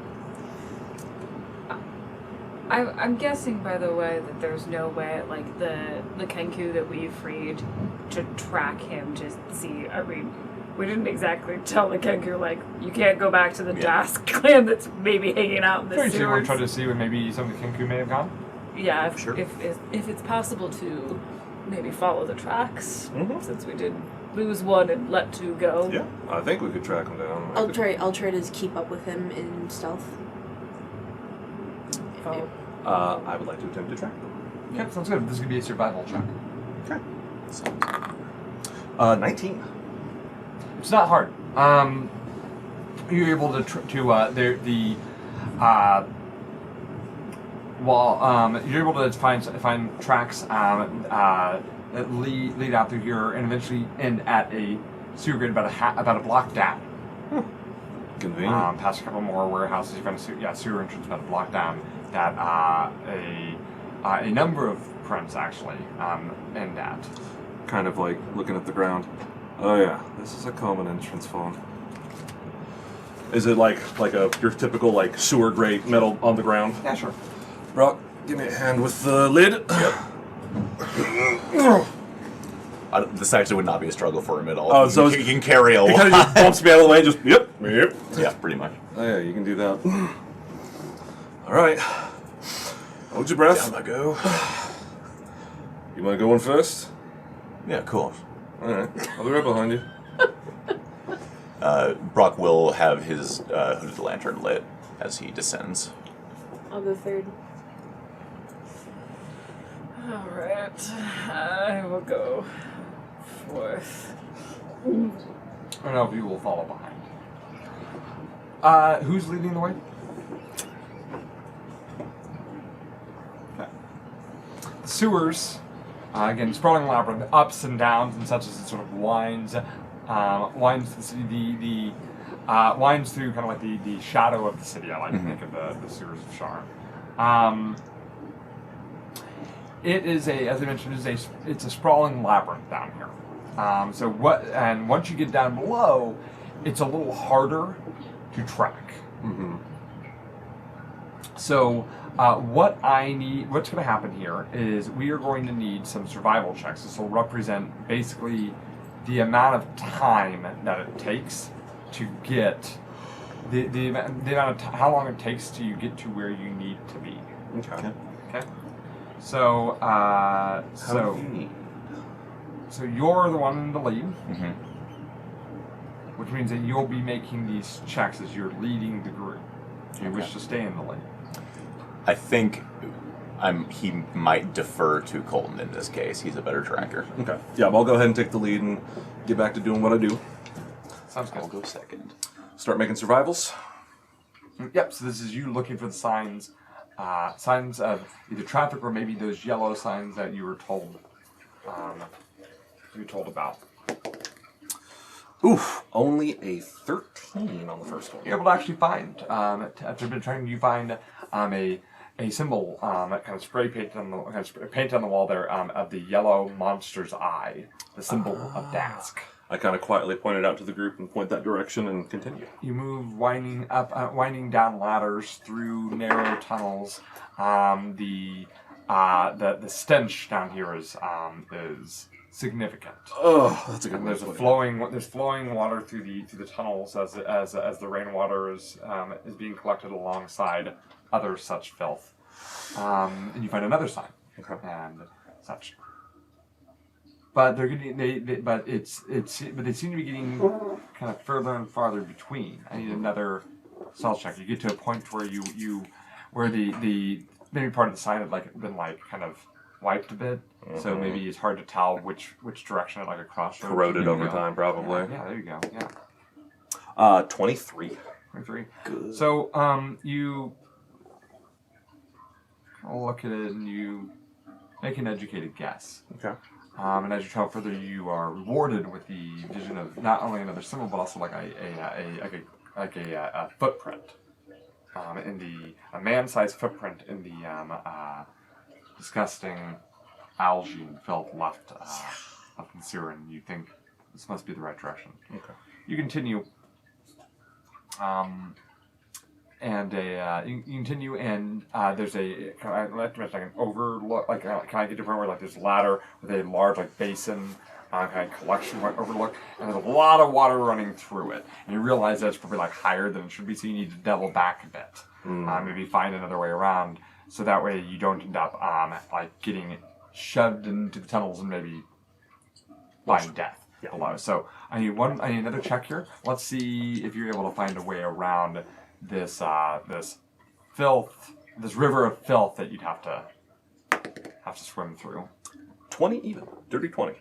[SPEAKER 5] I'm guessing, by the way, that there's no way, like, the Kenku that we freed to track him to see. I mean, we didn't exactly tell the Kenku, like, you can't go back to the Dask clan that's maybe hanging out in the
[SPEAKER 1] So you want to
[SPEAKER 5] sewers.
[SPEAKER 1] try to see where maybe some of the Kenku may have gone?
[SPEAKER 5] Yeah, if,
[SPEAKER 4] Sure.
[SPEAKER 5] if it's possible to maybe follow the tracks,
[SPEAKER 3] Mhm.
[SPEAKER 5] since we did lose one and let two go.
[SPEAKER 3] Yeah, I think we could track him down.
[SPEAKER 2] I'll try to keep up with him in stealth.
[SPEAKER 5] Follow.
[SPEAKER 3] I would like to attempt to track them.
[SPEAKER 1] Okay, sounds good. This is going to be a survival check.
[SPEAKER 3] Okay. 19.
[SPEAKER 1] It's not hard. You're able to you're able to find tracks that lead out through here and eventually end at a sewer grate about a block down.
[SPEAKER 3] Convenient.
[SPEAKER 1] Past a couple more warehouses, you find a sewer entrance about a block down that a number of footprints actually end at.
[SPEAKER 3] Kind of like looking at the ground. Oh yeah, this is a common entrance phone. Is it like your typical like sewer grate metal on the ground?
[SPEAKER 1] Yeah, sure.
[SPEAKER 3] Brock, give me a hand with the lid.
[SPEAKER 4] This actually would not be a struggle for him at all.
[SPEAKER 3] Oh, so
[SPEAKER 4] you can carry a
[SPEAKER 3] He kind of
[SPEAKER 4] lot.
[SPEAKER 3] just bumps me out of the way. Just yep.
[SPEAKER 4] Yeah, pretty much.
[SPEAKER 3] Oh yeah, you can do that. All right. Hold your breath.
[SPEAKER 4] Down I go.
[SPEAKER 3] You want to go in first?
[SPEAKER 4] Yeah, cool.
[SPEAKER 3] All right. I'll be right behind you.
[SPEAKER 4] Brock will have his hooded lantern lit as he descends.
[SPEAKER 2] I'll go third.
[SPEAKER 8] Alright, I will go fourth.
[SPEAKER 1] I don't know if you will follow behind. Who's leading the way? Okay. The sewers, again, sprawling labyrinth, ups and downs and such as it sort of winds winds through kind of like the shadow of the city. I like to think of the sewers of Sharn. It is as I mentioned, it's a sprawling labyrinth down here. And once you get down below, it's a little harder to track.
[SPEAKER 3] Mm-hmm.
[SPEAKER 1] So what's going to happen here is we are going to need some survival checks. This will represent basically the amount of time that it takes to get the amount of how long it takes to you get to where you need to be.
[SPEAKER 3] Okay.
[SPEAKER 1] Okay. So so you're the one in the lead, which means that you'll be making these checks as you're leading the group. Do you wish to stay in the lead?
[SPEAKER 4] I think he might defer to Colton in this case. He's a better tracker.
[SPEAKER 3] Okay. Yeah, I'll go ahead and take the lead and get back to doing what I do.
[SPEAKER 1] Sounds good.
[SPEAKER 4] I'll go second.
[SPEAKER 3] Start making survivals.
[SPEAKER 1] Yep. So this is you looking for the signs of either traffic or maybe those yellow signs that you were told. About.
[SPEAKER 3] Oof, only a 13 on the first one.
[SPEAKER 1] You're able to actually find, after a bit of training, you find a symbol that kind of spray painted on the wall there of the yellow monster's eye, the symbol of Dask.
[SPEAKER 3] I kind of quietly point it out to the group and point that direction and continue.
[SPEAKER 1] You move winding down ladders through narrow tunnels. The stench down here is significant.
[SPEAKER 3] Oh, that's a good
[SPEAKER 1] And
[SPEAKER 3] way
[SPEAKER 1] there's
[SPEAKER 3] to put it.
[SPEAKER 1] flowing water through the tunnels as the rainwater is being collected alongside other such filth. And you find another sign and such. But they're getting but they seem to be getting kind of further and farther between. I need another stealth check. You get to a point where where the maybe part of the sign had been kind of wiped a bit, so maybe it's hard to tell which direction it across.
[SPEAKER 3] Corroded over time, probably.
[SPEAKER 1] Yeah, there you go. Yeah.
[SPEAKER 3] 23.
[SPEAKER 1] 23.
[SPEAKER 3] Good.
[SPEAKER 1] So you look at it and you make an educated guess.
[SPEAKER 3] Okay.
[SPEAKER 1] And as you travel further, you are rewarded with the vision of not only another symbol, but also a footprint, a man-sized footprint in the disgusting algae and filth left in the sewer, and you think this must be the right direction.
[SPEAKER 3] Okay.
[SPEAKER 1] You continue, you continue, and there's a an overlook, kind of get to the point where there's a ladder with a large basin, kind of collection overlook, and there's a lot of water running through it, and you realize that it's probably higher than it should be, so you need to double back a bit, maybe find another way around, so that way you don't end up getting shoved into the tunnels and maybe find death below. So I need another check here. Let's see if you're able to find a way around this filth, this river of filth that you'd have to swim through.
[SPEAKER 3] 20 even. Dirty 20.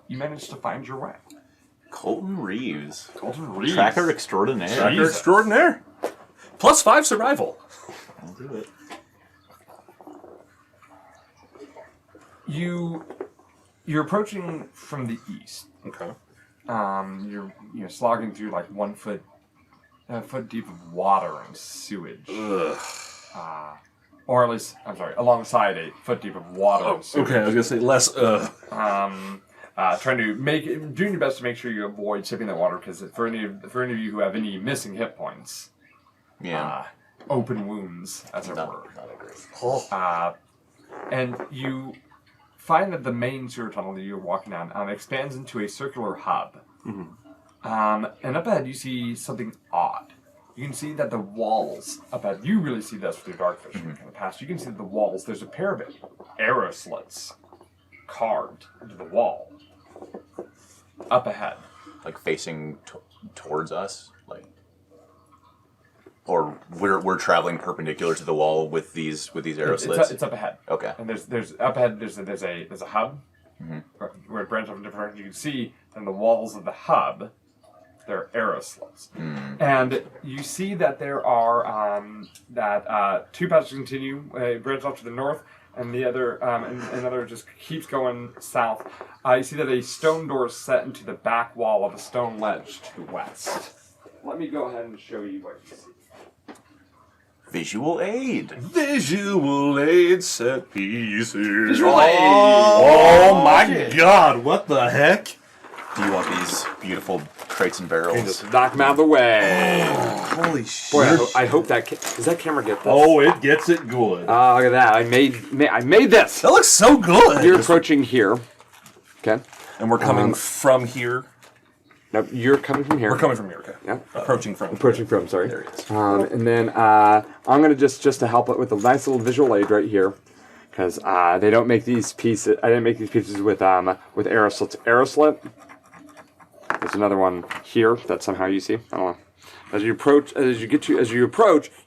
[SPEAKER 1] You managed to find your way.
[SPEAKER 4] Colton Reeves.
[SPEAKER 1] Reeves.
[SPEAKER 4] Tracker extraordinaire.
[SPEAKER 3] Tracker
[SPEAKER 1] Jesus.
[SPEAKER 3] extraordinaire. +5 survival.
[SPEAKER 4] I'll do it.
[SPEAKER 1] You're approaching from the east.
[SPEAKER 3] Okay.
[SPEAKER 1] You're slogging through 1 foot deep of water and sewage.
[SPEAKER 3] Ugh.
[SPEAKER 1] or at least, I'm sorry, alongside a foot deep of water. and sewage.
[SPEAKER 3] Okay, I was gonna say less.
[SPEAKER 1] Trying to doing your best to make sure you avoid sipping that water, because for any of you who have any missing hit points, open wounds, as it were. And you find that the main sewer tunnel that you're walking down expands into a circular hub. And up ahead you see something odd. You can see that the walls up ahead, you really see this with your dark vision kind of past. You can see that the walls, there's a pair of arrow slits carved into the wall up ahead.
[SPEAKER 4] Like facing towards us? Like, or we're traveling perpendicular to the wall with these arrow slits?
[SPEAKER 1] It's up ahead.
[SPEAKER 4] Okay.
[SPEAKER 1] And there's up ahead. There's a hub where it branches off in different directions. You can see in the walls of the hub there are arrow slits, and you see that there are two passages continue, branch off to the north, and the other and another just keeps going south. You see that a stone door is set into the back wall of a stone ledge to the west. Let me go ahead and show you what you see.
[SPEAKER 4] Visual aid.
[SPEAKER 3] Visual aid set pieces.
[SPEAKER 1] Visual aid.
[SPEAKER 3] Oh my God! What the heck?
[SPEAKER 4] Do you want these beautiful crates and barrels?
[SPEAKER 7] And just knock them out of the way.
[SPEAKER 3] Holy shit!
[SPEAKER 7] Boy, I hope that does that camera get this?
[SPEAKER 3] Oh, it gets it good.
[SPEAKER 7] Look at that! I made this.
[SPEAKER 3] That looks so good.
[SPEAKER 7] You're approaching here. Okay.
[SPEAKER 3] And we're coming from here.
[SPEAKER 7] No, you're coming from here.
[SPEAKER 3] We're coming from here. Okay.
[SPEAKER 7] Yeah.
[SPEAKER 3] Approaching from.
[SPEAKER 7] Approaching from. Sorry.
[SPEAKER 3] There it is.
[SPEAKER 7] And then I'm gonna just to help it with a nice little visual aid right here, because they don't make these pieces. I didn't make these pieces with arrow slits. Arrow slit. There's another one here that somehow you see. I don't know. As you approach,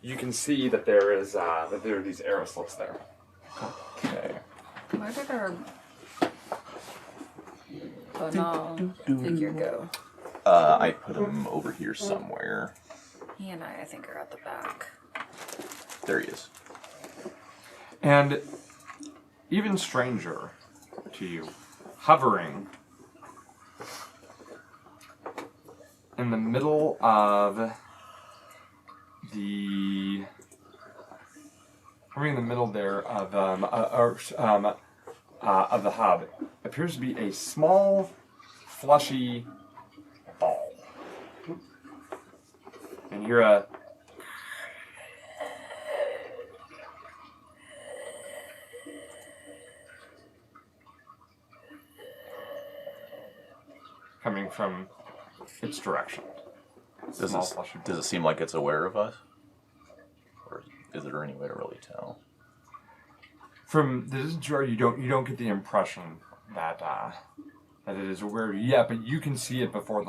[SPEAKER 7] you can see that there are these arrow slits there.
[SPEAKER 4] Okay.
[SPEAKER 8] Where did our Bonal figure go?
[SPEAKER 4] I put him over here somewhere.
[SPEAKER 8] He and I think, are at the back.
[SPEAKER 4] There he is.
[SPEAKER 1] And even stranger to you, hovering in the middle of the the hub appears to be a small, fleshy ball. And you're coming from its direction.
[SPEAKER 4] Does it seem like it's aware of us? Or is there any way to really tell?
[SPEAKER 1] From the distance you don't get the impression that that it is aware of you yet, but you can see it before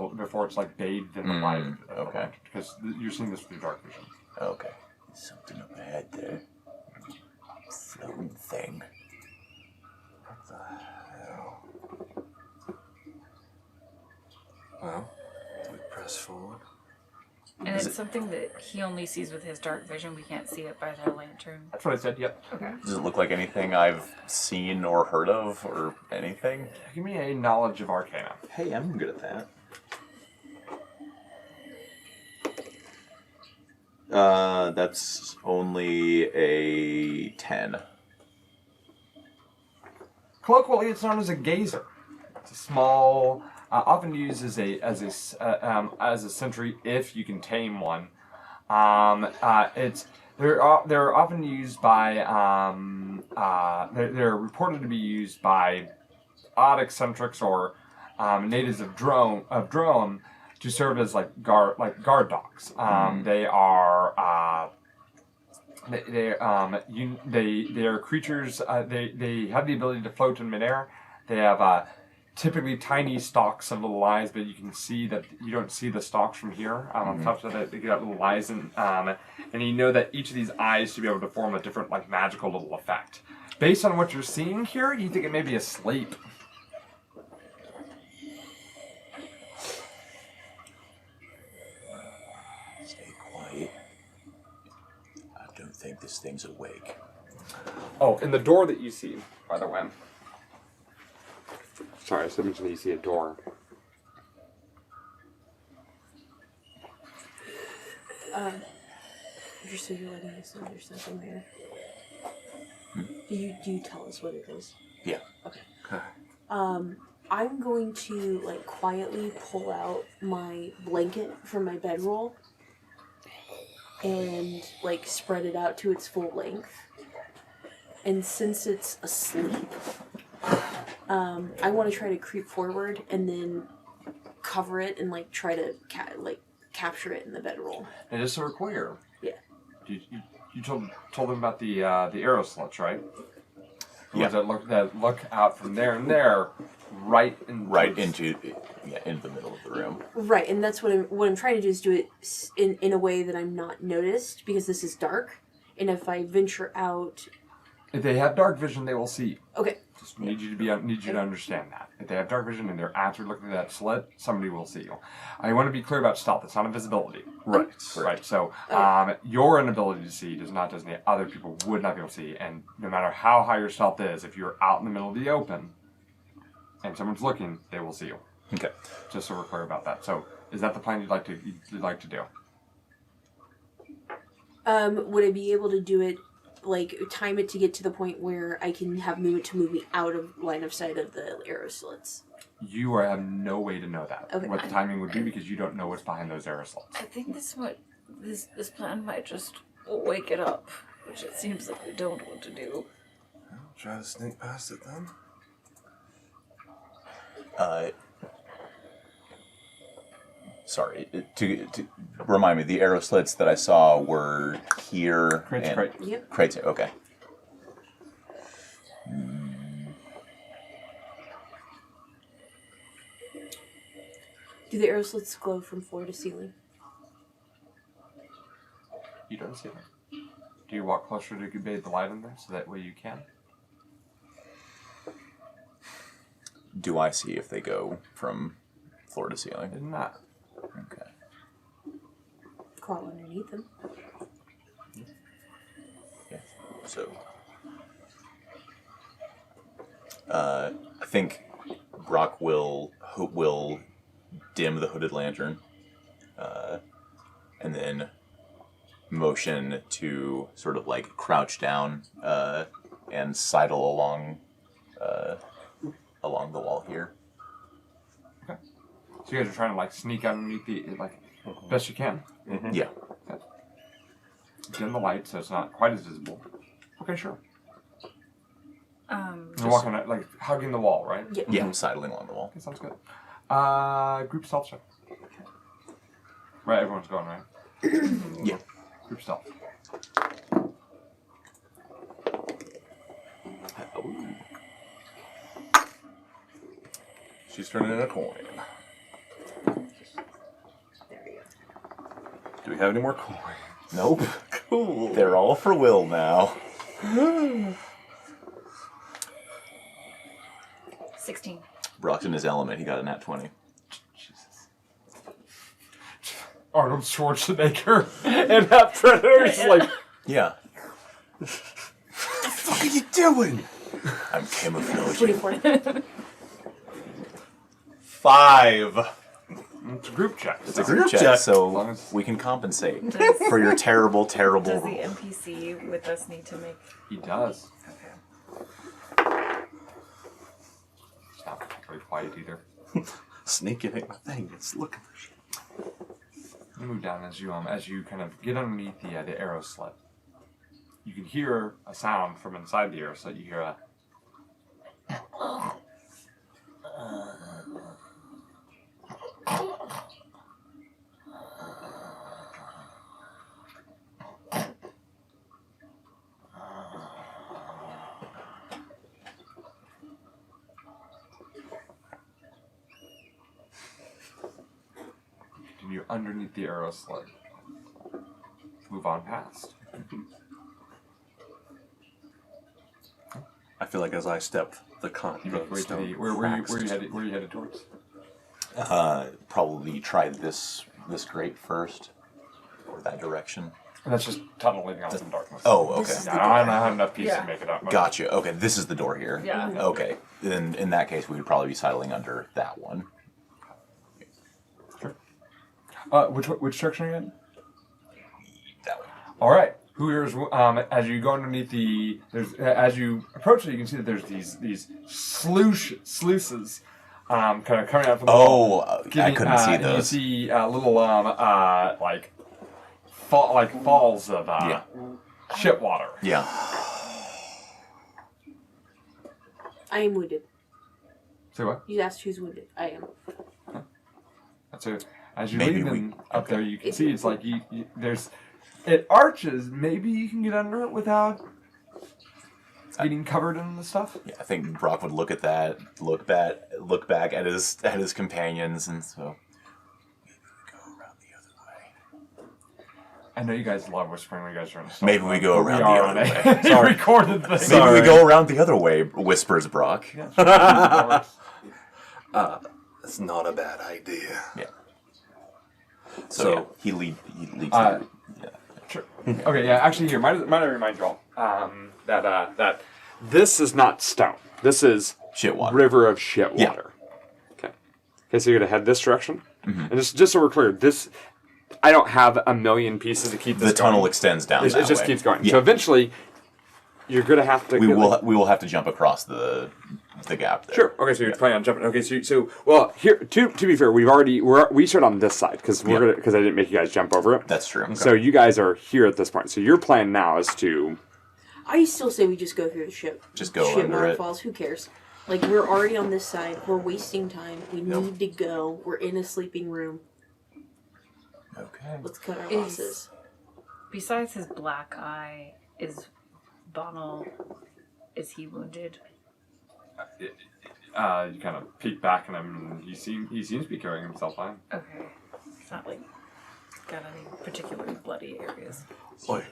[SPEAKER 1] it's like bathed in the light.
[SPEAKER 4] Okay.
[SPEAKER 1] Because you're seeing this with your dark vision.
[SPEAKER 4] Okay. Something up ahead there. Floating thing. What the hell?
[SPEAKER 7] Well, we press forward.
[SPEAKER 8] And it's something that he only sees with his dark vision. We can't see it by the lantern.
[SPEAKER 1] That's what I said. Yep.
[SPEAKER 8] Okay.
[SPEAKER 4] Does it look like anything I've seen or heard of or anything?
[SPEAKER 1] Give me a knowledge of Arcana.
[SPEAKER 4] Hey, I'm good at that. That's only a 10.
[SPEAKER 1] Colloquially, it's known as a gazer. It's a small, often used as a sentry if you can tame one. They're often used by they're reported to be used by odd eccentrics or natives of Drome to serve as guard dogs. They are they are creatures. They have the ability to float in midair. They have typically tiny stalks and little eyes, but you can see that you don't see the stalks from here. On top of that, they get little eyes, and you know that each of these eyes should be able to form a different magical little effect. Based on what you're seeing here, you think it may be asleep.
[SPEAKER 6] Stay quiet. I don't think this thing's awake.
[SPEAKER 7] Oh, and the door that you see, by the way. Sorry, I mentioned that you see a door.
[SPEAKER 2] Just so you're letting us know there's something there. Do you tell us what it is?
[SPEAKER 6] Yeah.
[SPEAKER 2] Okay.
[SPEAKER 3] Okay.
[SPEAKER 2] I'm going to like quietly pull out my blanket from my bedroll and like spread it out to its full length. And since it's asleep, I want to try to creep forward and then cover it and like try to capture it in the bedroll.
[SPEAKER 1] And just so we're clear,
[SPEAKER 2] Yeah.
[SPEAKER 1] you told them about the arrow slits, right? The
[SPEAKER 4] Yeah.
[SPEAKER 1] ones that look out from there and there, right
[SPEAKER 4] into the middle of the room.
[SPEAKER 2] Right, and that's what I'm trying to do is do it in a way that I'm not noticed because this is dark, and if I venture out.
[SPEAKER 1] If they have dark vision, they will see you.
[SPEAKER 2] Okay.
[SPEAKER 1] Just need you to understand that. If they have dark vision and they're after looking at that slit, somebody will see you. I want to be clear about stealth. It's not invisibility.
[SPEAKER 3] Right.
[SPEAKER 1] Right. So your inability to see does not mean other people would not be able to see. And no matter how high your stealth is, if you're out in the middle of the open and someone's looking, they will see you.
[SPEAKER 4] Okay.
[SPEAKER 1] Just so we're clear about that. So is that the plan you'd like to do?
[SPEAKER 2] Would I be able to do it, like, time it to get to the point where I can have movement to move me out of line of sight of the arrow slits?
[SPEAKER 1] You have no way to know that.
[SPEAKER 2] Okay.
[SPEAKER 1] What the timing would be because you don't know what's behind those arrow slits.
[SPEAKER 8] I think this plan might just wake it up, which it seems like we don't want to do.
[SPEAKER 3] Try to sneak past it then.
[SPEAKER 4] Sorry, to remind me, the arrow slits that I saw were here.
[SPEAKER 1] Crates,
[SPEAKER 4] and
[SPEAKER 1] crate.
[SPEAKER 2] Yep.
[SPEAKER 4] Crates, okay.
[SPEAKER 2] Do the arrow slits glow from floor to ceiling?
[SPEAKER 1] You don't see them. Do you walk closer to bathe the light in there so that way you can?
[SPEAKER 4] Do I see if they go from floor to ceiling?
[SPEAKER 1] Did not.
[SPEAKER 4] Okay.
[SPEAKER 2] Crawl underneath them.
[SPEAKER 4] Yeah. So, I think Brock will dim the hooded lantern, and then motion to sort of like crouch down and sidle along the wall here.
[SPEAKER 1] Okay. So you guys are trying to like sneak underneath the best you can.
[SPEAKER 3] Mm-hmm.
[SPEAKER 4] Yeah.
[SPEAKER 1] Okay. Dim the light so it's not quite as visible. Okay, sure. You're walking like hugging the wall, right?
[SPEAKER 2] Yeah.
[SPEAKER 4] Yeah, sidling along the wall.
[SPEAKER 1] Okay, sounds good. Group stealth check. Right, everyone's going, right?
[SPEAKER 4] Yeah.
[SPEAKER 1] Group stealth.
[SPEAKER 3] She's turning in a coin.
[SPEAKER 2] There we go.
[SPEAKER 3] Do we have any more coins?
[SPEAKER 4] Nope.
[SPEAKER 3] Cool.
[SPEAKER 4] They're all for Will now.
[SPEAKER 5] 16.
[SPEAKER 4] Brock's in his element. He got a nat 20.
[SPEAKER 1] Jesus. Arnold Schwarzenegger and that Predator's like...
[SPEAKER 4] Yeah.
[SPEAKER 3] What the fuck are you doing?
[SPEAKER 4] I'm camouflaging.
[SPEAKER 2] 24.
[SPEAKER 3] 5.
[SPEAKER 1] It's a group check.
[SPEAKER 4] It's a
[SPEAKER 1] so-
[SPEAKER 4] group check,
[SPEAKER 3] check.
[SPEAKER 1] As
[SPEAKER 4] so
[SPEAKER 1] long as-
[SPEAKER 4] we can compensate
[SPEAKER 5] Does,
[SPEAKER 4] for your terrible, terrible
[SPEAKER 5] does the
[SPEAKER 4] rule.
[SPEAKER 5] NPC with us need to make...
[SPEAKER 1] He does.
[SPEAKER 5] Okay.
[SPEAKER 1] It's not particularly quiet either.
[SPEAKER 3] Sneaking ain't my thing. It's looking for shit.
[SPEAKER 1] You move down as you kind of get underneath the arrow slit. You can hear a sound from inside the arrow slit. You hear a... Continue underneath the arrow slit. Move on past.
[SPEAKER 3] I feel like as I step the
[SPEAKER 1] You make your way to the, where you headed towards?
[SPEAKER 4] Probably try this grate first, or that direction.
[SPEAKER 1] And that's just tunneling out in darkness.
[SPEAKER 4] Oh, okay.
[SPEAKER 1] Yeah, I don't have enough pieces
[SPEAKER 8] Yeah.
[SPEAKER 1] to make it up. but-
[SPEAKER 4] Gotcha. Okay, this is the door here.
[SPEAKER 8] Yeah.
[SPEAKER 4] Okay. Then in that case, we would probably be sidling under that one.
[SPEAKER 1] Sure. Which direction are you in?
[SPEAKER 4] That one.
[SPEAKER 1] All right. Hooters. As you go underneath as you approach it, you can see that there's these sluices, kind of coming out from the wall.
[SPEAKER 4] I couldn't see
[SPEAKER 1] and you
[SPEAKER 4] those.
[SPEAKER 1] see little like falls of shit water.
[SPEAKER 4] Yeah.
[SPEAKER 2] I am wounded.
[SPEAKER 1] Say what?
[SPEAKER 2] You asked who's wounded. I am.
[SPEAKER 1] That's it. As you
[SPEAKER 4] Maybe
[SPEAKER 1] leave them up there, you can see it's like there's it arches. Maybe you can get under it without getting covered in the stuff.
[SPEAKER 4] Yeah, I think Brock would look at that, look back at his companions, and so maybe we go around the other way.
[SPEAKER 1] I know you guys love whispering when you guys are in the
[SPEAKER 4] Maybe we go around the other way.
[SPEAKER 1] Sorry, recorded thing.
[SPEAKER 4] Maybe we go around the other way, whispers Brock.
[SPEAKER 1] Yeah, sure.
[SPEAKER 3] That's not a bad idea.
[SPEAKER 4] Yeah.
[SPEAKER 3] So
[SPEAKER 4] So yeah, he leads.
[SPEAKER 1] Yeah. Sure. Okay, yeah. Actually, here, might I remind you all that
[SPEAKER 7] This is not stone. This is
[SPEAKER 4] Shit water.
[SPEAKER 7] river of shit
[SPEAKER 4] Yeah.
[SPEAKER 7] water. Okay. Okay, so you're gonna head this direction, and just so we're clear, this I don't have a million pieces to keep this
[SPEAKER 4] The tunnel
[SPEAKER 7] going.
[SPEAKER 4] extends down.
[SPEAKER 7] It
[SPEAKER 4] that
[SPEAKER 7] just
[SPEAKER 4] way.
[SPEAKER 7] keeps going.
[SPEAKER 4] Yeah.
[SPEAKER 7] So eventually, you're gonna have to.
[SPEAKER 4] we will have to jump across the gap there.
[SPEAKER 7] Sure. Okay, so you're planning on jumping. Okay, so well, here to be fair, we started on this side because
[SPEAKER 4] Yeah.
[SPEAKER 7] I didn't make you guys jump over it.
[SPEAKER 4] That's true.
[SPEAKER 7] So you guys are here at this point. So your plan now is to.
[SPEAKER 2] I still say we just go through the ship.
[SPEAKER 4] Just go
[SPEAKER 2] ship
[SPEAKER 4] under it.
[SPEAKER 2] waterfalls. Who cares? Like, we're already on this side. We're wasting time. We need to go. We're in a sleeping room.
[SPEAKER 4] Okay.
[SPEAKER 2] Let's cut our
[SPEAKER 5] Is-
[SPEAKER 2] losses.
[SPEAKER 5] Besides his black eye, is Bonal, is he wounded?
[SPEAKER 1] you kind of peek back at him, and he seems to be carrying himself fine.
[SPEAKER 5] Okay. It's not like got any particularly bloody areas.
[SPEAKER 3] Oi,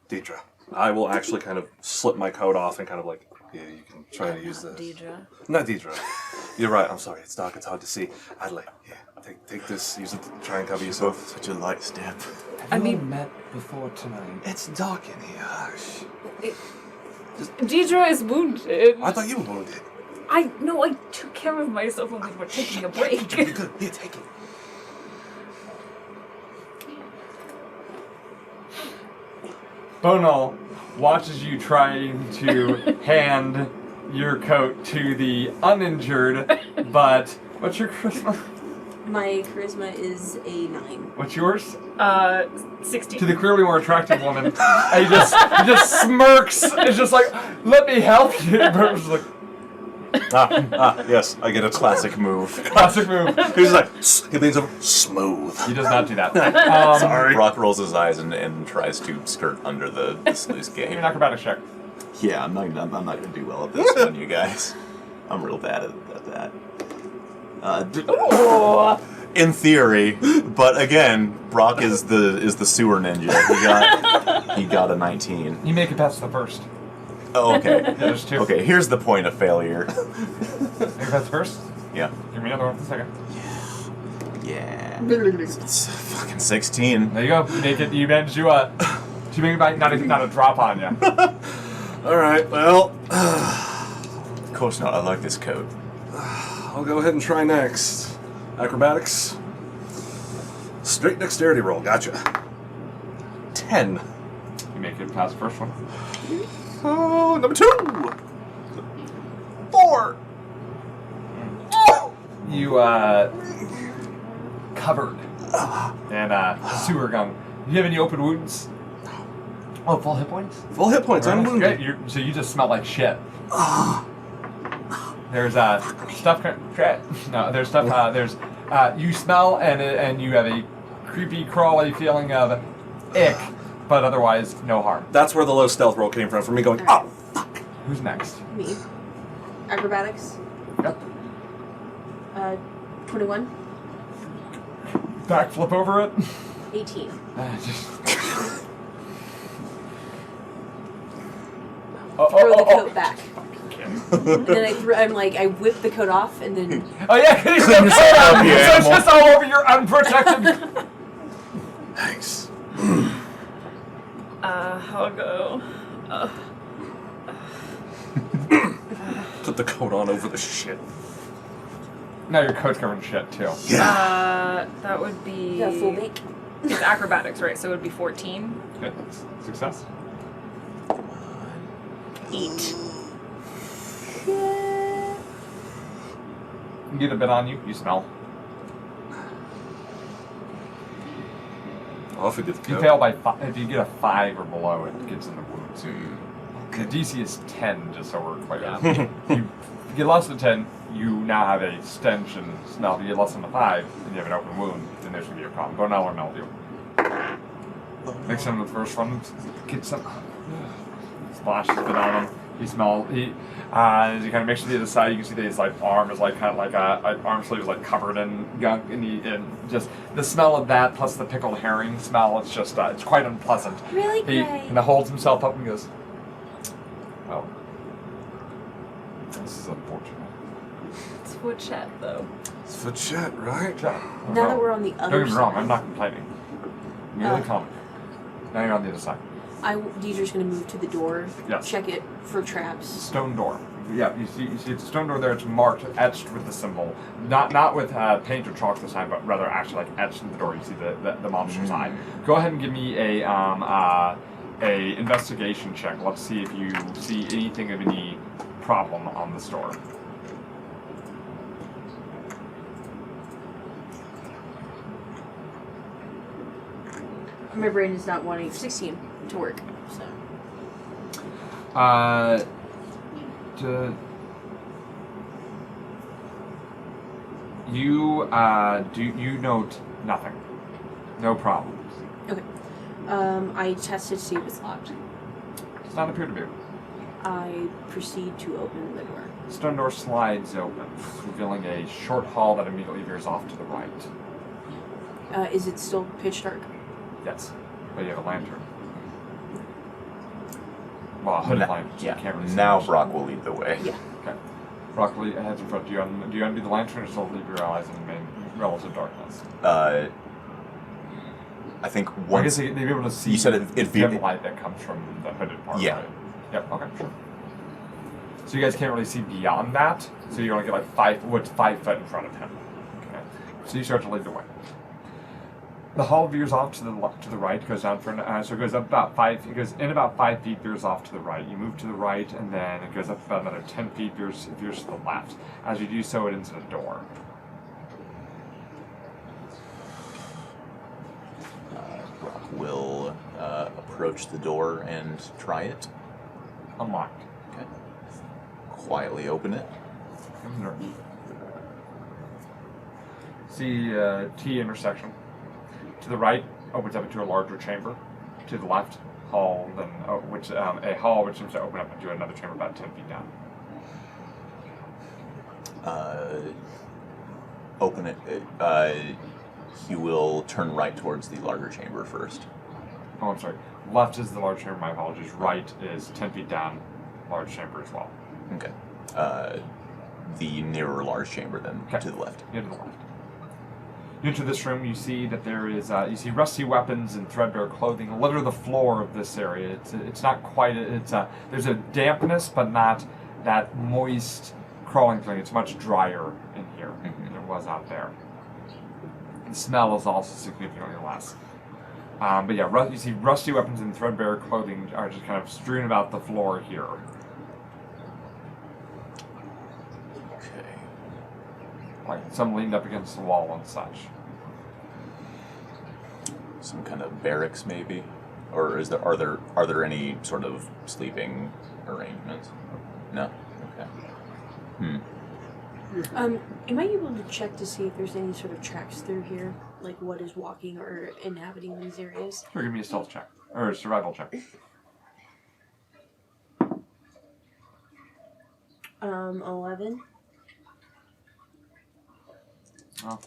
[SPEAKER 3] Deidre. I will actually kind of slip my coat off and kind of like, yeah, you can try to use this.
[SPEAKER 5] Deidre.
[SPEAKER 3] Not Deidre. You're right. I'm sorry. It's dark. It's hard to see. Adelaide, yeah. Take this. Use it to try and cover yourself.
[SPEAKER 4] Such a light step.
[SPEAKER 1] Have you all met before tonight?
[SPEAKER 3] It's dark in here. Hush.
[SPEAKER 5] Deidre is wounded.
[SPEAKER 3] I thought you were wounded.
[SPEAKER 5] I took care of myself when we were taking a break.
[SPEAKER 3] You're good. Here, take it.
[SPEAKER 1] Bonal watches you trying to hand your coat to the uninjured, but what's your charisma?
[SPEAKER 2] My charisma is a 9.
[SPEAKER 1] What's yours?
[SPEAKER 5] 16.
[SPEAKER 1] To the clearly more attractive woman, and he just smirks. It's just like, let me help you. But it's like,
[SPEAKER 3] Yes, I get a
[SPEAKER 4] Classic move.
[SPEAKER 1] classic move.
[SPEAKER 3] He's like, he leans over, smooth.
[SPEAKER 1] He does not do that.
[SPEAKER 3] Sorry.
[SPEAKER 4] Brock rolls his eyes and tries to skirt under the sluice
[SPEAKER 1] Give me
[SPEAKER 4] gate.
[SPEAKER 1] an acrobatics check.
[SPEAKER 4] Yeah, I'm not going to do well at this one, you guys. I'm real bad at that. In theory, but again, Brock is the sewer ninja. He got a 19.
[SPEAKER 1] You make it past the first.
[SPEAKER 4] Oh, okay.
[SPEAKER 1] There's 2.
[SPEAKER 4] Okay, here's the point of failure.
[SPEAKER 1] Make it past the first.
[SPEAKER 4] Yeah.
[SPEAKER 1] Give me another one for a second.
[SPEAKER 4] Yeah. It's fucking 16.
[SPEAKER 1] There you go. You make it. You manage to make it by not a drop on you.
[SPEAKER 3] All right, well,
[SPEAKER 4] Of course not. I like this coat.
[SPEAKER 3] I'll go ahead and try next. Acrobatics. Straight dexterity roll. Gotcha. 10.
[SPEAKER 1] You make it past the first one.
[SPEAKER 3] Oh, number 2. 4.
[SPEAKER 1] You covered and sewer gum. Do you have any open wounds? Oh, full hit points.
[SPEAKER 3] Full hit points. I'm wounded.
[SPEAKER 1] Great. So you just smell like shit. There's stuff. No, there's stuff. You smell and you have a creepy, crawly feeling of ick, but otherwise no harm.
[SPEAKER 3] That's where the low stealth roll came from. For me going, oh, fuck.
[SPEAKER 1] Who's next?
[SPEAKER 2] Me. Acrobatics.
[SPEAKER 1] Yep.
[SPEAKER 2] 21.
[SPEAKER 1] Backflip over it.
[SPEAKER 2] 18. Throw the coat back. And then I whip the coat off and then
[SPEAKER 1] Oh yeah, clean
[SPEAKER 4] yourself up, you
[SPEAKER 1] so it's
[SPEAKER 4] animal.
[SPEAKER 1] just all over your unprotected.
[SPEAKER 3] Thanks.
[SPEAKER 5] I'll go.
[SPEAKER 3] Put the coat on over the shit.
[SPEAKER 1] Now your coat's covered in shit too.
[SPEAKER 3] Yeah.
[SPEAKER 5] That would be.
[SPEAKER 2] full bake.
[SPEAKER 5] It's acrobatics, right? So it would be 14.
[SPEAKER 1] Good. Success.
[SPEAKER 2] 8.
[SPEAKER 1] You get a bit on you. You smell.
[SPEAKER 3] Off we get
[SPEAKER 1] If you fail by 5, if you get a 5 or below, it gets in the wound. So the DC is 10, just so we're clear. If you get less than 10, you now have a stench and smell. If you get less than a 5, and you have an open wound, then there's going to be a problem. Bonal or melt you. Mix him with the first one. Get some. Splashes a bit on him. You smell. As you kind of mix to the other side, you can see that his like arm is like kind of like a arm sleeve is like covered in gunk, and just the smell of that plus the pickled herring smell. It's just it's quite unpleasant.
[SPEAKER 2] Really
[SPEAKER 1] He
[SPEAKER 2] great.
[SPEAKER 1] and holds himself up and goes, "Well, this is unfortunate."
[SPEAKER 5] It's for chat, though.
[SPEAKER 3] It's for chat, right?
[SPEAKER 2] Now that we're on the other
[SPEAKER 1] Don't get me wrong.
[SPEAKER 2] side.
[SPEAKER 1] I'm not complaining. Merely comment. Now you're on the other side.
[SPEAKER 2] Deidre's going to move to the door.
[SPEAKER 1] Yes.
[SPEAKER 2] Check it for traps.
[SPEAKER 1] Stone door. Yeah, you see it's a stone door there. It's marked, etched with the symbol, not with paint or chalk this time, but rather actually like etched in the door. You see the monster's eye. Go ahead and give me a investigation check. Let's see if you see anything of any problem on this door.
[SPEAKER 2] My brain is not wanting 16 to work, so.
[SPEAKER 1] You note nothing. No problems.
[SPEAKER 2] Okay. I tested to see if it's locked.
[SPEAKER 1] Does not appear to be.
[SPEAKER 2] I proceed to open the door.
[SPEAKER 1] Stone door slides open, revealing a short hall that immediately veers off to the right.
[SPEAKER 2] Is it still pitch dark?
[SPEAKER 1] Yes, but you have a lantern. Well, a hooded lantern, so you can't really see
[SPEAKER 4] Now
[SPEAKER 1] much.
[SPEAKER 4] Brock will lead the way.
[SPEAKER 2] Yeah.
[SPEAKER 1] Okay. Brock heads in front. Do you undo the lantern or still leave your eyes in the main relative darkness?
[SPEAKER 4] I think
[SPEAKER 1] I guess
[SPEAKER 4] once
[SPEAKER 1] they'd be able to see
[SPEAKER 4] you said
[SPEAKER 1] the
[SPEAKER 4] it
[SPEAKER 1] dim light that comes from the hooded part,
[SPEAKER 4] Yeah.
[SPEAKER 1] right? Yep, okay, sure. So you guys can't really see beyond that, so you only get like 5 foot in front of him. Okay. So you start to lead the way. The hall veers off to the right, goes down so it goes up about 5. It goes in about 5 feet, veers off to the right. You move to the right, and then it goes up about another 10 feet, veers to the left. As you do so, it ends in a door.
[SPEAKER 4] Brock will approach the door and try it.
[SPEAKER 1] Unlocked.
[SPEAKER 4] Okay. Quietly open it.
[SPEAKER 1] See T intersection. To the right opens up into a larger chamber. To the left, hall, then a hall which seems to open up into another chamber about 10 feet down.
[SPEAKER 4] Open it. He will turn right towards the larger chamber first.
[SPEAKER 1] Oh, I'm sorry. Left is the large chamber. My apologies. Right is 10 feet down, large chamber as well.
[SPEAKER 4] Okay. The nearer large chamber then
[SPEAKER 1] Okay.
[SPEAKER 4] to the left.
[SPEAKER 1] To the left. You enter this room, you see that there is, you see rusty weapons and threadbare clothing litter the floor of this area. It's not quite, there's a dampness, but not that moist crawling thing. It's much drier in here than it was out there. The smell is also significantly less. But yeah, you see rusty weapons and threadbare clothing are just kind of strewn about the floor here.
[SPEAKER 4] Okay.
[SPEAKER 1] Like some leaned up against the wall and such.
[SPEAKER 4] Some kind of barracks, maybe, or are there any sort of sleeping arrangements? No. Okay.
[SPEAKER 2] Am I able to check to see if there's any sort of tracks through here? Like what is walking or inhabiting these areas?
[SPEAKER 1] Sure, give me a stealth check. Or a survival check.
[SPEAKER 2] 11.
[SPEAKER 1] Well,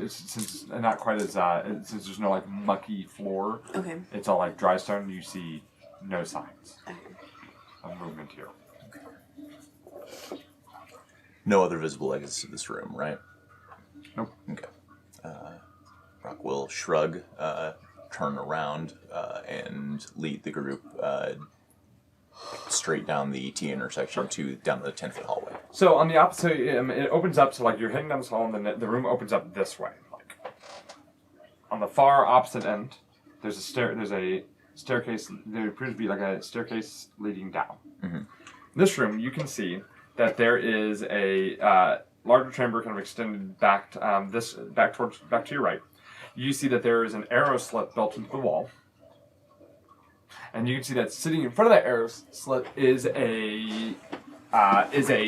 [SPEAKER 1] since not quite as since there's no like mucky floor,
[SPEAKER 2] Okay.
[SPEAKER 1] it's all like dry stone. You see no signs
[SPEAKER 2] Okay.
[SPEAKER 1] of movement here.
[SPEAKER 4] No other visible exits to this room, right?
[SPEAKER 1] Nope.
[SPEAKER 4] Okay. Brock will shrug, turn around, and lead the group straight down the T intersection down the 10-foot hallway.
[SPEAKER 1] So on the opposite, it opens up. So like you're heading down this hall, and then the room opens up this way. Like on the far opposite end, there's a staircase. There appears to be like a staircase leading down.
[SPEAKER 4] Mm-hmm.
[SPEAKER 1] In this room, you can see that there is a larger chamber kind of extended back to your right. You see that there is an arrow slit built into the wall. And you can see that sitting in front of that arrow slit is a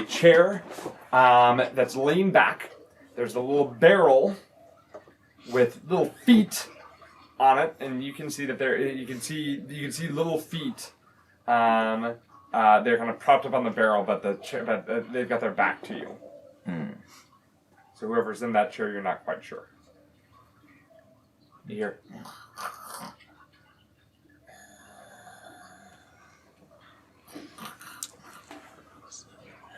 [SPEAKER 1] chair that's leaned back. There's a little barrel with little feet on it, and you can see that you can see little feet. They're kind of propped up on the barrel, but they've got their back to you. So whoever's in that chair, you're not quite sure. You hear?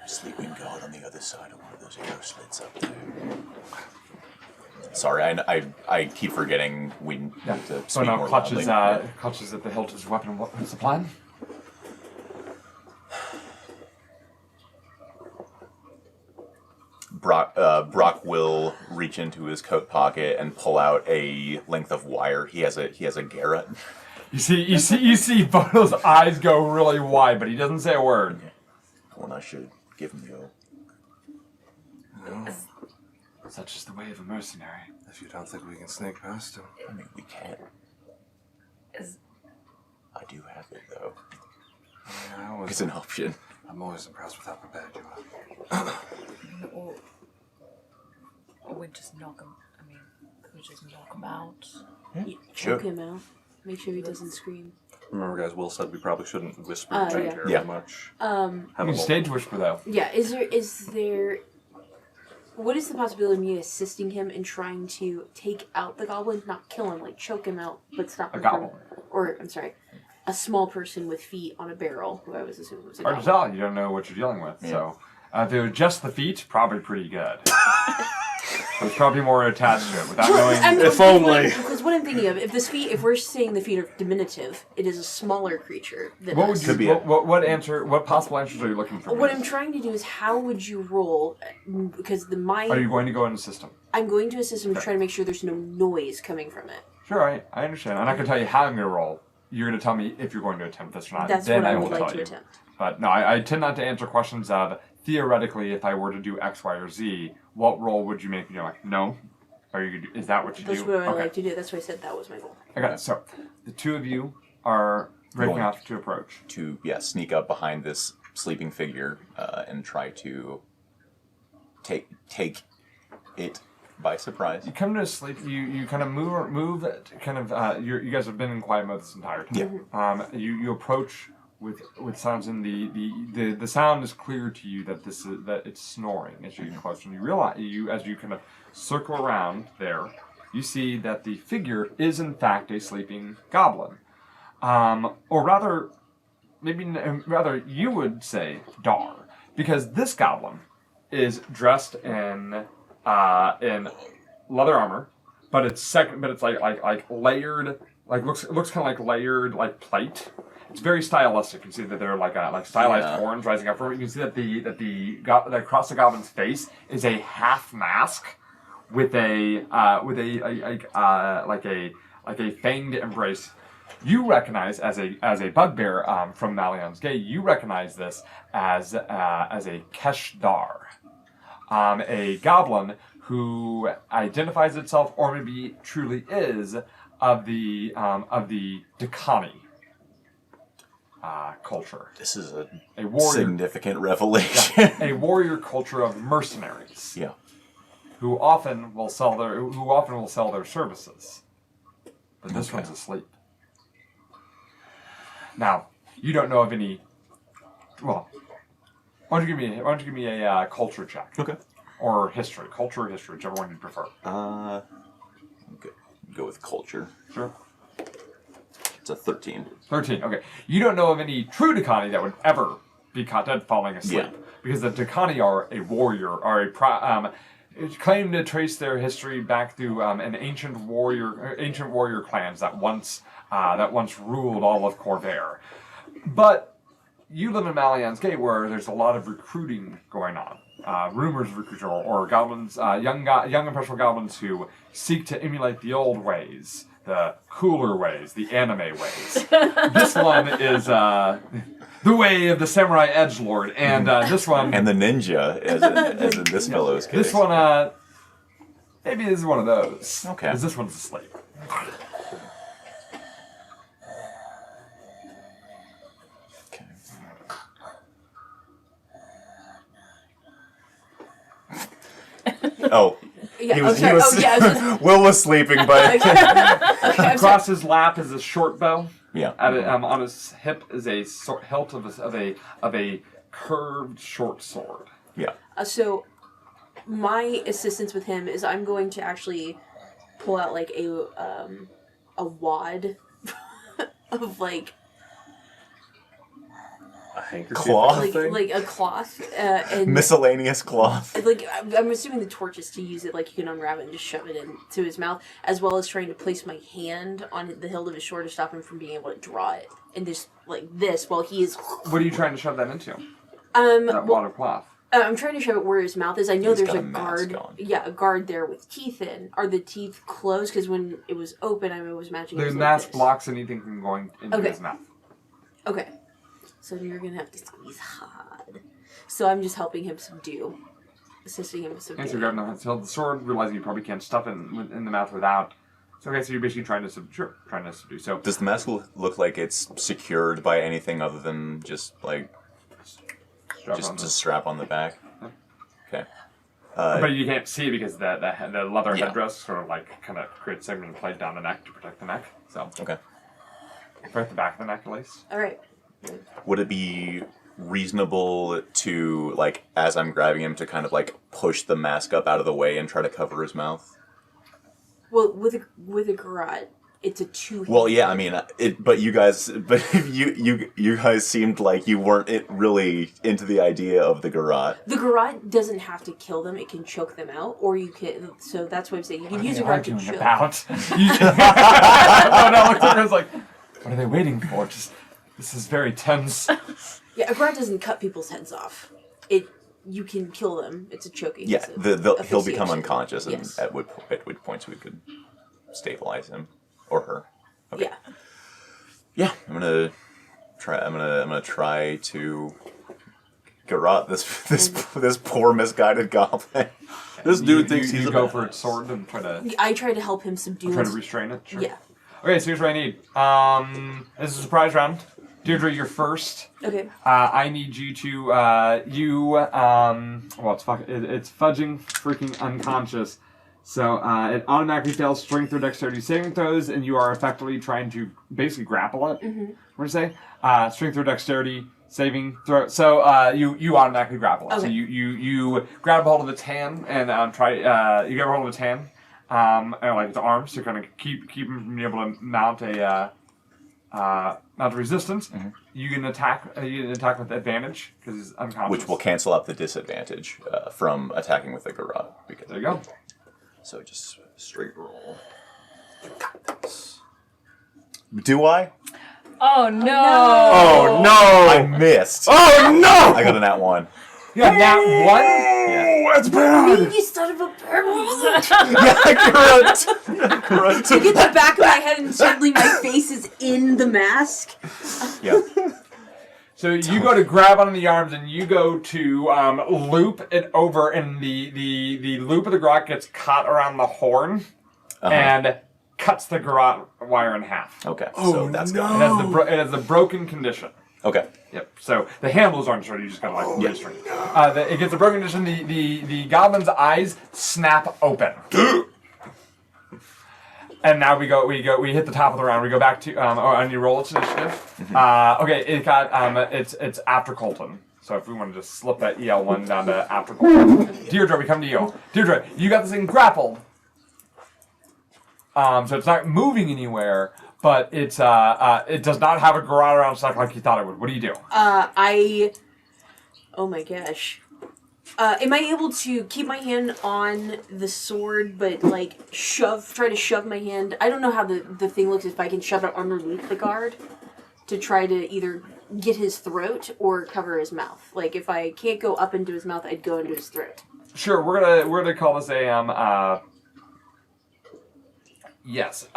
[SPEAKER 6] Sleeping guard on the other side of one of those arrow slits up there.
[SPEAKER 4] Sorry, I keep forgetting we need to speak
[SPEAKER 1] So now
[SPEAKER 4] more
[SPEAKER 1] clutches
[SPEAKER 4] loudly.
[SPEAKER 1] clutches at the hilt of his weapon. What's the plan?
[SPEAKER 4] Brock will reach into his coat pocket and pull out a length of wire. He has a garrote.
[SPEAKER 1] You see Bonal's eyes go really wide, but he doesn't say a word.
[SPEAKER 6] When I should give him the old.
[SPEAKER 3] No,
[SPEAKER 1] Such is the way of a mercenary.
[SPEAKER 3] if you don't think we can sneak past him.
[SPEAKER 6] I mean, we can.
[SPEAKER 5] Is-
[SPEAKER 6] I do have it though.
[SPEAKER 3] Yeah,
[SPEAKER 4] It's an option.
[SPEAKER 3] I'm always impressed with how prepared you are.
[SPEAKER 8] Or we just knock him. I mean, could we just knock him out?
[SPEAKER 2] You
[SPEAKER 6] Sure.
[SPEAKER 2] choke him out. Make sure he doesn't scream.
[SPEAKER 3] Remember, guys, Will said we probably shouldn't whisper
[SPEAKER 2] Yeah.
[SPEAKER 3] terribly
[SPEAKER 4] Yeah.
[SPEAKER 3] much.
[SPEAKER 1] You
[SPEAKER 3] Have a
[SPEAKER 1] can
[SPEAKER 3] little-
[SPEAKER 1] stage whisper though.
[SPEAKER 2] Yeah, is there what is the possibility of me assisting him in trying to take out the goblin, not kill him, like choke him out, but stop
[SPEAKER 1] A
[SPEAKER 2] him
[SPEAKER 1] goblin.
[SPEAKER 2] or I'm sorry, a small person with feet on a barrel, who I was assuming was a
[SPEAKER 1] Hard to
[SPEAKER 2] goblin.
[SPEAKER 1] tell. You don't know what you're dealing with.
[SPEAKER 4] Yeah.
[SPEAKER 1] So if they were just the feet, probably pretty good. There's probably more attached to it without knowing.
[SPEAKER 3] If only.
[SPEAKER 2] Because what I'm thinking of, if we're saying the feet are diminutive, it is a smaller creature than
[SPEAKER 1] What
[SPEAKER 2] us.
[SPEAKER 1] would
[SPEAKER 4] Could be
[SPEAKER 1] you? What possible answers are you looking for?
[SPEAKER 2] What I'm trying to do is, how would you roll? Because
[SPEAKER 1] Are you going to go in the system?
[SPEAKER 2] I'm going to a system to try to make sure there's no noise coming from it.
[SPEAKER 1] Sure, I understand. I'm not going to tell you how I'm going to roll. You're going to tell me if you're going to attempt this or not.
[SPEAKER 2] That's
[SPEAKER 1] then
[SPEAKER 2] what I
[SPEAKER 1] will
[SPEAKER 2] would like
[SPEAKER 1] tell
[SPEAKER 2] to
[SPEAKER 1] you.
[SPEAKER 2] attempt.
[SPEAKER 1] But no, I tend not to answer questions of theoretically if I were to do X, Y, or Z. What roll would you make? You're like, no. Are you? Is that what you
[SPEAKER 2] That's
[SPEAKER 1] do?
[SPEAKER 2] what I
[SPEAKER 1] Okay.
[SPEAKER 2] like to do. That's why I said that was my goal.
[SPEAKER 1] Okay. So the two of you are breaking
[SPEAKER 4] Going
[SPEAKER 1] off to approach.
[SPEAKER 4] To sneak up behind this sleeping figure and try to take it by surprise.
[SPEAKER 1] You come to sleep. You kind of move. Kind of. You guys have been in quiet mode this entire time.
[SPEAKER 4] Yeah.
[SPEAKER 1] You approach with sounds, and the sound is clear to you that that it's snoring as you get closer. And you realize as you kind of circle around there, you see that the figure is in fact a sleeping goblin, or rather you would say Dar, because this goblin is dressed in leather armor, but it's like layered, looks kind of like layered plate. It's very stylistic. You see that there are like stylized horns rising up from it. You can see that across the goblin's face is a half mask with a fanged embrace. You recognize as a bugbear from Malion's Gate. You recognize this as a Keshdar, a goblin who identifies itself, or maybe truly is, of the Dakani culture.
[SPEAKER 4] This is a
[SPEAKER 1] warrior
[SPEAKER 4] significant revelation.
[SPEAKER 1] A warrior culture of mercenaries.
[SPEAKER 4] Yeah.
[SPEAKER 1] Who often will sell their services. But this one's asleep. Now, you don't know of any. Well, why don't you give me a culture check?
[SPEAKER 4] Okay.
[SPEAKER 1] Or history, culture or history, whichever one you prefer.
[SPEAKER 4] Go with culture.
[SPEAKER 1] Sure.
[SPEAKER 4] It's a 13.
[SPEAKER 1] 13. Okay. You don't know of any true Dakani that would ever be caught dead falling asleep,
[SPEAKER 4] Yeah.
[SPEAKER 1] because the Dakani are a warrior, claim to trace their history back through an ancient warrior clans that once ruled all of Corvair. But you live in Malian's Gate, where there's a lot of recruiting going on. Rumors of recruiting, or goblins, young impressionable goblins who seek to emulate the old ways, the cooler ways, the anime ways. This one is the way of the samurai edgelord, and this one...
[SPEAKER 4] And the ninja, as in this fellow's case.
[SPEAKER 1] This one, maybe this is one of those.
[SPEAKER 4] Okay.
[SPEAKER 1] Because this one's asleep.
[SPEAKER 4] Okay. Oh.
[SPEAKER 2] Yeah,
[SPEAKER 4] He was,
[SPEAKER 2] okay.
[SPEAKER 4] he was,
[SPEAKER 2] Oh, yeah, I was just-
[SPEAKER 4] Will was sleeping, but...
[SPEAKER 2] Okay, I'm sorry.
[SPEAKER 1] Across his lap is a short bow.
[SPEAKER 4] Yeah.
[SPEAKER 1] On his hip is a hilt of a curved short sword.
[SPEAKER 4] Yeah.
[SPEAKER 2] So, my assistance with him is I'm going to actually pull out like a wad of like
[SPEAKER 3] A handkerchief
[SPEAKER 4] Cloth?
[SPEAKER 3] thing?
[SPEAKER 2] like a cloth and
[SPEAKER 4] Miscellaneous cloth.
[SPEAKER 2] like I'm assuming the torch is to use it like you can unwrap it and just shove it into his mouth, as well as trying to place my hand on the hilt of his sword to stop him from being able to draw it, and just like this while he is.
[SPEAKER 1] What are you trying to shove that into? That wad of cloth.
[SPEAKER 2] I'm trying to show it where his mouth is. I know
[SPEAKER 4] He's
[SPEAKER 2] there's
[SPEAKER 4] got
[SPEAKER 2] a
[SPEAKER 4] a mask
[SPEAKER 2] guard.
[SPEAKER 4] on.
[SPEAKER 2] Yeah, a guard there with teeth in. Are the teeth closed? Because when it was open, I was imagining it
[SPEAKER 1] The
[SPEAKER 2] was
[SPEAKER 1] mask
[SPEAKER 2] like this.
[SPEAKER 1] blocks anything from going into
[SPEAKER 2] Okay.
[SPEAKER 1] his mouth.
[SPEAKER 2] Okay. So you're going to have to squeeze hard. So I'm just helping him subdue. Assisting him with
[SPEAKER 1] Okay, so
[SPEAKER 2] subduing.
[SPEAKER 1] you're grabbing the sword, realizing you probably can't stuff it in the mouth without. So okay, so you're basically trying to subdue. So
[SPEAKER 4] Does the mask look like it's secured by anything other than just like
[SPEAKER 1] strap
[SPEAKER 4] just
[SPEAKER 1] on
[SPEAKER 4] a strap on the back? Okay.
[SPEAKER 1] but you can't see it because the leather
[SPEAKER 4] Yeah.
[SPEAKER 1] headdress sort of like kind of creates segment plate down the neck to protect the neck. So
[SPEAKER 4] Okay.
[SPEAKER 1] protect the back of the neck at least.
[SPEAKER 2] All right.
[SPEAKER 4] Would it be reasonable to, like, as I'm grabbing him, to kind of like push the mask up out of the way and try to cover his mouth?
[SPEAKER 2] Well, with a garrote, it's a two.
[SPEAKER 4] Well, yeah, I mean, but you guys seemed like you weren't really into the idea of the garrote.
[SPEAKER 2] The garrote doesn't have to kill them; it can choke them out, or you can. So that's what I'm saying. You can use a garrote to choke.
[SPEAKER 1] About? Oh no! Look, I was like, what are they waiting for? This is very tense.
[SPEAKER 2] Yeah, a garrote doesn't cut people's heads off. You can kill them. It's a choking.
[SPEAKER 4] Yeah,
[SPEAKER 2] It's a
[SPEAKER 4] he'll become
[SPEAKER 2] asphyxiation.
[SPEAKER 4] unconscious, and
[SPEAKER 2] Yes.
[SPEAKER 4] at which points we could stabilize him or her. Okay.
[SPEAKER 2] Yeah.
[SPEAKER 4] Yeah, I'm gonna try to garrote this poor misguided goblin.
[SPEAKER 3] This dude thinks he's
[SPEAKER 1] you
[SPEAKER 3] a
[SPEAKER 1] go
[SPEAKER 3] badass.
[SPEAKER 1] for its sword and try to
[SPEAKER 2] I try to help him subdue.
[SPEAKER 1] try to restrain it. Sure.
[SPEAKER 2] Yeah.
[SPEAKER 1] Okay, so here's what I need. This is a surprise round. Deirdre, you're first.
[SPEAKER 2] Okay.
[SPEAKER 1] I need you to well, it's fudging freaking unconscious. So it automatically fails strength or dexterity saving throws, and you are effectively trying to basically grapple it.
[SPEAKER 2] Mm-hmm.
[SPEAKER 1] What do you say? Strength or dexterity saving throw. So you automatically grapple it.
[SPEAKER 2] Okay.
[SPEAKER 1] So you grab hold of its hand and you grab hold of its hand, and like its arms to kind of keep him from being able to mount a resistance.
[SPEAKER 4] Mm-hmm.
[SPEAKER 1] You can attack with advantage because he's unconscious.
[SPEAKER 4] Which will cancel out the disadvantage from attacking with the garrote. Because
[SPEAKER 1] There you go.
[SPEAKER 4] So just straight roll. You got this. Do I?
[SPEAKER 5] Oh no!
[SPEAKER 3] Oh
[SPEAKER 4] I
[SPEAKER 3] no!
[SPEAKER 4] missed.
[SPEAKER 3] Oh no!
[SPEAKER 4] I got a nat 1.
[SPEAKER 1] You got that one?
[SPEAKER 4] Yeah.
[SPEAKER 3] That's bad!
[SPEAKER 2] You son of a bitch!
[SPEAKER 4] Yeah, correct.
[SPEAKER 2] You get the back of my head and suddenly my face is in the mask.
[SPEAKER 4] Yeah.
[SPEAKER 1] So you go to grab onto the arms and you go to loop it over, and the loop of the garrote gets caught around the horn and cuts the garrote wire in half.
[SPEAKER 4] Okay, so that's
[SPEAKER 3] no.
[SPEAKER 4] gone.
[SPEAKER 1] It has the broken condition.
[SPEAKER 4] Okay.
[SPEAKER 1] Yep. So the handles aren't short. You just gotta like restrain. It gets a broken condition. The goblin's eyes snap open. And now we hit the top of the round. We go back to and you roll its initiative. Okay, it got it's after Colton. So if we want to just slip that EL1 down to after Colton. Deirdre, we come to you. Deirdre, you got this thing grappled. So it's not moving anywhere, but it does not have a garrote around its neck like you thought it would. What do you do?
[SPEAKER 2] Oh my gosh. Am I able to keep my hand on the sword, but like try to shove my hand? I don't know how the thing looks if I can shove it underneath the guard to try to either get his throat or cover his mouth. Like, if I can't go up into his mouth, I'd go into his throat.
[SPEAKER 1] Sure, we're gonna call this a yes.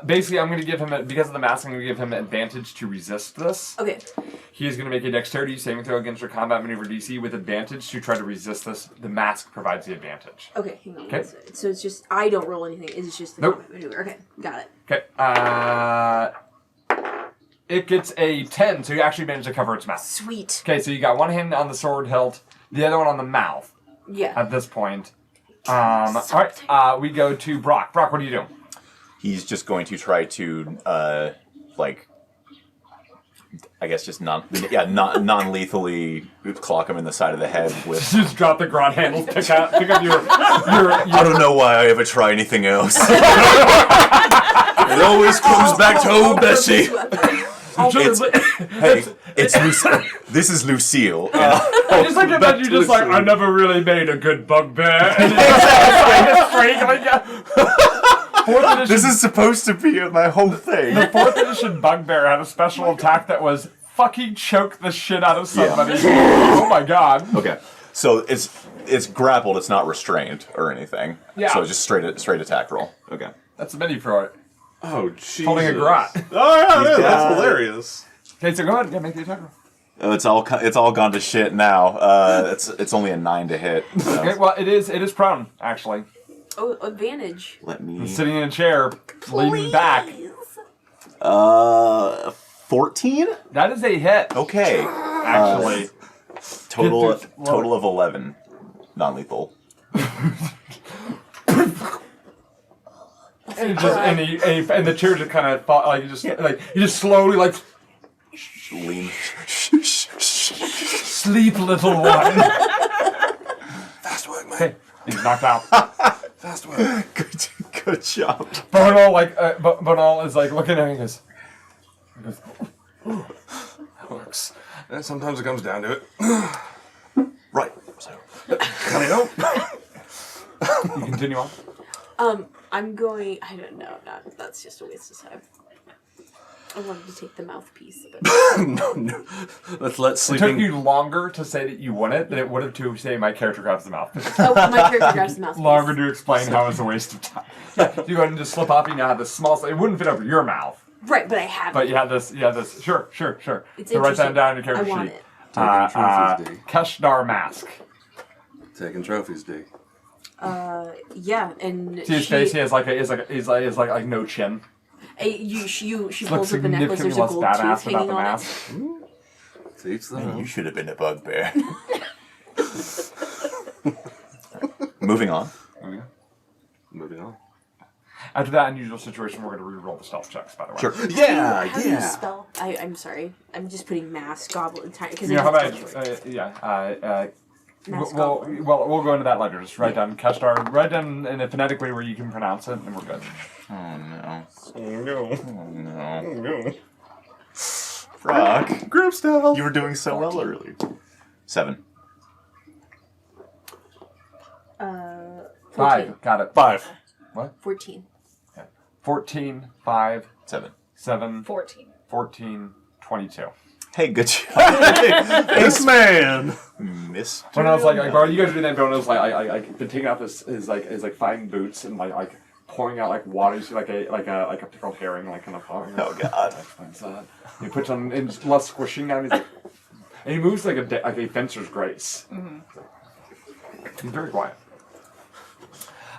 [SPEAKER 1] Basically, I'm gonna give him because of the mask. I'm gonna give him advantage to resist this.
[SPEAKER 2] Okay.
[SPEAKER 1] He is gonna make a dexterity saving throw against your combat maneuver DC with advantage to try to resist this. The mask provides the advantage.
[SPEAKER 2] Okay, hang on.
[SPEAKER 1] Okay.
[SPEAKER 2] So it's just, I don't roll anything. It's just the
[SPEAKER 1] Nope.
[SPEAKER 2] combat maneuver. Okay, got it.
[SPEAKER 1] Okay. It gets a 10, so you actually managed to cover its mouth.
[SPEAKER 2] Sweet.
[SPEAKER 1] Okay, so you got one hand on the sword hilt, the other one on the mouth.
[SPEAKER 2] Yeah.
[SPEAKER 1] At this point. All right. We go to Brock. Brock, what do you do?
[SPEAKER 4] He's just going to try to, I guess just non-lethally clock him in the side of the head with...
[SPEAKER 1] Just drop the grot handles, pick up your...
[SPEAKER 4] I don't know why I ever try anything else. It always comes back to old Bessie. It's Lucille. This is Lucille.
[SPEAKER 1] I just like to imagine you just like, I never really made a good bugbear. And it's Fourth edition,
[SPEAKER 4] This is supposed to be my whole thing.
[SPEAKER 1] the 4th edition bugbear had a special attack that was fucking choke the shit out of somebody. Oh my god.
[SPEAKER 4] Okay, so it's grappled. It's not restrained or anything.
[SPEAKER 1] Yeah.
[SPEAKER 4] So just straight attack roll. Okay.
[SPEAKER 1] That's a mini for it.
[SPEAKER 3] Oh, jeez.
[SPEAKER 1] Holding a grot.
[SPEAKER 3] Oh, yeah,
[SPEAKER 4] He's
[SPEAKER 3] that's
[SPEAKER 4] got it.
[SPEAKER 3] hilarious.
[SPEAKER 1] Okay, so go ahead. Yeah, make the attack roll.
[SPEAKER 4] It's all gone to shit now. It's only a 9 to hit. So.
[SPEAKER 1] Okay, well, it is prone, actually.
[SPEAKER 2] Oh, advantage.
[SPEAKER 4] Let me.
[SPEAKER 1] Sitting in a chair, leaning back.
[SPEAKER 4] 14.
[SPEAKER 1] That is a hit,
[SPEAKER 4] Okay.
[SPEAKER 1] actually.
[SPEAKER 4] Total
[SPEAKER 1] Get this-
[SPEAKER 4] total of 11, non-lethal.
[SPEAKER 1] And it just and the chair just kind of fall, like you just slowly like
[SPEAKER 4] Lean.
[SPEAKER 1] sleep, little one.
[SPEAKER 3] Fast work, man.
[SPEAKER 1] Okay, he's knocked out.
[SPEAKER 3] Fast work.
[SPEAKER 4] Good job.
[SPEAKER 1] Bonal is like looking at him and he goes,
[SPEAKER 3] Works. And sometimes it comes down to it.
[SPEAKER 4] Right. So.
[SPEAKER 3] You know?
[SPEAKER 1] you continue on.
[SPEAKER 2] I'm going, I don't know, that's just a waste of time. I wanted to take the mouthpiece, but...
[SPEAKER 3] No. Let's let
[SPEAKER 1] It
[SPEAKER 3] sleeping...
[SPEAKER 1] took you longer to say that you won it than it would have to say my character grabs the mouth.
[SPEAKER 2] Oh, my character grabs the mouthpiece.
[SPEAKER 1] Longer to explain how it's a waste of time. Yeah, you go ahead and just slip off. You now have this small. It wouldn't fit over your mouth,
[SPEAKER 2] Right, but I have
[SPEAKER 1] but
[SPEAKER 2] it.
[SPEAKER 1] you have this. Sure.
[SPEAKER 2] It's
[SPEAKER 1] So write that
[SPEAKER 2] interesting.
[SPEAKER 1] down in your
[SPEAKER 2] I
[SPEAKER 1] character
[SPEAKER 2] want
[SPEAKER 1] sheet.
[SPEAKER 2] it.
[SPEAKER 3] Taking trophies, D.
[SPEAKER 1] Keshdar mask.
[SPEAKER 3] Taking trophies, D.
[SPEAKER 2] Yeah, and
[SPEAKER 1] See his face. He has like no chin.
[SPEAKER 2] she
[SPEAKER 1] Looks
[SPEAKER 2] pulls up the necklace,
[SPEAKER 1] significantly
[SPEAKER 2] there's a
[SPEAKER 1] less
[SPEAKER 2] gold
[SPEAKER 1] badass
[SPEAKER 2] tooth
[SPEAKER 1] without
[SPEAKER 2] hanging
[SPEAKER 1] the
[SPEAKER 2] on
[SPEAKER 1] mask.
[SPEAKER 3] To each their
[SPEAKER 4] Man,
[SPEAKER 3] own.
[SPEAKER 4] you should have been a bugbear. Moving on.
[SPEAKER 3] Moving on.
[SPEAKER 1] After that unusual situation, we're going to re-roll the stealth checks. By the way.
[SPEAKER 4] Sure.
[SPEAKER 2] it.
[SPEAKER 3] Yeah,
[SPEAKER 2] How do you spell? I'm sorry. I'm just putting mask, goblin, because
[SPEAKER 1] You know how about
[SPEAKER 2] Mask
[SPEAKER 1] well,
[SPEAKER 2] goblin.
[SPEAKER 1] we'll go into that later. Just write down Keshdar. Write down in a phonetic way where you can pronounce it, and we're good.
[SPEAKER 4] Oh no.
[SPEAKER 3] Oh, no.
[SPEAKER 4] Oh no.
[SPEAKER 3] Oh, no.
[SPEAKER 4] Brock,
[SPEAKER 3] Group stealth.
[SPEAKER 4] you were doing so well earlier. 7.
[SPEAKER 2] 14.
[SPEAKER 1] 5. Got it.
[SPEAKER 3] 5.
[SPEAKER 2] 14.
[SPEAKER 1] 14, 5,
[SPEAKER 4] 7.
[SPEAKER 1] 7,
[SPEAKER 5] 14.
[SPEAKER 1] 14, 22.
[SPEAKER 4] Hey, good job.
[SPEAKER 3] This man.
[SPEAKER 4] Missed.
[SPEAKER 1] When I was like, bro, you guys do that. But when I was like, been taking off his fine boots and like pouring out like water. You see like a pickled herring like kind of falling.
[SPEAKER 4] Oh god.
[SPEAKER 1] Explains that. He puts on and it's less squishing now. And he's like, and he moves like a fencer's grace. Mm-hmm. He's very quiet.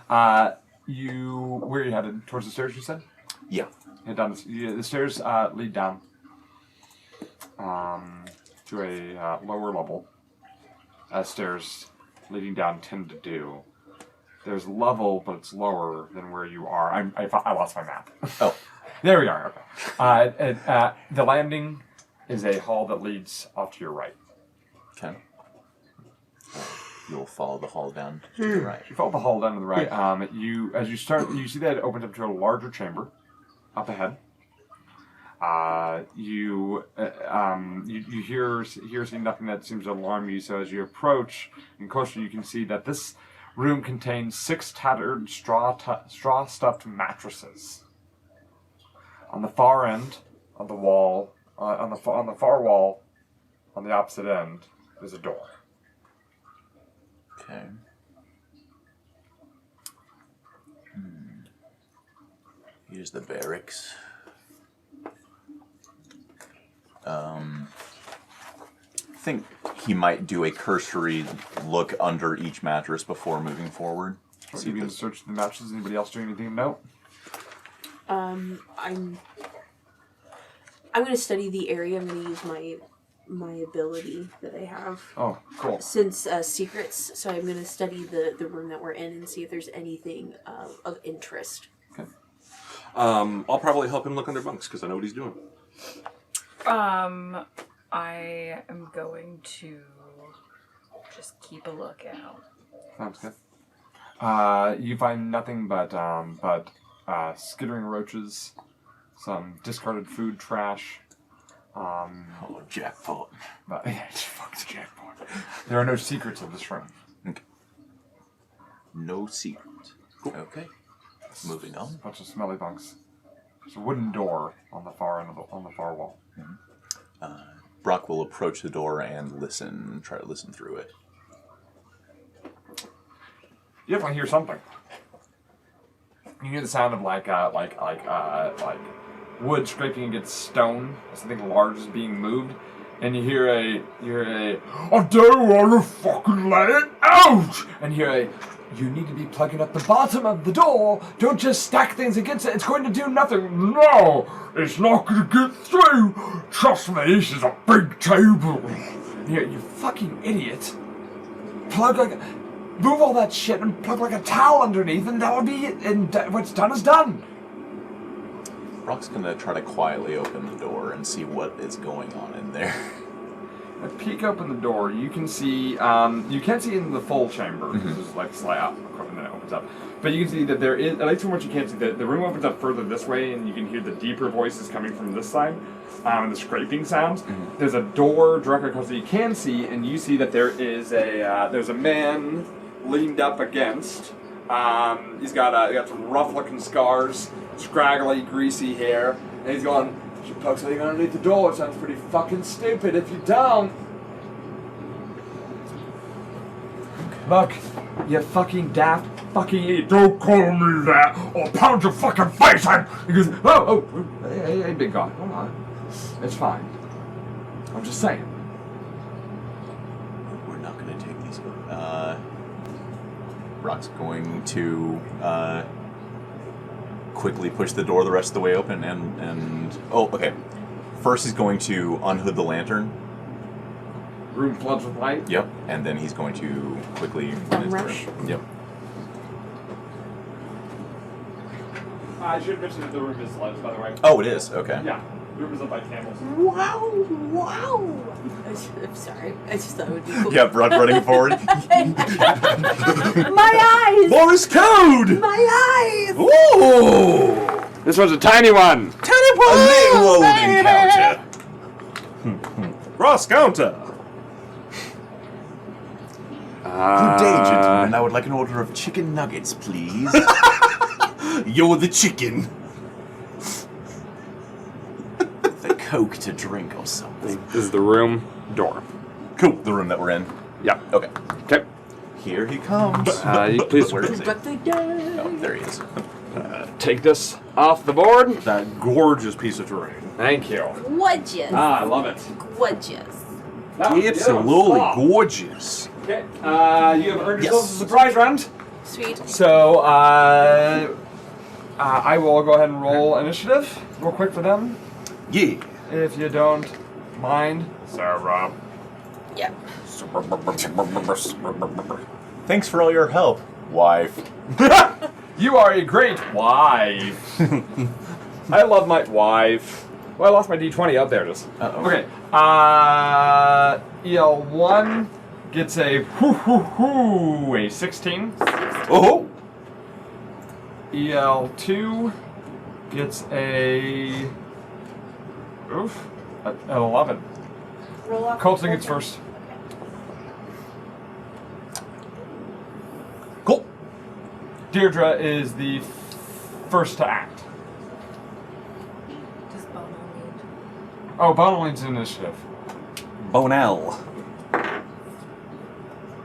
[SPEAKER 1] Where are you headed? Towards the stairs, you said?
[SPEAKER 4] Yeah.
[SPEAKER 1] Head down the stairs. Lead down to a lower level. As stairs leading down tend to do. There's level, but it's lower than where you are. I lost my map.
[SPEAKER 4] Oh.
[SPEAKER 1] There we are. Okay. The landing is a hall that leads off to your right.
[SPEAKER 4] Okay. You'll follow the hall down to the right.
[SPEAKER 1] You follow the hall down to the right. As you start, you see that it opens up to a larger chamber up ahead. You hear see nothing that seems to alarm you. So as you approach and closer, you can see that this room contains 6 tattered straw-stuffed mattresses. On the far end of the wall on the far wall, on the opposite end, is a door.
[SPEAKER 4] Okay. Here's the barracks. I think he might do a cursory look under each mattress before moving forward.
[SPEAKER 1] So you can search the mattresses. Anybody else doing anything to note?
[SPEAKER 2] I'm going to study the area. I'm going to use my ability that I have.
[SPEAKER 1] Oh, cool.
[SPEAKER 2] Since secrets, so I'm going to study the room that we're in and see if there's anything of interest.
[SPEAKER 1] Okay.
[SPEAKER 3] I'll probably help him look under bunks because I know what he's doing.
[SPEAKER 8] I am going to just keep a lookout.
[SPEAKER 1] Sounds good. You find nothing but skittering roaches, some discarded food trash.
[SPEAKER 6] Oh, jackpot.
[SPEAKER 1] But yeah, fuck the jackpot. There are no secrets of this room.
[SPEAKER 4] Okay. No secret. Okay. Moving on.
[SPEAKER 1] A bunch of smelly bunks. There's a wooden door on the far end on the far wall.
[SPEAKER 4] Brock will approach the door and listen. Try to listen through it.
[SPEAKER 1] You definitely hear something. You hear the sound of like wood scraping against stone. Something large is being moved, and you hear a I don't want to fucking let it out. And you hear you need to be plugging up the bottom of the door. Don't just stack things against it. It's going to do nothing. No, it's not going to get through. Trust me, this is a big table. And you fucking idiot. Move all that shit and plug like a towel underneath, and that would be it. And what's done is done.
[SPEAKER 4] Brock's gonna try to quietly open the door and see what is going on in there.
[SPEAKER 1] A peek open the door, you can see, you can't see into the full chamber, because there's like slide out, and then it opens up. But you can see that there is, at least from what you can see, the room opens up further this way, and you can hear the deeper voices coming from this side, and the scraping sounds. There's a door directly across that you can see, and you see that there is there's a man leaned up against. He's got some rough-looking scars, scraggly, greasy hair, and he's going, "You plug something underneath the door. It sounds pretty fucking stupid if you don't." Look, you fucking daft fucking idiot. Don't call me that, or pound your fucking face in. He goes, oh, hey, big guy, hold on. It's fine. I'm just saying.
[SPEAKER 4] We're not gonna take these. Brock's going to quickly push the door the rest of the way open and oh, okay. First he's going to unhood the lantern.
[SPEAKER 1] Room floods with light?
[SPEAKER 4] Yep. And then he's going to quickly run into the
[SPEAKER 2] rush?
[SPEAKER 4] room. Yep.
[SPEAKER 1] I should mention that the room is light, by the way.
[SPEAKER 4] Oh, it is? Okay.
[SPEAKER 1] Yeah. The room is lit by candles.
[SPEAKER 2] Wow! I'm sorry. I just thought it would be cool.
[SPEAKER 4] Yeah, Brock running forward.
[SPEAKER 2] My eyes!
[SPEAKER 3] Morse code!
[SPEAKER 2] My eyes!
[SPEAKER 3] Ooh!
[SPEAKER 1] This was a tiny one!
[SPEAKER 3] Tiny
[SPEAKER 4] A little old encounter.
[SPEAKER 3] Cross counter!
[SPEAKER 6] Good day, gentlemen. I would like an order of chicken nuggets, please.
[SPEAKER 3] You're the chicken.
[SPEAKER 6] The Coke to drink or something.
[SPEAKER 7] This is the room door.
[SPEAKER 4] Cool. The room that we're in.
[SPEAKER 7] Yeah.
[SPEAKER 4] Okay.
[SPEAKER 7] Okay.
[SPEAKER 4] Here he comes.
[SPEAKER 7] Please
[SPEAKER 4] Where is he?
[SPEAKER 2] Birthday day!
[SPEAKER 4] Oh, there he is.
[SPEAKER 7] take this off the board.
[SPEAKER 3] That gorgeous piece of terrain.
[SPEAKER 7] Thank you.
[SPEAKER 2] Gorgeous.
[SPEAKER 1] I love it.
[SPEAKER 2] Gorgeous.
[SPEAKER 3] Absolutely gorgeous.
[SPEAKER 1] Okay, you have earned yourself a surprise round.
[SPEAKER 2] Sweet.
[SPEAKER 1] So, I will go ahead and roll initiative real quick for them.
[SPEAKER 3] Yeah.
[SPEAKER 1] If you don't mind. Sarah.
[SPEAKER 2] Yeah.
[SPEAKER 4] Thanks for all your help, wife.
[SPEAKER 1] You are a great wife. I love my wife. Well, I lost my D20 out there just.
[SPEAKER 4] Uh-oh.
[SPEAKER 1] Okay. EL1 gets a a 16.
[SPEAKER 3] Oh!
[SPEAKER 1] EL2 gets a an 11.
[SPEAKER 2] Roll off.
[SPEAKER 1] Colton gets first.
[SPEAKER 3] Cool.
[SPEAKER 1] Deirdre is the first to act.
[SPEAKER 5] Does Bonal need
[SPEAKER 1] Oh, Bonal leads initiative.
[SPEAKER 3] Bonal.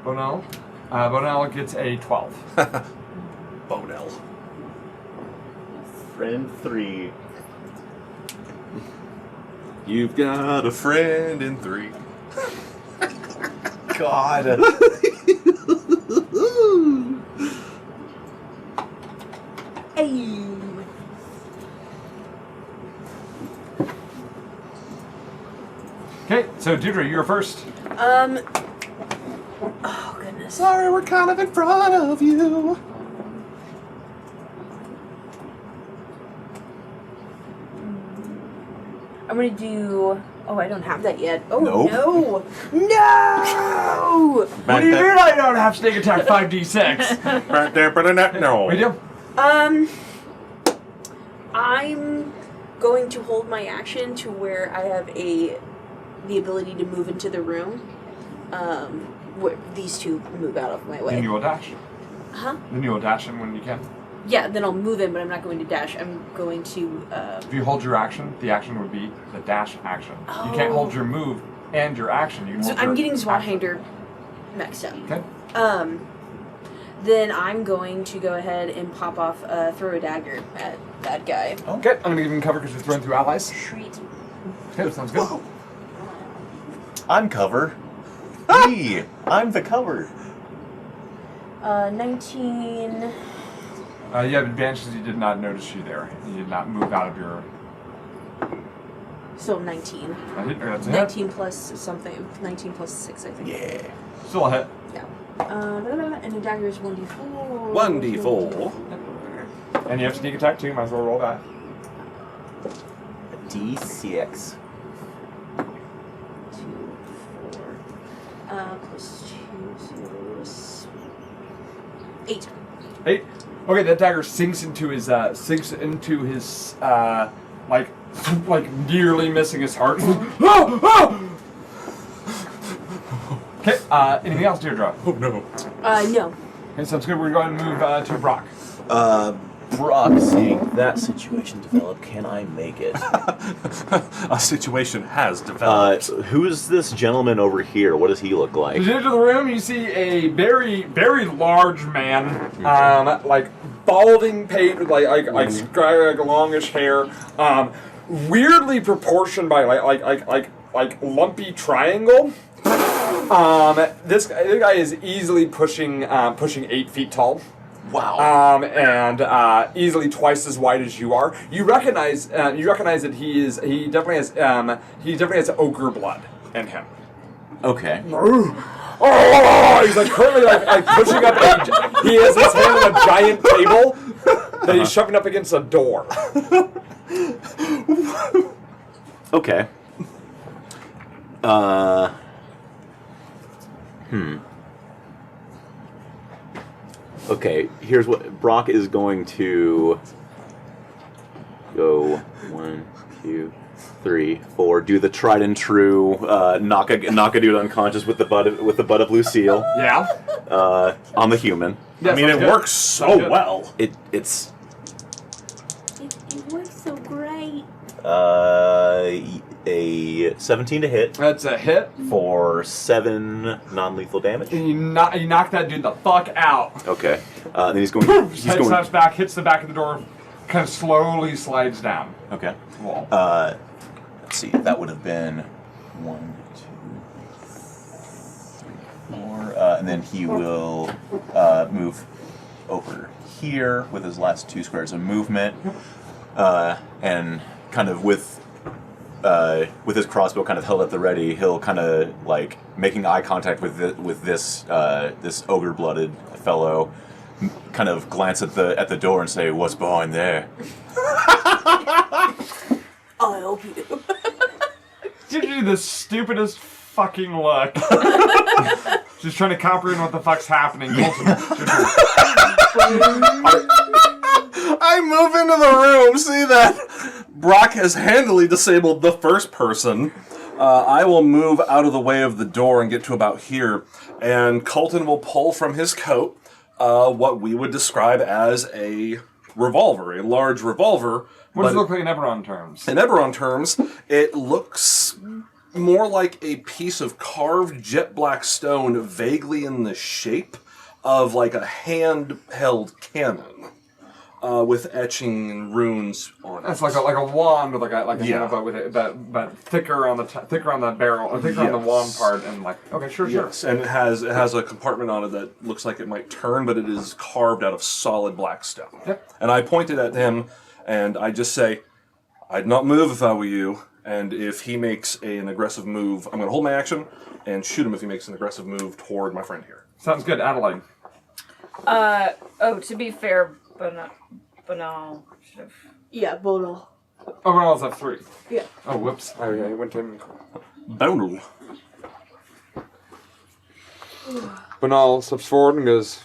[SPEAKER 1] Bonal? Bonal gets a 12.
[SPEAKER 3] Bonal.
[SPEAKER 4] Friend 3.
[SPEAKER 3] You've got a friend in 3.
[SPEAKER 4] God.
[SPEAKER 2] Hey.
[SPEAKER 1] Okay, so Deirdre, you're first.
[SPEAKER 2] Oh goodness.
[SPEAKER 3] Sorry, we're kind of in front of you.
[SPEAKER 2] I'm gonna do. Oh, I don't have that yet. Oh
[SPEAKER 4] Nope.
[SPEAKER 2] no! No!
[SPEAKER 1] What do you mean I don't have sneak attack 5d6?
[SPEAKER 3] No.
[SPEAKER 1] We do.
[SPEAKER 2] I'm going to hold my action to where I have the ability to move into the room. Where these two move out of my way.
[SPEAKER 1] Then you will dash.
[SPEAKER 2] Huh?
[SPEAKER 1] Then you will dash in when you can.
[SPEAKER 2] Yeah, then I'll move in, but I'm not going to dash. I'm going to.
[SPEAKER 1] If you hold your action, the action would be the dash action. You can't hold your move and your action. You can
[SPEAKER 2] So
[SPEAKER 1] hold
[SPEAKER 2] I'm
[SPEAKER 1] your
[SPEAKER 2] getting
[SPEAKER 1] action.
[SPEAKER 2] Zweihander maxed out.
[SPEAKER 1] Okay.
[SPEAKER 2] Then I'm going to go ahead and pop off, throw a dagger at that guy.
[SPEAKER 1] Okay, I'm gonna give him cover because you're throwing through allies.
[SPEAKER 2] Treat.
[SPEAKER 1] Okay, that sounds good.
[SPEAKER 4] I'm cover. Me! I'm the cover.
[SPEAKER 2] 19.
[SPEAKER 1] You have advantages. He did not notice you there. He did not move out of your.
[SPEAKER 2] So 19.
[SPEAKER 1] That's a hit.
[SPEAKER 2] 19 plus something. 19 plus 6, I think.
[SPEAKER 4] Yeah.
[SPEAKER 1] Still a hit.
[SPEAKER 2] Yeah. And the dagger is 1d4.
[SPEAKER 3] 1d4.
[SPEAKER 1] And you have sneak attack too. Might as well roll that.
[SPEAKER 4] D6.
[SPEAKER 2] 2, 4. Plus 2, so 8.
[SPEAKER 1] 8. Okay, that dagger sinks into his like nearly missing his heart. Okay, anything else, Deirdre?
[SPEAKER 3] Oh no.
[SPEAKER 2] No.
[SPEAKER 1] Okay, sounds good. We're going to move to Brock.
[SPEAKER 6] Brock, seeing that situation develop, can I make it?
[SPEAKER 3] A situation has developed.
[SPEAKER 4] Who is this gentleman over here? What does he look like?
[SPEAKER 1] As you enter the room, you see a very, very large man, like balding pate, like longish hair, weirdly proportioned by like lumpy triangle. This guy is easily pushing 8 feet tall.
[SPEAKER 4] Wow.
[SPEAKER 1] And easily twice as wide as you are. You recognize that he definitely has ogre blood in him.
[SPEAKER 4] Okay.
[SPEAKER 1] Oh, he's like currently like pushing up he has his hand on a giant table that he's shoving up against a door.
[SPEAKER 4] Okay. Okay, here's what Brock is going to go 1, 2, 3, 4. Do the tried and true knock a dude unconscious with the butt of Lucille.
[SPEAKER 1] Yeah.
[SPEAKER 4] On the human.
[SPEAKER 1] Yes,
[SPEAKER 3] I mean, it
[SPEAKER 1] good.
[SPEAKER 3] works so well.
[SPEAKER 4] It's
[SPEAKER 2] It works so great.
[SPEAKER 4] a 17 to hit
[SPEAKER 1] That's a hit.
[SPEAKER 4] for 7 non-lethal damage.
[SPEAKER 1] And you knock that dude the fuck out.
[SPEAKER 4] Okay. Then he's going.
[SPEAKER 1] His
[SPEAKER 4] He's
[SPEAKER 1] head
[SPEAKER 4] going.
[SPEAKER 1] snaps back, hits the back of the door, kind of slowly slides down
[SPEAKER 4] Okay.
[SPEAKER 1] the wall.
[SPEAKER 4] Let's see. That would have been 1, 2, 3, 4, and then he will move over here with his last 2 squares of movement, and kind of with his crossbow kind of held at the ready, he'll kind of like making eye contact with this ogre-blooded fellow, kind of glance at the door and say, "What's behind there?"
[SPEAKER 2] I'll help you.
[SPEAKER 1] Gives you the stupidest fucking look. Just trying to comprehend what the fuck's happening.
[SPEAKER 3] I move into the room, see that Brock has handily disabled the first person. I will move out of the way of the door and get to about here, and Colton will pull from his coat what we would describe as a revolver, a large revolver,
[SPEAKER 1] What does it look like in Eberron terms?
[SPEAKER 3] In Eberron terms, it looks more like a piece of carved jet black stone, vaguely in the shape of like a handheld cannon, with etching and runes on it.
[SPEAKER 1] It's like a wand with a
[SPEAKER 3] Yeah.
[SPEAKER 1] hand, but thicker on the barrel, or thicker on the wand part, and okay, sure.
[SPEAKER 3] Yes, and it has a compartment on it that looks like it might turn, but it is carved out of solid black stone.
[SPEAKER 1] Yep.
[SPEAKER 3] And I pointed at him, and I just say, "I'd not move if I were you. And if he makes an aggressive move, I'm going to hold my action and shoot him if he makes an aggressive move toward my friend here."
[SPEAKER 1] Sounds good, Adelaide.
[SPEAKER 5] To be fair, Bonal should have.
[SPEAKER 2] Yeah, Bonal.
[SPEAKER 1] Oh, we're all have 3.
[SPEAKER 2] Yeah.
[SPEAKER 1] Oh, whoops.
[SPEAKER 7] Oh yeah, he went in.
[SPEAKER 3] Bonal.
[SPEAKER 7] Bonal steps forward and goes.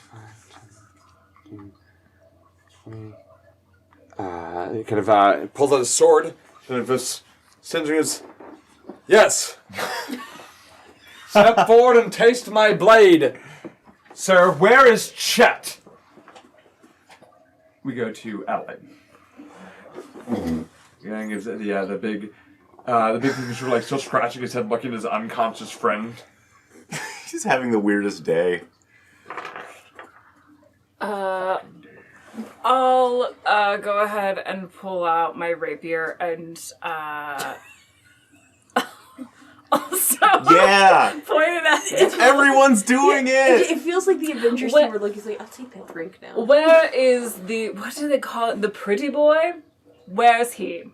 [SPEAKER 7] He kind of pulls out his sword and just singeing his. Yes. Step forward and taste my blade.
[SPEAKER 1] Sir, where is Chet? We go to Adelaide. And gives it the big thing sort of still scratching his head, looking at his unconscious friend.
[SPEAKER 4] He's having the weirdest day.
[SPEAKER 5] I'll go ahead and pull out my rapier and also
[SPEAKER 4] Yeah!
[SPEAKER 5] point it at it.
[SPEAKER 4] Everyone's doing it!
[SPEAKER 2] It feels like the Avengers
[SPEAKER 5] What-
[SPEAKER 2] team were like, he's like, I'll take that drink now.
[SPEAKER 5] Where is what do they call it? The pretty boy? Where's he?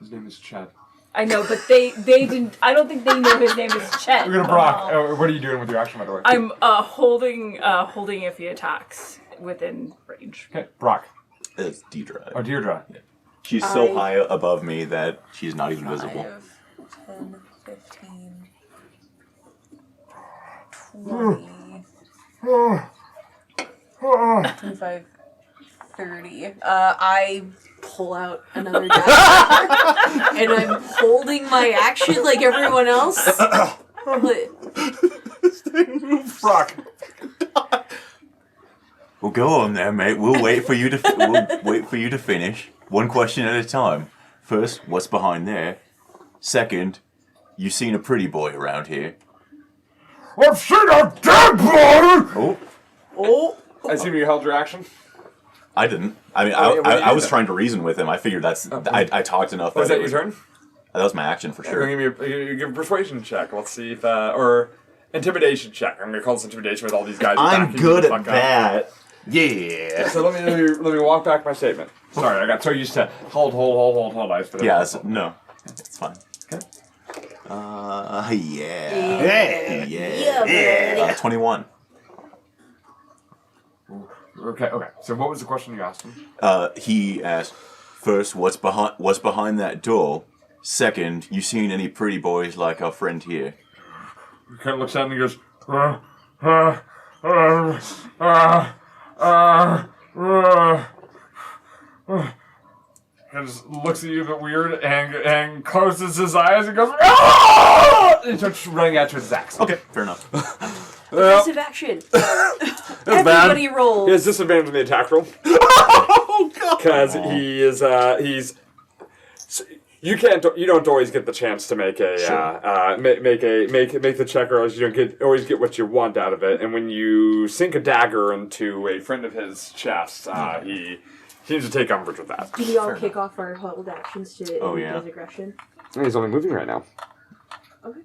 [SPEAKER 1] His name is Chet.
[SPEAKER 5] I know, but they didn't. I don't think they know his name is Chet.
[SPEAKER 1] We're gonna Brock. What are you doing with your action, by the way?
[SPEAKER 5] I'm holding if he attacks within range.
[SPEAKER 1] Okay, Brock.
[SPEAKER 4] It's Deidre.
[SPEAKER 1] Or Deirdre.
[SPEAKER 4] She's so high above me that she's not even visible.
[SPEAKER 9] 10, 15, 20, 25, 30.
[SPEAKER 2] I pull out another die, and I'm holding my action like everyone else. But
[SPEAKER 3] Brock.
[SPEAKER 4] Well, go on there, mate. We'll wait for you to finish. One question at a time. First, what's behind there? Second, you seen a pretty boy around here?
[SPEAKER 1] I've seen a dead body!
[SPEAKER 2] oh,
[SPEAKER 1] I assume you held your action?
[SPEAKER 4] I didn't. I mean,
[SPEAKER 1] Oh, yeah, what did you
[SPEAKER 4] I
[SPEAKER 1] do
[SPEAKER 4] was
[SPEAKER 1] then?
[SPEAKER 4] trying to reason with him. I figured I talked enough.
[SPEAKER 1] Was
[SPEAKER 4] that
[SPEAKER 1] that
[SPEAKER 4] it
[SPEAKER 1] your turn?
[SPEAKER 4] That was my action for sure.
[SPEAKER 1] You're gonna give me a persuasion check. Let's see if or intimidation check. I'm gonna call this intimidation with all these guys.
[SPEAKER 4] I'm
[SPEAKER 1] backing
[SPEAKER 4] good
[SPEAKER 1] the
[SPEAKER 4] at
[SPEAKER 1] fuck up.
[SPEAKER 4] that.
[SPEAKER 3] Yeah.
[SPEAKER 1] So let me walk back my statement. Sorry, I got so used to hold. I just
[SPEAKER 4] Yeah, no, it's fine.
[SPEAKER 1] Okay.
[SPEAKER 4] Yeah. 21.
[SPEAKER 1] Okay. So what was the question you asked him?
[SPEAKER 4] He asked, first, what's behind that door? Second, you seen any pretty boys like our friend here?
[SPEAKER 1] He kind of looks at him and he goes, and just looks at you a bit weird and closes his eyes and goes, "Ah!" And he starts running at you with his axe.
[SPEAKER 4] Okay, fair enough.
[SPEAKER 2] aggressive action. Everybody roll.
[SPEAKER 7] He has disadvantage on the attack roll.
[SPEAKER 3] Oh god.
[SPEAKER 7] Because he's you don't always get the chance to make a make the check, or else you don't always get what you want out of it. And when you sink a dagger into a friend of his chest, he seems to take umbrage with that.
[SPEAKER 2] Do we all kick off our hold actions to his aggression?
[SPEAKER 7] He's only moving right now.
[SPEAKER 2] Okay.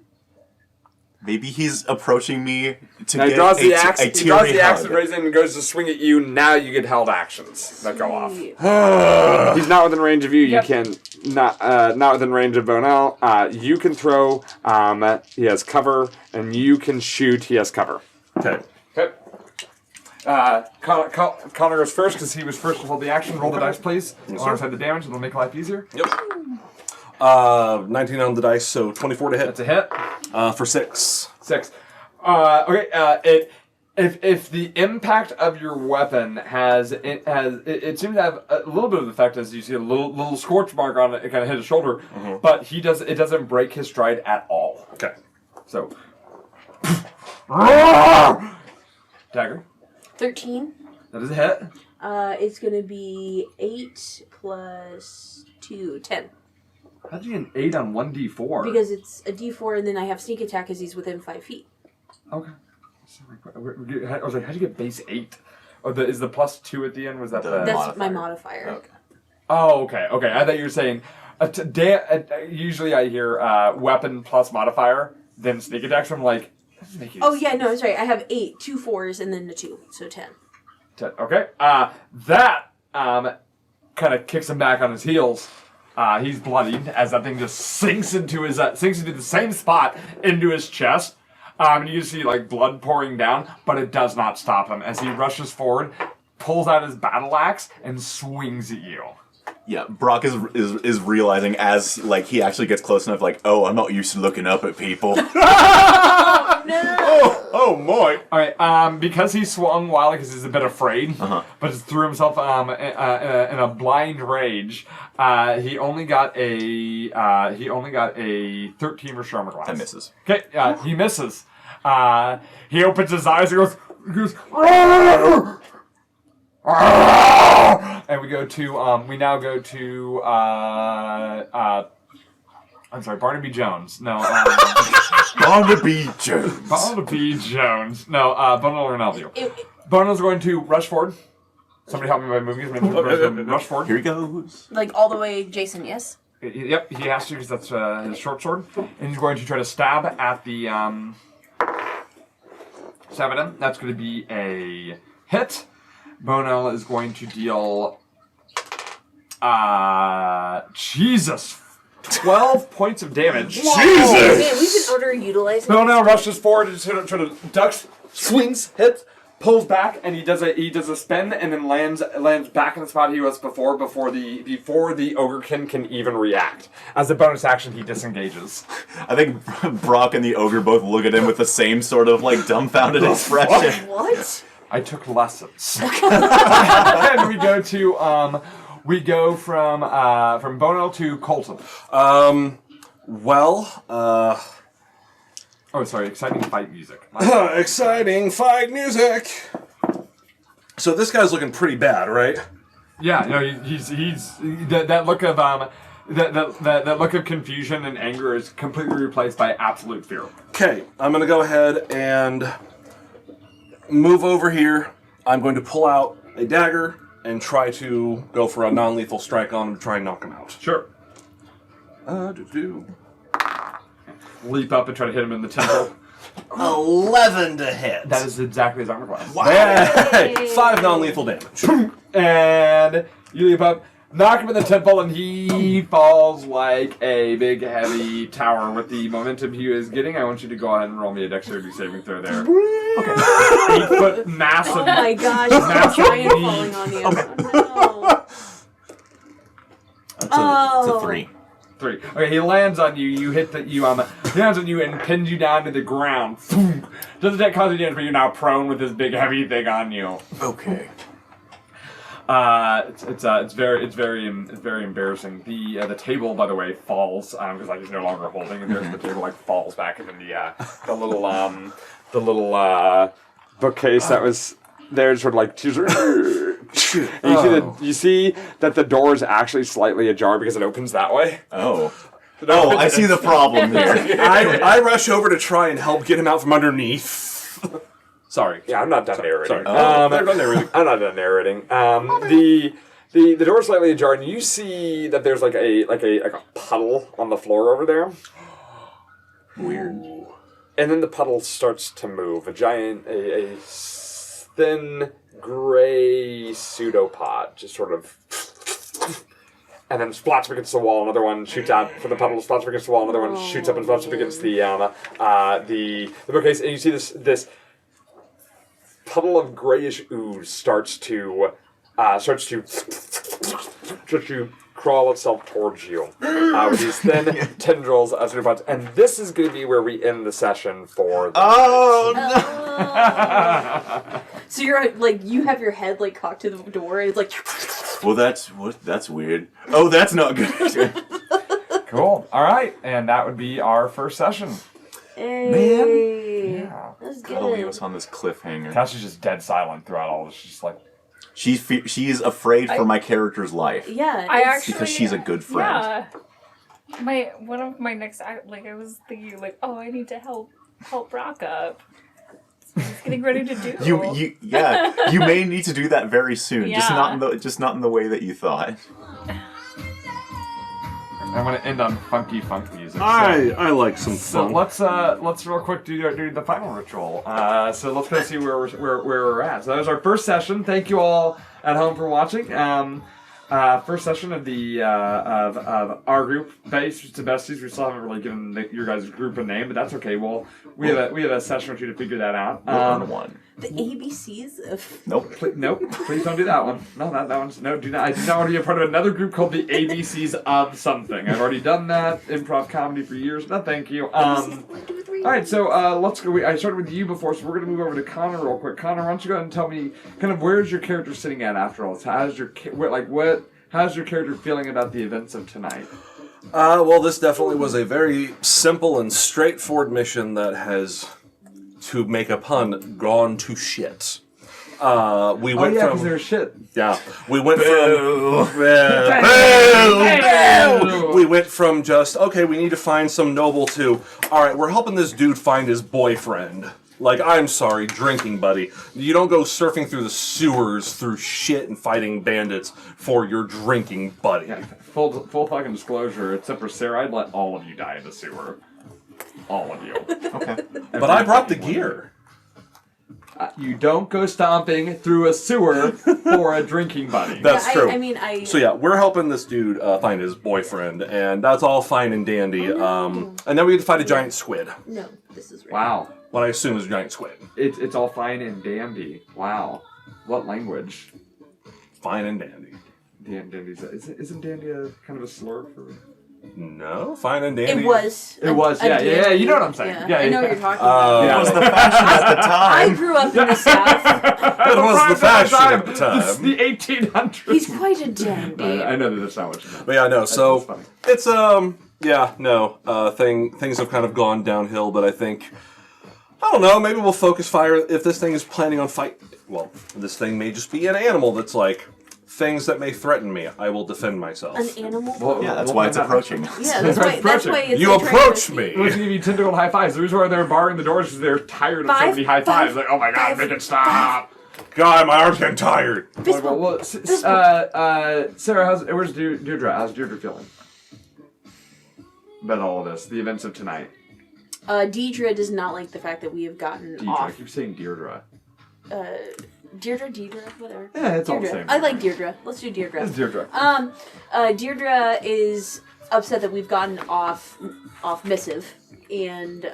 [SPEAKER 4] Maybe he's approaching me to
[SPEAKER 7] Now
[SPEAKER 4] get
[SPEAKER 7] he draws the axe.
[SPEAKER 4] a
[SPEAKER 7] He draws
[SPEAKER 4] teary
[SPEAKER 7] the axe
[SPEAKER 4] hug.
[SPEAKER 7] and raises it and goes to swing at you. Now you get held actions that go off.
[SPEAKER 2] Sweet.
[SPEAKER 7] He's not within range of you.
[SPEAKER 5] Yep.
[SPEAKER 7] You can not within range of Bonal. You can throw. He has cover, and you can shoot. He has cover.
[SPEAKER 3] Okay.
[SPEAKER 1] Okay. Connor goes first because he was first to hold the action. Roll the dice, please. Alongside the damage, it'll make life easier.
[SPEAKER 3] Yep. 19 on the dice, so 24 to hit.
[SPEAKER 1] That's a hit.
[SPEAKER 3] For 6.
[SPEAKER 1] 6. Okay. If the impact of your weapon it seems to have a little bit of effect, as you see a little scorch mark on it. It kind of hit his shoulder, but it doesn't break his stride at all.
[SPEAKER 3] Okay.
[SPEAKER 1] So. Dagger.
[SPEAKER 2] 13.
[SPEAKER 1] That is a hit.
[SPEAKER 2] It's going to be 8 plus 2, 10.
[SPEAKER 1] How'd you get an 8 on 1d4?
[SPEAKER 2] Because it's a d4, and then I have sneak attack because he's within 5 feet.
[SPEAKER 1] Okay. I was like, how'd you get base 8? Oh, is the plus 2 at the end? Was that the
[SPEAKER 2] That's my modifier.
[SPEAKER 4] Okay.
[SPEAKER 1] Oh, okay. Okay. I thought you were saying. Usually I hear weapon plus modifier, then sneak attack. So I'm like, that doesn't make any
[SPEAKER 2] Oh, yeah,
[SPEAKER 1] sense.
[SPEAKER 2] no, I'm sorry. I have 8, 2 4s, and then the 2, so 10.
[SPEAKER 1] Okay. That kind of kicks him back on his heels. He's bloodied as that thing just sinks into the same spot into his chest. And you see like blood pouring down, but it does not stop him as he rushes forward, pulls out his battle axe, and swings at you.
[SPEAKER 4] Yeah, Brock is realizing as like he actually gets close enough, like, oh, I'm not used to looking up at people.
[SPEAKER 3] Oh, my.
[SPEAKER 1] All right, because he swung wildly because he's a bit afraid, but just threw himself in a blind rage. He only got a 13 for Sharma class.
[SPEAKER 4] That misses.
[SPEAKER 1] Okay, he misses. He opens his eyes and goes. "Arr! Arr!" And we now go to I'm sorry, Barnaby Jones. No,
[SPEAKER 4] Barnaby Jones.
[SPEAKER 1] Barnaby Jones. No, Bonal or Nelvio. Bonal's going to rush forward. Somebody help me by moving. Rush forward.
[SPEAKER 4] Here he goes.
[SPEAKER 2] Like, all the way Jason, yes?
[SPEAKER 1] Yep, he has to because that's his short sword. And he's going to try to stab at the stab at him. That's going to be a hit. Bonal is going to deal 12 points of damage.
[SPEAKER 2] Jesus! Man, we've been underutilizing.
[SPEAKER 1] Bonal rushes forward and sort of ducks, swings, hits, pulls back, and he does a spin and then lands back in the spot he was before the ogrekin can even react. As a bonus action, he disengages.
[SPEAKER 4] I think Brock and the ogre both look at him with the same sort of like dumbfounded expression.
[SPEAKER 2] What?
[SPEAKER 1] I took lessons. And we go from Bonal to Colton. Oh, sorry, exciting fight music.
[SPEAKER 3] Exciting fight music. So this guy's looking pretty bad, right?
[SPEAKER 1] Yeah, no, he's that look of that look of confusion and anger is completely replaced by absolute fear.
[SPEAKER 3] Okay, I'm gonna go ahead and move over here. I'm going to pull out a dagger and try to go for a non-lethal strike on him to try and knock him out.
[SPEAKER 1] Sure. Leap up and try to hit him in the temple.
[SPEAKER 3] 11 to hit.
[SPEAKER 1] That is exactly his armor class.
[SPEAKER 3] Wow. Hey, 5 non-lethal damage.
[SPEAKER 1] And you leap up, knock him in the temple, and he falls like a big, heavy tower with the momentum he is getting. I want you to go ahead and roll me a dexterity saving throw there. Okay. 8-foot massive.
[SPEAKER 2] Oh my gosh,
[SPEAKER 1] massive
[SPEAKER 2] it's a giant
[SPEAKER 1] knee.
[SPEAKER 2] falling on you.
[SPEAKER 4] Okay.
[SPEAKER 2] Oh, no.
[SPEAKER 4] It's a 3.
[SPEAKER 1] 3. Okay, he lands on you. He lands on you and pins you down to the ground. Doesn't that cause any damage, but you're now prone with this big heavy thing on you.
[SPEAKER 4] Okay.
[SPEAKER 1] It's very embarrassing. The table, by the way, falls because he's no longer holding it. The table falls back into the little bookcase that was there, sort of like. And you see that the door is actually slightly ajar because it opens that way.
[SPEAKER 4] Oh. Oh, I see the problem here.
[SPEAKER 3] I rush over to try and help get him out from underneath. Sorry.
[SPEAKER 1] Yeah, I'm not done narrating.
[SPEAKER 3] Sorry. They're done narrating.
[SPEAKER 1] I'm not done narrating. The door is slightly ajar, and you see that there's like a puddle on the floor over there.
[SPEAKER 4] Weird.
[SPEAKER 1] And then the puddle starts to move. A thin gray pseudopod just sort of, and then splats up against the wall. Another one shoots out from the puddle, splats up against the wall. Another one shoots up and splats up against the bookcase. And you see this puddle of grayish ooze starts to crawl itself towards you with these thin tendrils of pseudopods. And this is going to be where we end the session for the
[SPEAKER 2] Oh. So you're like, you have your head like cocked to the door, and it's like.
[SPEAKER 4] Well, that's weird. Oh, that's not good.
[SPEAKER 1] Cool. All right, and that would be our first session.
[SPEAKER 2] Hey.
[SPEAKER 1] Yeah.
[SPEAKER 2] That's
[SPEAKER 4] Gotta leave
[SPEAKER 2] good.
[SPEAKER 4] us on this cliffhanger.
[SPEAKER 1] Cassie's just dead silent throughout all this. She's just like,
[SPEAKER 4] She's afraid for my character's life.
[SPEAKER 2] Yeah.
[SPEAKER 5] I
[SPEAKER 2] it's-
[SPEAKER 5] actually
[SPEAKER 4] Because she's a good friend.
[SPEAKER 5] Yeah. One of my next like I was thinking like, oh, I need to help Brock up. So he's getting ready to do.
[SPEAKER 4] You may need to do that very soon. Just
[SPEAKER 5] Yeah.
[SPEAKER 4] not in the way that you thought.
[SPEAKER 1] I'm gonna end on funky funk music.
[SPEAKER 3] I like some
[SPEAKER 1] So let's real quick do the final ritual. So let's go see where we're at. So that was our first session. Thank you all at home for watching. First session of the of our group, Besties to Besties. We still haven't really given your guys' group a name, but that's okay. Well, we have a session or two to figure that out.
[SPEAKER 4] One.
[SPEAKER 2] The ABCs of.
[SPEAKER 4] Nope.
[SPEAKER 1] Nope, please don't do that one. No, that one's no. Do not. I do not want to be a part of another group called the ABCs of something. I've already done that improv comedy for years. No, thank you. All right, so let's go. I started with you before, so we're gonna move over to Connor real quick. Connor, why don't you go ahead and tell me kind of where's your character sitting at after all this? How's your character feeling about the events of tonight?
[SPEAKER 3] Well, this definitely was a very simple and straightforward mission that has, to make a pun, gone to shit. We went
[SPEAKER 1] because
[SPEAKER 3] from
[SPEAKER 1] there's shit.
[SPEAKER 3] yeah. We went from
[SPEAKER 1] Boo!
[SPEAKER 3] we went from just okay. We need to find some noble to all right. We're helping this dude find his boyfriend. Like, I'm sorry, drinking buddy. You don't go surfing through the sewers through shit and fighting bandits for your drinking buddy.
[SPEAKER 1] Yeah, full fucking disclosure, except for Sarah, I'd let all of you die in the sewer. All of you.
[SPEAKER 4] Okay.
[SPEAKER 3] But I brought the gear.
[SPEAKER 1] You don't go stomping through a sewer for a drinking buddy.
[SPEAKER 3] That's true.
[SPEAKER 2] So
[SPEAKER 3] yeah, we're helping this dude find his boyfriend, and that's all fine and dandy. And then we had to fight a giant squid.
[SPEAKER 2] No, this is right.
[SPEAKER 1] Wow.
[SPEAKER 3] What I assume is a giant squid.
[SPEAKER 1] It's all fine and dandy. Wow. What language?
[SPEAKER 3] Fine and dandy.
[SPEAKER 1] Dandy. Isn't dandy a kind of a slur for...
[SPEAKER 3] No, fine and dandy.
[SPEAKER 2] It was.
[SPEAKER 1] It was,
[SPEAKER 2] a
[SPEAKER 1] yeah,
[SPEAKER 2] dandy.
[SPEAKER 1] you know what I'm saying.
[SPEAKER 2] Yeah,
[SPEAKER 1] Yeah,
[SPEAKER 2] I know
[SPEAKER 1] yeah.
[SPEAKER 2] what you're talking about.
[SPEAKER 1] Yeah.
[SPEAKER 4] It was the fashion at the
[SPEAKER 2] I
[SPEAKER 4] time.
[SPEAKER 2] grew up in the South.
[SPEAKER 3] That was the fashion at the
[SPEAKER 1] It's
[SPEAKER 3] time.
[SPEAKER 1] the 1800s.
[SPEAKER 2] He's quite a dandy.
[SPEAKER 1] I know that that's not what you meant.
[SPEAKER 3] But yeah, no.
[SPEAKER 1] That's
[SPEAKER 3] So
[SPEAKER 1] funny.
[SPEAKER 3] it's yeah, no. Things have kind of gone downhill, but I think I don't know. Maybe we'll focus fire if this thing is planning on fight. Well, this thing may just be an animal that's like things that may threaten me. I will defend myself.
[SPEAKER 2] An animal?
[SPEAKER 1] Well,
[SPEAKER 4] Yeah, that's why it's approaching.
[SPEAKER 2] Yeah, that's why it's
[SPEAKER 3] You
[SPEAKER 2] a
[SPEAKER 3] approach
[SPEAKER 2] travesty.
[SPEAKER 3] me.
[SPEAKER 1] Let's give you 10 gold high fives. The reason why they're barring the doors is they're tired of so many high fives. Like, oh my god, make it stop.
[SPEAKER 3] God, my arm's getting tired.
[SPEAKER 1] Sarah, where's Deirdre? How's Deirdre feeling about all of this? The events of tonight.
[SPEAKER 2] Deidre does not like the fact that we have gotten
[SPEAKER 1] Deirdre. I
[SPEAKER 2] off.
[SPEAKER 1] keep saying Deirdre.
[SPEAKER 2] Deidre, whatever.
[SPEAKER 1] Yeah, it's all the
[SPEAKER 2] Deirdre.
[SPEAKER 1] same.
[SPEAKER 2] I like Deirdre. Let's do Deirdre.
[SPEAKER 1] It's Deirdre.
[SPEAKER 2] Deirdre is upset that we've gotten off missive and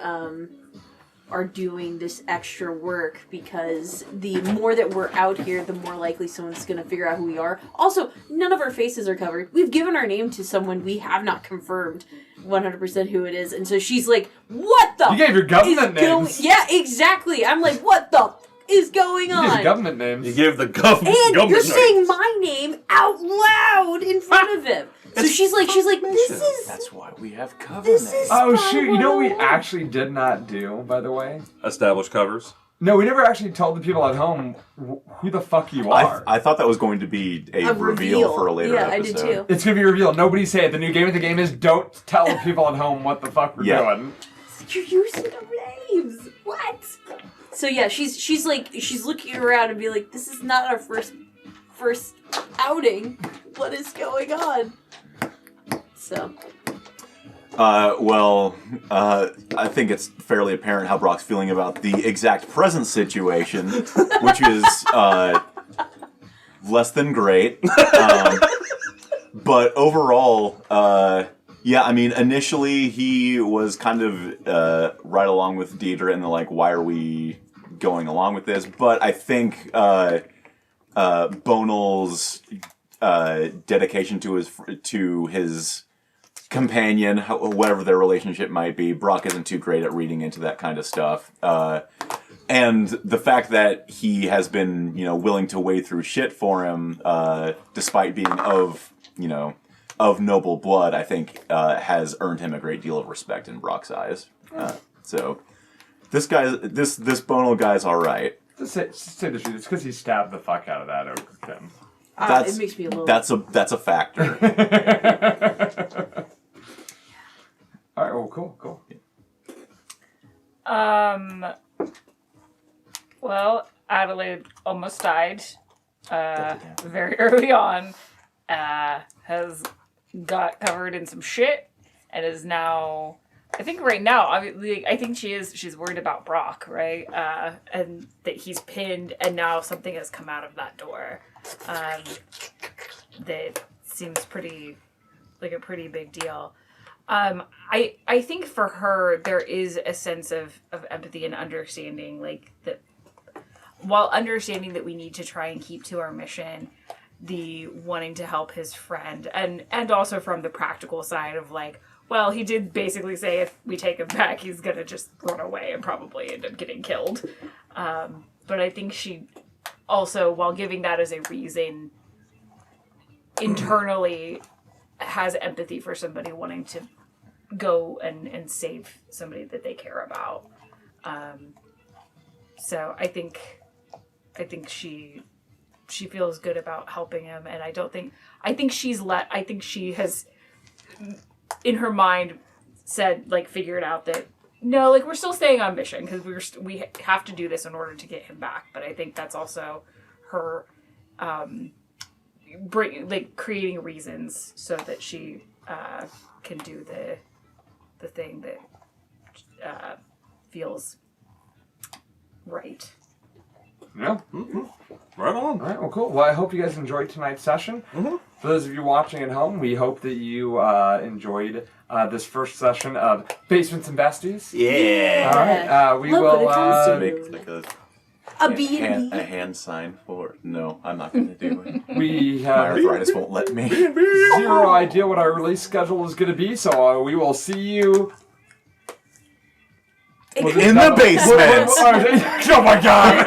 [SPEAKER 2] are doing this extra work because the more that we're out here, the more likely someone's going to figure out who we are. Also, none of our faces are covered. We've given our name to someone we have not confirmed 100% who it is, and so she's like, "What the?
[SPEAKER 1] You gave your government
[SPEAKER 2] is going-"
[SPEAKER 1] names.
[SPEAKER 2] Yeah, exactly. I'm like, "What the is going
[SPEAKER 1] You
[SPEAKER 2] on?"
[SPEAKER 1] gave government names.
[SPEAKER 3] You give the government.
[SPEAKER 2] And you're
[SPEAKER 3] government
[SPEAKER 2] saying my name out loud in front of him. So she's like, this is.
[SPEAKER 6] That's why we have cover
[SPEAKER 2] This
[SPEAKER 6] names.
[SPEAKER 2] is.
[SPEAKER 1] Oh
[SPEAKER 2] not
[SPEAKER 1] shoot! You know what we
[SPEAKER 2] what I want.
[SPEAKER 1] actually did not do, by the way?
[SPEAKER 3] Establish covers.
[SPEAKER 1] No, we never actually told the people at home who the fuck you are.
[SPEAKER 4] I thought that was going to be a reveal for a later
[SPEAKER 2] Yeah,
[SPEAKER 4] episode.
[SPEAKER 2] I did too.
[SPEAKER 1] It's gonna be revealed. Nobody say it. The new game of the game is don't tell the people at home what the fuck we're
[SPEAKER 4] Yeah.
[SPEAKER 1] doing.
[SPEAKER 2] You're using our names. What? So yeah, she's looking around and be like, this is not our first outing. What is going on? So.
[SPEAKER 4] I think it's fairly apparent how Brock's feeling about the exact present situation, which is less than great. But overall, yeah, I mean, initially he was kind of right along with Deidre in the like, why are we going along with this? But I think Bonal's dedication to his companion, whatever their relationship might be, Brock isn't too great at reading into that kind of stuff. And the fact that he has been, willing to wade through shit for him, despite being of noble blood, I think has earned him a great deal of respect in Brock's eyes. So this Bonal guy's all right.
[SPEAKER 1] Just say the truth. It's because he stabbed the fuck out of that ogre, Kim.
[SPEAKER 2] It makes me a little.
[SPEAKER 4] That's a factor.
[SPEAKER 1] All right. Well, cool.
[SPEAKER 8] Well, Adelaide almost died very early on. Has got covered in some shit and is now. I think right now, obviously, I think she's worried about Brock, right? And that he's pinned, and now something has come out of that door. That seems like a pretty big deal. I think for her, there is a sense of empathy and understanding, like that. While understanding that we need to try and keep to our mission, the wanting to help his friend, and also from the practical side of like, well, he did basically say if we take him back, he's gonna just run away and probably end up getting killed. But I think she also, while giving that as a reason, internally has empathy for somebody wanting to go and save somebody that they care about. So I think she feels good about helping him, and I think she has in her mind said, like, figured out that no, like, we're still staying on mission because we have to do this in order to get him back. But I think that's also her creating reasons so that she can do the thing that feels right.
[SPEAKER 1] Yeah.
[SPEAKER 3] Mm-hmm. Right on.
[SPEAKER 1] All right. Well, cool. Well, I hope you guys enjoyed tonight's session.
[SPEAKER 3] Mm-hmm.
[SPEAKER 1] For those of you watching at home, we hope that you enjoyed this first session of Basements and Besties.
[SPEAKER 6] Yeah.
[SPEAKER 1] All right. We
[SPEAKER 2] Love
[SPEAKER 1] will.
[SPEAKER 2] what it comes to.
[SPEAKER 4] Make like
[SPEAKER 2] A B&B.
[SPEAKER 4] a hand sign for. No, I'm not going to do it.
[SPEAKER 1] We
[SPEAKER 4] My
[SPEAKER 1] have
[SPEAKER 4] arthritis won't let me.
[SPEAKER 1] zero idea what our release schedule is going to be, so we will see you.
[SPEAKER 4] In the basement.
[SPEAKER 1] Oh my god!